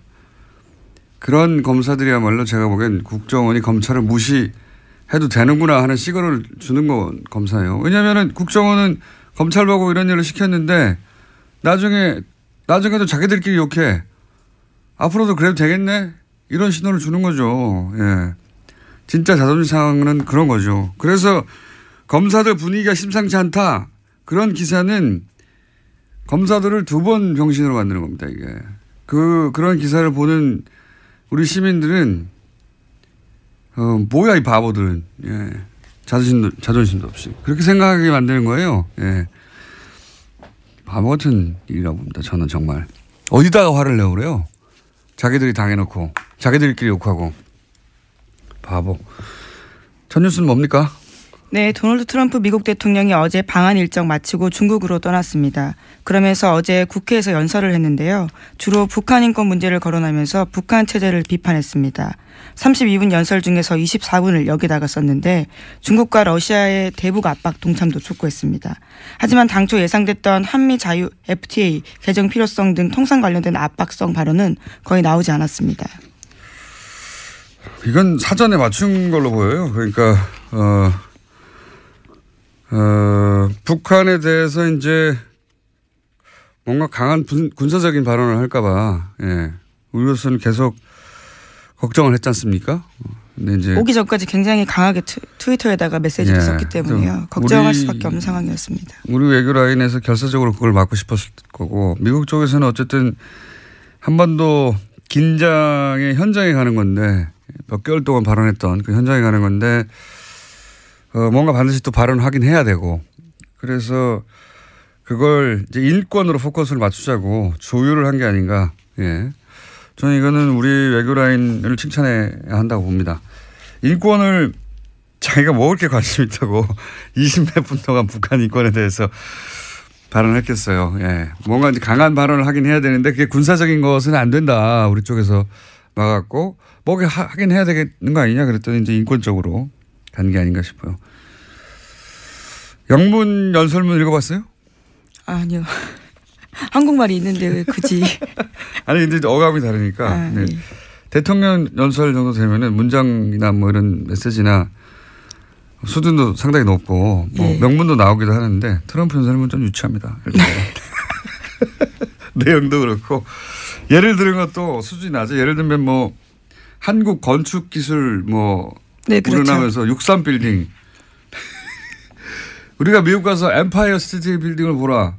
그런 검사들이야말로 제가 보기엔 국정원이 검찰을 무시해도 되는구나 하는 시그널을 주는 건 검사예요. 왜냐하면 국정원은 검찰 보고 이런 일을 시켰는데 나중에도 자기들끼리 욕해. 앞으로도 그래도 되겠네? 이런 신호를 주는 거죠. 예. 진짜 자존심 상황은 그런 거죠. 그래서 검사들 분위기가 심상치 않다. 그런 기사는 검사들을 2번 병신으로 만드는 겁니다, 이게. 그런 기사를 보는 우리 시민들은, 뭐야, 이 바보들은. 예. 자존심도 없이. 그렇게 생각하게 만드는 거예요. 예. 바보 같은 일이라고 봅니다, 저는 정말. 어디다가 화를 내고 그래요? 자기들이 당해놓고, 자기들끼리 욕하고. 바보. 첫 뉴스는 뭡니까? 네, 도널드 트럼프 미국 대통령이 어제 방한 일정 마치고 중국으로 떠났습니다. 그러면서 어제 국회에서 연설을 했는데요. 주로 북한 인권 문제를 거론하면서 북한 체제를 비판했습니다. 32분 연설 중에서 24분을 여기다가 썼는데 중국과 러시아의 대북 압박 동참도 촉구했습니다. 하지만 당초 예상됐던 한미 자유 FTA 개정 필요성 등 통상 관련된 압박성 발언은 거의 나오지 않았습니다. 이건 사전에 맞춘 걸로 보여요. 그러니까 북한에 대해서 이제 뭔가 강한 군사적인 발언을 할까 봐, 예. 우리로서는 계속 걱정을 했지 않습니까? 근데 이제 오기 전까지 굉장히 강하게 트위터에다가 메시지를 예. 썼기 때문에요. 걱정할 수밖에 없는 상황이었습니다. 우리 외교 라인에서 결사적으로 그걸 막고 싶었을 거고 미국 쪽에서는 어쨌든 한반도 긴장의 현장에 가는 건데 몇 개월 동안 발언했던 그 현장에 가는 건데 뭔가 반드시 또 발언하긴 해야 되고 그래서 그걸 이제 인권으로 포커스를 맞추자고 조율을 한 게 아닌가. 예. 저는 이거는 우리 외교 라인을 칭찬해야 한다고 봅니다. 인권을 자기가 뭐 그렇게 관심 있다고 20몇 분 동안 북한 인권에 대해서 발언했겠어요. 예. 뭔가 이제 강한 발언을 하긴 해야 되는데 그게 군사적인 것은 안 된다. 우리 쪽에서 막았고 뭐 하긴 해야 되는 거 아니냐 그랬더니 이제 인권적으로 간 게 아닌가 싶어요. 영문 연설문 읽어봤어요? 아니요. 한국말이 있는데 왜 굳이. 아니 근데 어감이 다르니까. 네. 네. 대통령 연설 정도 되면은 문장이나 뭐 이런 메시지나 수준도 상당히 높고 뭐 네. 명문도 나오기도 하는데 트럼프 연설문 좀 유치합니다. 내용도 그렇고 예를 들은 것도 수준이 낮아요. 예를 들면 뭐 한국 건축 기술 뭐 네, 그렇죠. 우러나면서 63 빌딩. 우리가 미국 가서 엠파이어 스테이트 빌딩을 보라.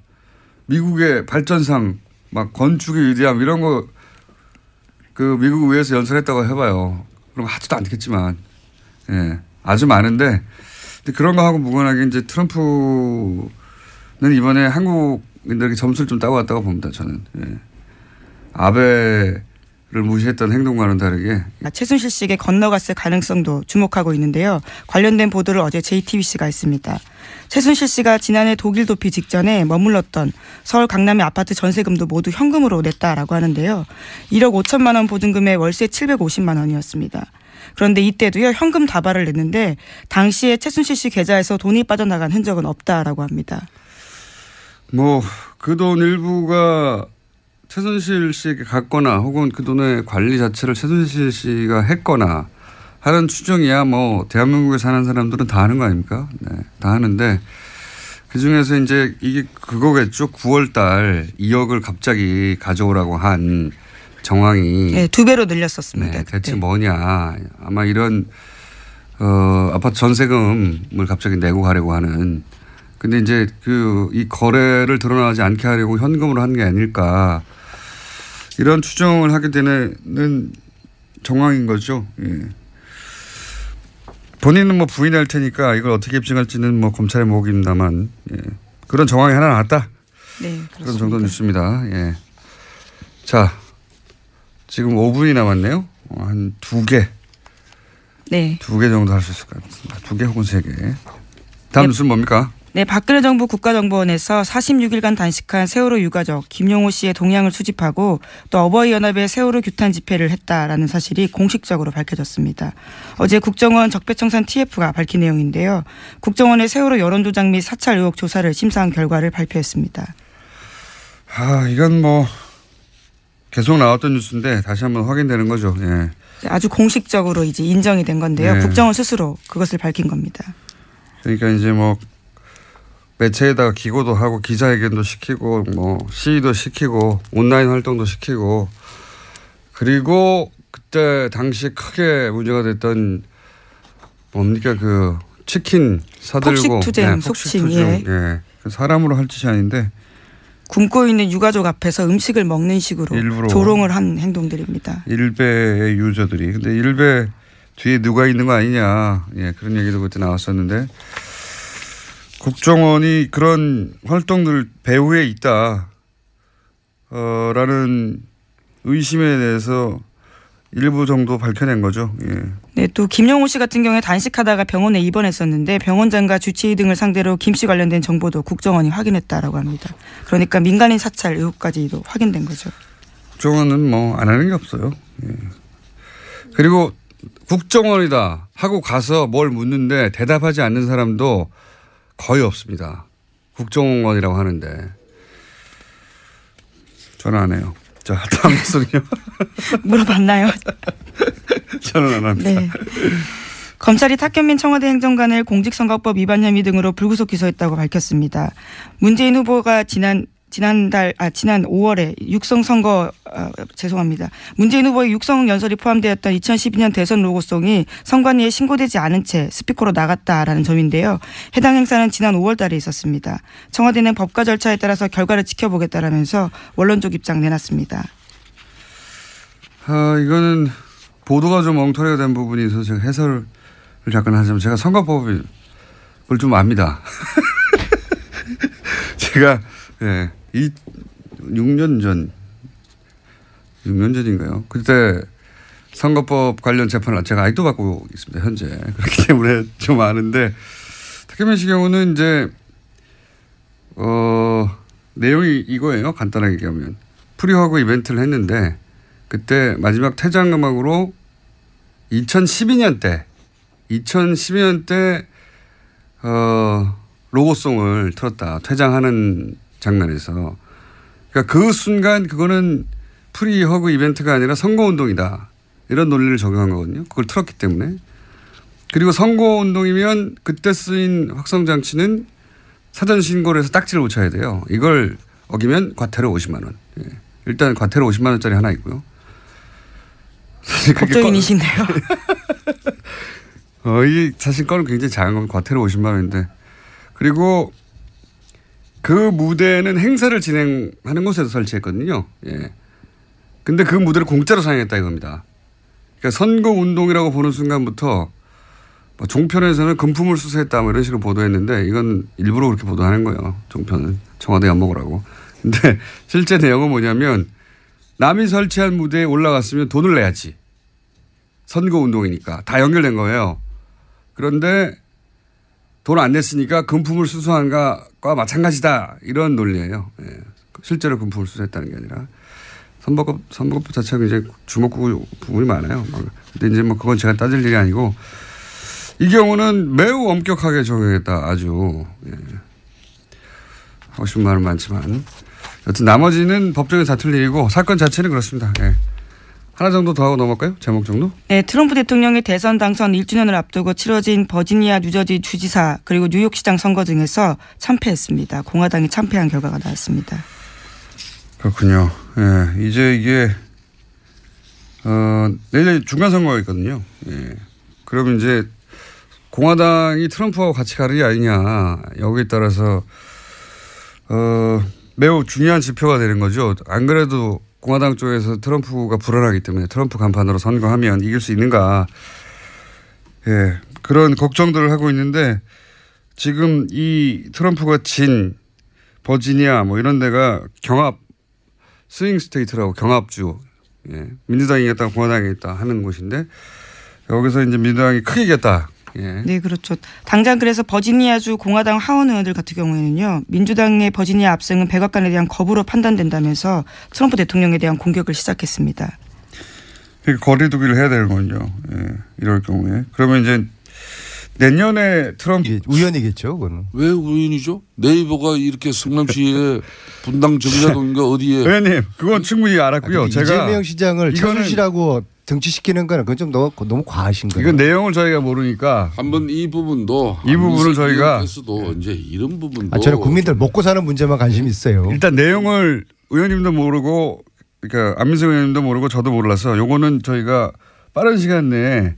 미국의 발전상 막 건축의 위대함 이런 거 그 미국 의회에서 연설했다고 해봐요. 그럼 하지도 않겠지만 예, 아주 많은데 그런 거 하고 무관하게 이제 트럼프는 이번에 한국인들에게 점수를 좀 따고 왔다고 봅니다. 저는 예. 아베를 무시했던 행동과는 다르게 최순실 씨에게 건너갔을 가능성도 주목하고 있는데요. 관련된 보도를 어제 JTBC가 했습니다. 최순실 씨가 지난해 독일 도피 직전에 머물렀던 서울 강남의 아파트 전세금도 모두 현금으로 냈다라고 하는데요. 1억 5천만 원 보증금에 월세 750만 원이었습니다. 그런데 이때도요 현금 다발을 냈는데 당시에 최순실 씨 계좌에서 돈이 빠져나간 흔적은 없다라고 합니다. 뭐 그 돈 일부가 최순실 씨에게 갔거나 혹은 그 돈의 관리 자체를 최순실 씨가 했거나 하는 추정이야 뭐 대한민국에 사는 사람들은 다 하는 거 아닙니까? 네, 다 하는데 그중에서 이제 이게 그거겠죠. 9월 달 2억을 갑자기 가져오라고 한 정황이 네, 2배로 늘렸었습니다. 네, 대체 그때. 뭐냐. 아마 이런 아파트 전세금을 갑자기 내고 가려고 하는 근데 이제 이 거래를 드러나지 않게 하려고 현금으로 한 게 아닐까 이런 추정을 하게 되는 정황인 거죠. 예. 본인은 뭐 부인할 테니까 이걸 어떻게 입증할지는 뭐 검찰의 몫입니다만 예. 그런 정황이 하나 나왔다. 네, 그렇습니다. 그런 정도 뉴스입니다. 예. 자, 지금 5분이 남았네요. 한 2개. 네. 2개 정도 할 수 있을 것 같습니다. 2개 혹은 3개. 다음 뉴스는 뭡니까? 네, 박근혜 정부 국가정보원에서 46일간 단식한 세월호 유가족 김용호 씨의 동향을 수집하고 또 어버이연합의 세월호 규탄 집회를 했다라는 사실이 공식적으로 밝혀졌습니다. 어제 국정원 적폐청산 TF가 밝힌 내용인데요. 국정원의 세월호 여론조작 및 사찰 의혹 조사를 심사한 결과를 발표했습니다. 이건 뭐 계속 나왔던 뉴스인데 다시 한번 확인되는 거죠. 예. 아주 공식적으로 이제 인정이 된 건데요. 네. 국정원 스스로 그것을 밝힌 겁니다. 그러니까 이제 뭐 매체에다가 기고도 하고 기자회견도 시키고 뭐 시위도 시키고 온라인 활동도 시키고 그리고 그때 당시에 크게 문제가 됐던 뭡니까 그 치킨 사들고 폭식투쟁, 속칭. 예. 예. 사람으로 할 짓이 아닌데 굶고 있는 유가족 앞에서 음식을 먹는 식으로 일부러 조롱을 한 행동들입니다. 일베의 유저들이 근데 일베 뒤에 누가 있는 거 아니냐 예, 그런 얘기도 그때 나왔었는데 국정원이 그런 활동들 배후에 있다 라는 의심에 대해서 일부 정도 밝혀낸 거죠. 예. 네, 또 김용호 씨 같은 경우에 단식하다가 병원에 입원했었는데 병원장과 주치의 등을 상대로 김 씨 관련된 정보도 국정원이 확인했다라고 합니다. 그러니까 민간인 사찰 의혹까지도 확인된 거죠. 국정원은 뭐 안 하는 게 없어요. 예. 그리고 국정원이다 하고 가서 뭘 묻는데 대답하지 않는 사람도 거의 없습니다. 국정원이라고 하는데 저는 안 해요. 자, 다음 뉴스는요. 물어봤나요? 저는 안 합니다. 네. 검찰이 탁현민 청와대 행정관을 공직선거법 위반 혐의 등으로 불구속 기소했다고 밝혔습니다. 문재인 후보가 지난 5월에 문재인 후보의 육성 연설이 포함되었던 2012년 대선 로고송이 선관위에 신고되지 않은 채 스피커로 나갔다라는 점인데요. 해당 행사는 지난 5월 달에 있었습니다. 청와대는 법과 절차에 따라서 결과를 지켜보겠다라면서 원론적 입장 내놨습니다. 이거는 보도가 좀 엉터리가 된 부분이 있어서 제가 해설을 잠깐 하자면 제가 선거법을 좀 압니다. 제가 6년 전인가요? 그때 선거법 관련 재판을 제가 아직도 받고 있습니다. 현재. 그렇기 때문에 좀 아는데 탁현민 씨 경우는 이제 내용이 이거예요. 간단하게 얘기하면. 프리허그 이벤트를 했는데 그때 마지막 퇴장 음악으로 2012년 때 로고송을 틀었다. 퇴장하는 장면에서. 그러니까 그 순간 그거는 프리허그 이벤트가 아니라 선거운동이다. 이런 논리를 적용한 거거든요. 그걸 틀었기 때문에. 그리고 선거운동이면 그때 쓰인 확성장치는 사전 신고를 해서 딱지를 붙여야 돼요. 이걸 어기면 과태료 50만 원. 예. 일단 과태료 50만 원짜리 하나 있고요. 법조인이신데요. 이 사실 건은 굉장히 작은 건 과태료 50만 원인데 그리고 그 무대는 행사를 진행하는 곳에서 설치했거든요. 예. 근데 그 무대를 공짜로 사용했다 이겁니다. 그러니까 선거운동이라고 보는 순간부터 뭐 종편에서는 금품을 수수했다 뭐 이런 식으로 보도했는데 이건 일부러 그렇게 보도하는 거예요. 종편은 청와대 엿먹으라고. 근데 실제 내용은 뭐냐면 남이 설치한 무대에 올라갔으면 돈을 내야지. 선거운동이니까 다 연결된 거예요. 그런데 돈 안 냈으니까 금품을 수수한 것과 마찬가지다. 이런 논리예요. 예. 실제로 금품을 수수했다는 게 아니라. 선거법 자체가 이제 주목구 부분이 많아요. 근데 이제 뭐 그건 제가 따질 일이 아니고 이 경우는 매우 엄격하게 적용했다. 아주. 예. 하고 싶은 말은 많지만 여튼 나머지는 법정에 다툴 일이고 사건 자체는 그렇습니다. 예. 하나 정도 더 하고 넘어갈까요? 제목 정도? 네, 트럼프 대통령의 대선 당선 1주년을 앞두고 치러진 버지니아 뉴저지 주지사 그리고 뉴욕시장 선거 등에서 참패했습니다. 공화당이 참패한 결과가 나왔습니다. 그렇군요. 예. 이제 이게 내일 중간 선거가 있거든요. 예. 그러면 이제 공화당이 트럼프하고 같이 가는 게 아니냐 여기에 따라서 매우 중요한 지표가 되는 거죠. 안 그래도 공화당 쪽에서 트럼프가 불안하기 때문에 트럼프 간판으로 선거하면 이길 수 있는가. 예, 그런 걱정들을 하고 있는데 지금 이 트럼프가 진 버지니아 뭐 이런 데가 경합 스윙 스테이트라고 경합주. 예, 민주당이 이겼다 공화당이 이겼다 하는 곳인데 여기서 이제 민주당이 크게 이겼다. 예. 네, 그렇죠. 당장 그래서 버지니아주 공화당 하원 의원들 같은 경우에는요. 민주당의 버지니아 압승은 백악관에 대한 거부로 판단된다면서 트럼프 대통령에 대한 공격을 시작했습니다. 거리두기를 해야 되는 거죠. 예, 이럴 경우에. 그러면 이제 내년에 트럼프. 우연이겠죠. 그거는. 왜 우연이죠? 네이버가 이렇게 성남시에 분당 정자동인가 어디에. 의원님 그건 충분히 알았고요. 제가 이재명 시장을 최순실하고 정치시키는 거는 그건 좀 너무 과하신 거예요. 이건 내용을 저희가 모르니까 한번 이 부분도 이 부분을 저희가 도 이제 이런 부분도 저는 국민들 먹고 사는 문제만 관심이 있어요. 일단 내용을 의원님도 모르고 그러니까 안민석 의원님도 모르고 저도 몰라서 요거는 저희가 빠른 시간 내에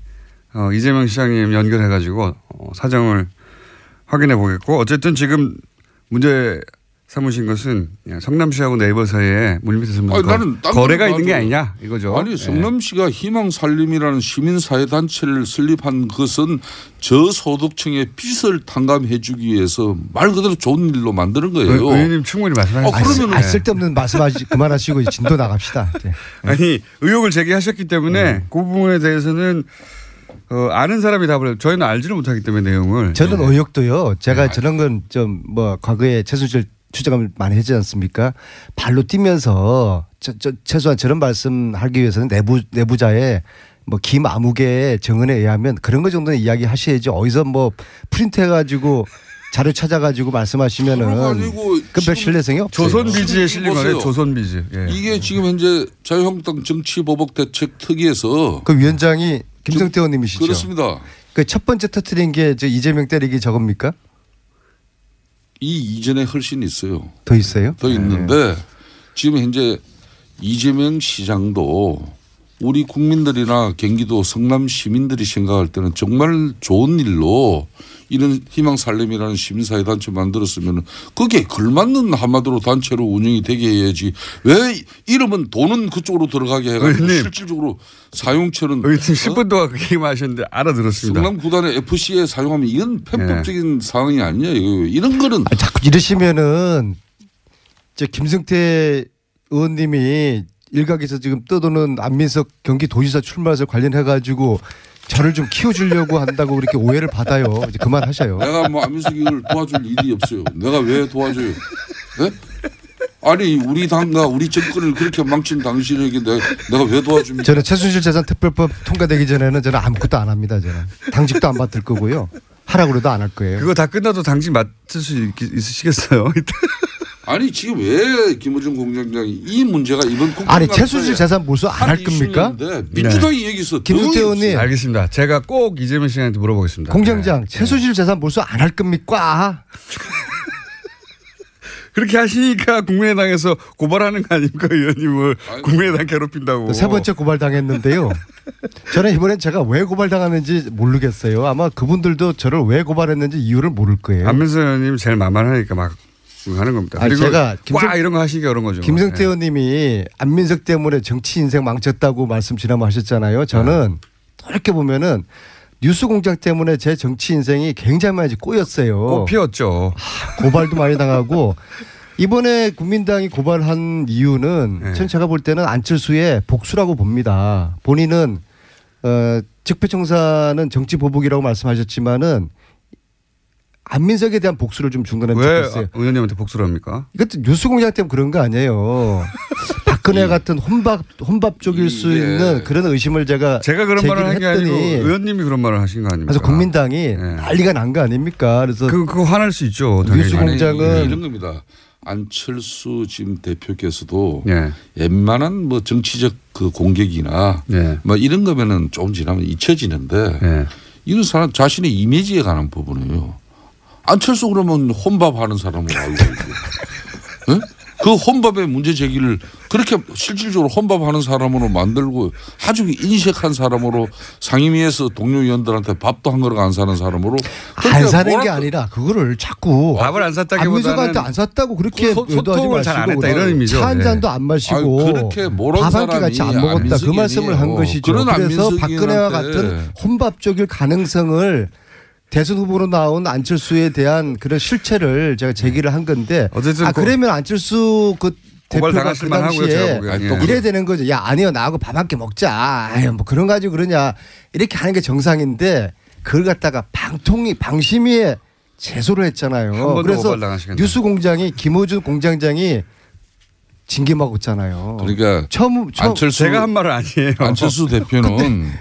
이재명 시장님 연결해가지고 사정을 확인해 보겠고 어쨌든 지금 문제 삼으신 것은 성남시하고 네이버 사이에 물밑에서 거래가 있는 게 아니냐 이거죠. 아니 성남시가 희망살림이라는 시민사회단체를 설립한 것은 저소득층의 빚을 탕감해 주기 위해서 말 그대로 좋은 일로 만드는 거예요. 의원님 충분히 말씀하셨어요. 그러면 쓸데없는 말씀하시 그만하시고 진도 나갑시다. 네. 아니 의혹을 제기하셨기 때문에 그 부분에 대해서는 아는 사람이 답을 해요. 저희는 알지를 못하기 때문에 내용을. 저는 의혹도요. 제가 저런 건 좀 뭐 과거에 최순실 추적을 많이 했지 않습니까? 발로 뛰면서 최소한 저런 말씀하기 위해서는 내부자의 뭐 김아무개의 증언에 의하면 그런 거 정도는 이야기하셔야지 어디서 뭐 프린트해가지고 자료 찾아가지고 말씀하시면은 그별 신뢰성이 없어요. 조선비지에 실린 거네요. 조선비지. 예. 이게 지금 현재 자유한국당 정치보복대책특위에서 그 위원장이 김성태 의원님이시죠. 그렇습니다. 그 첫 번째 터트린 게 저 이재명 때리기 저겁니까? 이 이전에 훨씬 있어요. 더 있어요? 더 있는데 지금 현재 이재명 시장도 우리 국민들이나 경기도 성남 시민들이 생각할 때는 정말 좋은 일로 이런 희망살림이라는 시민사회단체 만들었으면 거기에 걸맞는 한마디로 단체로 운영이 되게 해야지 왜 이름은 돈은 그쪽으로 들어가게 해가지고 실질적으로 사용처는 10분 동안 그 얘기만 하셨는데 알아들었습니다. 성남 구단의 FC에 사용하면 이건 편법적인 상황이 아니에요. 이런 거는 자꾸 이러시면은 저 김성태 의원님이 일각에서 지금 떠도는 안민석 경기도지사 출마해서 관련해 가지고 저를 좀 키워주려고 한다고 그렇게 오해를 받아요. 이제 그만하셔요. 내가 뭐 안민석이를 도와줄 일이 없어요. 내가 왜 도와줘요? 네? 아니 우리 당과 우리 정권을 그렇게 망친 당신에게 내가 왜 도와줍니까? 저는 최순실 재산 특별법 통과되기 전에는 저는 아무것도 안 합니다. 저는 당직도 안 맡을 거고요. 하라고 그래도 안 할 거예요. 그거 다 끝나도 당직 맡을 수 있으시겠어요? 아니 지금 왜 김어준 공장장이 이 문제가 이번 아니 최순실 재산 몰수 안 할 겁니까? 민주당이 여기서 김성태 의원님 알겠습니다. 제가 꼭 이재명 씨한테 물어보겠습니다. 공장장 최순실 재산 몰수 안 할 겁니까? 그렇게 하시니까 국민의당에서 고발하는 거 아닙니까 의원님을 국민의당 괴롭힌다고. 세 번째 고발당했는데요. 저는 이번엔 제가 왜 고발당하는지 모르겠어요. 아마 그분들도 저를 왜 고발했는지 이유를 모를 거예요. 안민석 의원님 제일 만만하니까 막 하는 겁니다. 아니, 그리고 제가 이런 거 하시기 어려운 거죠. 김성태 의원님이 안민석 때문에 정치 인생 망쳤다고 말씀 지난번 하셨잖아요. 저는 이렇게 보면은 뉴스공장 때문에 제 정치 인생이 굉장히 많이 꼬였어요. 꽃피웠죠. 고발도 많이 당하고 이번에 국민당이 고발한 이유는 전 제가 볼 때는 안철수의 복수라고 봅니다. 본인은 적폐청산은 정치 보복이라고 말씀하셨지만은 안민석에 대한 복수를 좀 중단하면 왜 좋겠어요. 의원님한테 복수를 합니까? 이것도 뉴스공장 때문에 그런 거 아니에요. 박근혜 같은 혼밥 쪽일 수 있는 그런 의심을 제가 그런 말을 한 게 아니고 했더니 의원님이 그런 말을 하신 거 아닙니까? 그래서 국민당이 난리가 난 거 아닙니까? 그래서 그거 화날 수 있죠. 당연히. 뉴스공장은 이런 겁니다. 안철수 지금 대표께서도 예. 웬만한 뭐 정치적 그 공격이나 예. 뭐 이런 거면은 조금 지나면 잊혀지는데 예. 이런 사람 자신의 이미지에 관한 부분이에요. 안철수 그러면 혼밥하는 사람으로 알고 있고, 예? 그 혼밥의 문제 제기를 그렇게 실질적으로 혼밥하는 사람으로 만들고 아주 인색한 사람으로 상임위에서 동료 의원들한테 밥도 한 그릇 안 사는 사람으로 안 사는 게 아니라 그거를 자꾸 밥을 안 샀다기보다는 안민석한테 안 샀다고 그렇게 소통을 잘 안 했다 이런 의미죠. 차 한 예. 잔도 안 마시고 그렇게 모르는 밥 한 끼 같이 안 사람이 먹었다 그 안민석이 말씀을 한 아니에요. 것이죠. 그런 그래서 안민석이한테 박근혜와 같은 혼밥적일 가능성을 대선 후보로 나온 안철수에 대한 그런 실체를 제가 제기를 한 건데 어쨌든 그러면 안철수 그 고발 대표가 당하실 그 만하고요, 제가 당시에 보기에는. 이래야 되는 거죠. 야 아니요 나하고 밥 한 끼 먹자. 아유 뭐 그런 가지고 그러냐 이렇게 하는 게 정상인데 그걸 갖다가 방심위에 제소를 한 했잖아요. 번도 그래서 고발당하시겠네요. 뉴스공장이 김호준 공장장이 징계 먹었잖아요. 그러니까 처음 안철수 제가 한 말은 아니에요. 안철수 대표는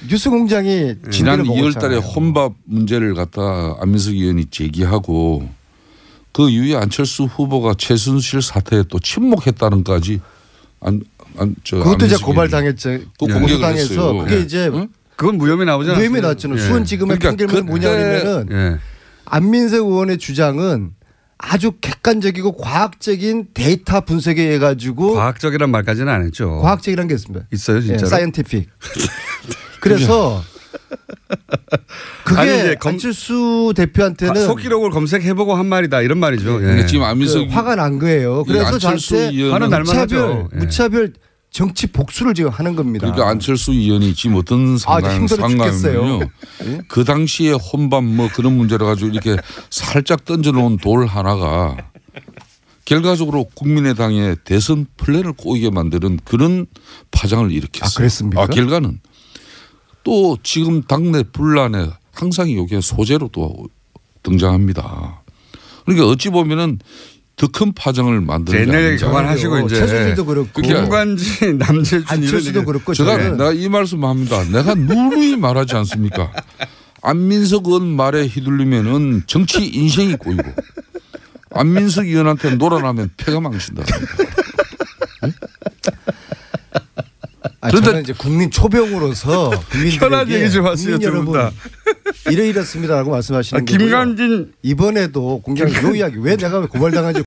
뉴스공장이 지난 징계를 2월 달에 먹었잖아요. 혼밥 문제를 갖다 안민석 의원이 제기하고 그 이후에 안철수 후보가 최순실 사태에 또 침묵했다는까지 그것도 이제 고발당했죠. 고소당해서 했어요. 그게 예. 이제 응? 그건 무혐의 나오지 않았어요. 무혐의 나왔잖아요. 예. 수원지검의 그러니까 판결문이 뭐냐면은 예. 안민석 의원의 주장은 아주 객관적이고 과학적인 데이터 분석에 의해 가지고 과학적이란 말까지는 안 했죠. 과학적이라는 게 있습니다. 있어요 진짜로. 사이언티픽. 그래서 그게 아니, 이제 안철수 대표한테는 속기록을 검색해보고 한 말이다 이런 말이죠. 예. 그러니까 지금 안민석 화가 난 거예요. 그래서 안철수 저한테 의원은 화는 날만 하죠. 예. 무차별 정치 복수를 지금 하는 겁니다. 그러니까 안철수 의원이 지금 어떤 힘들어 죽겠어요. 상황이면요. 그 당시에 혼밥 뭐 그런 문제를 가지고 이렇게 살짝 던져놓은 돌 하나가 결과적으로 국민의당의 대선 플랜을 꼬이게 만드는 그런 파장을 일으켰어요. 그랬습니까? 결과는 또 지금 당내 분란에 항상 이게 소재로 또 등장합니다. 그러니까 어찌 보면은 더 큰 파장을 만드는 게 옛날 얘기 아닌가. 그만하시고 이제 최순실도 그렇고 김관진 남재준 안철수도 그렇고 내가 이 말씀합니다. 내가 누누이 말하지 않습니까? 안민석 의원 말에 휘둘리면은 정치 인생이 꼬이고 안민석 의원한테 놀아나면 패가 망친다. 저는 이제 국민 초병으로서 편한 얘기 좀 하세요, 국민 두 분 여러분 다. 이렇습니다라고 말씀하시는 거고요. 김관진 이번에도 공장 요 이야기 왜 내가 고발당한지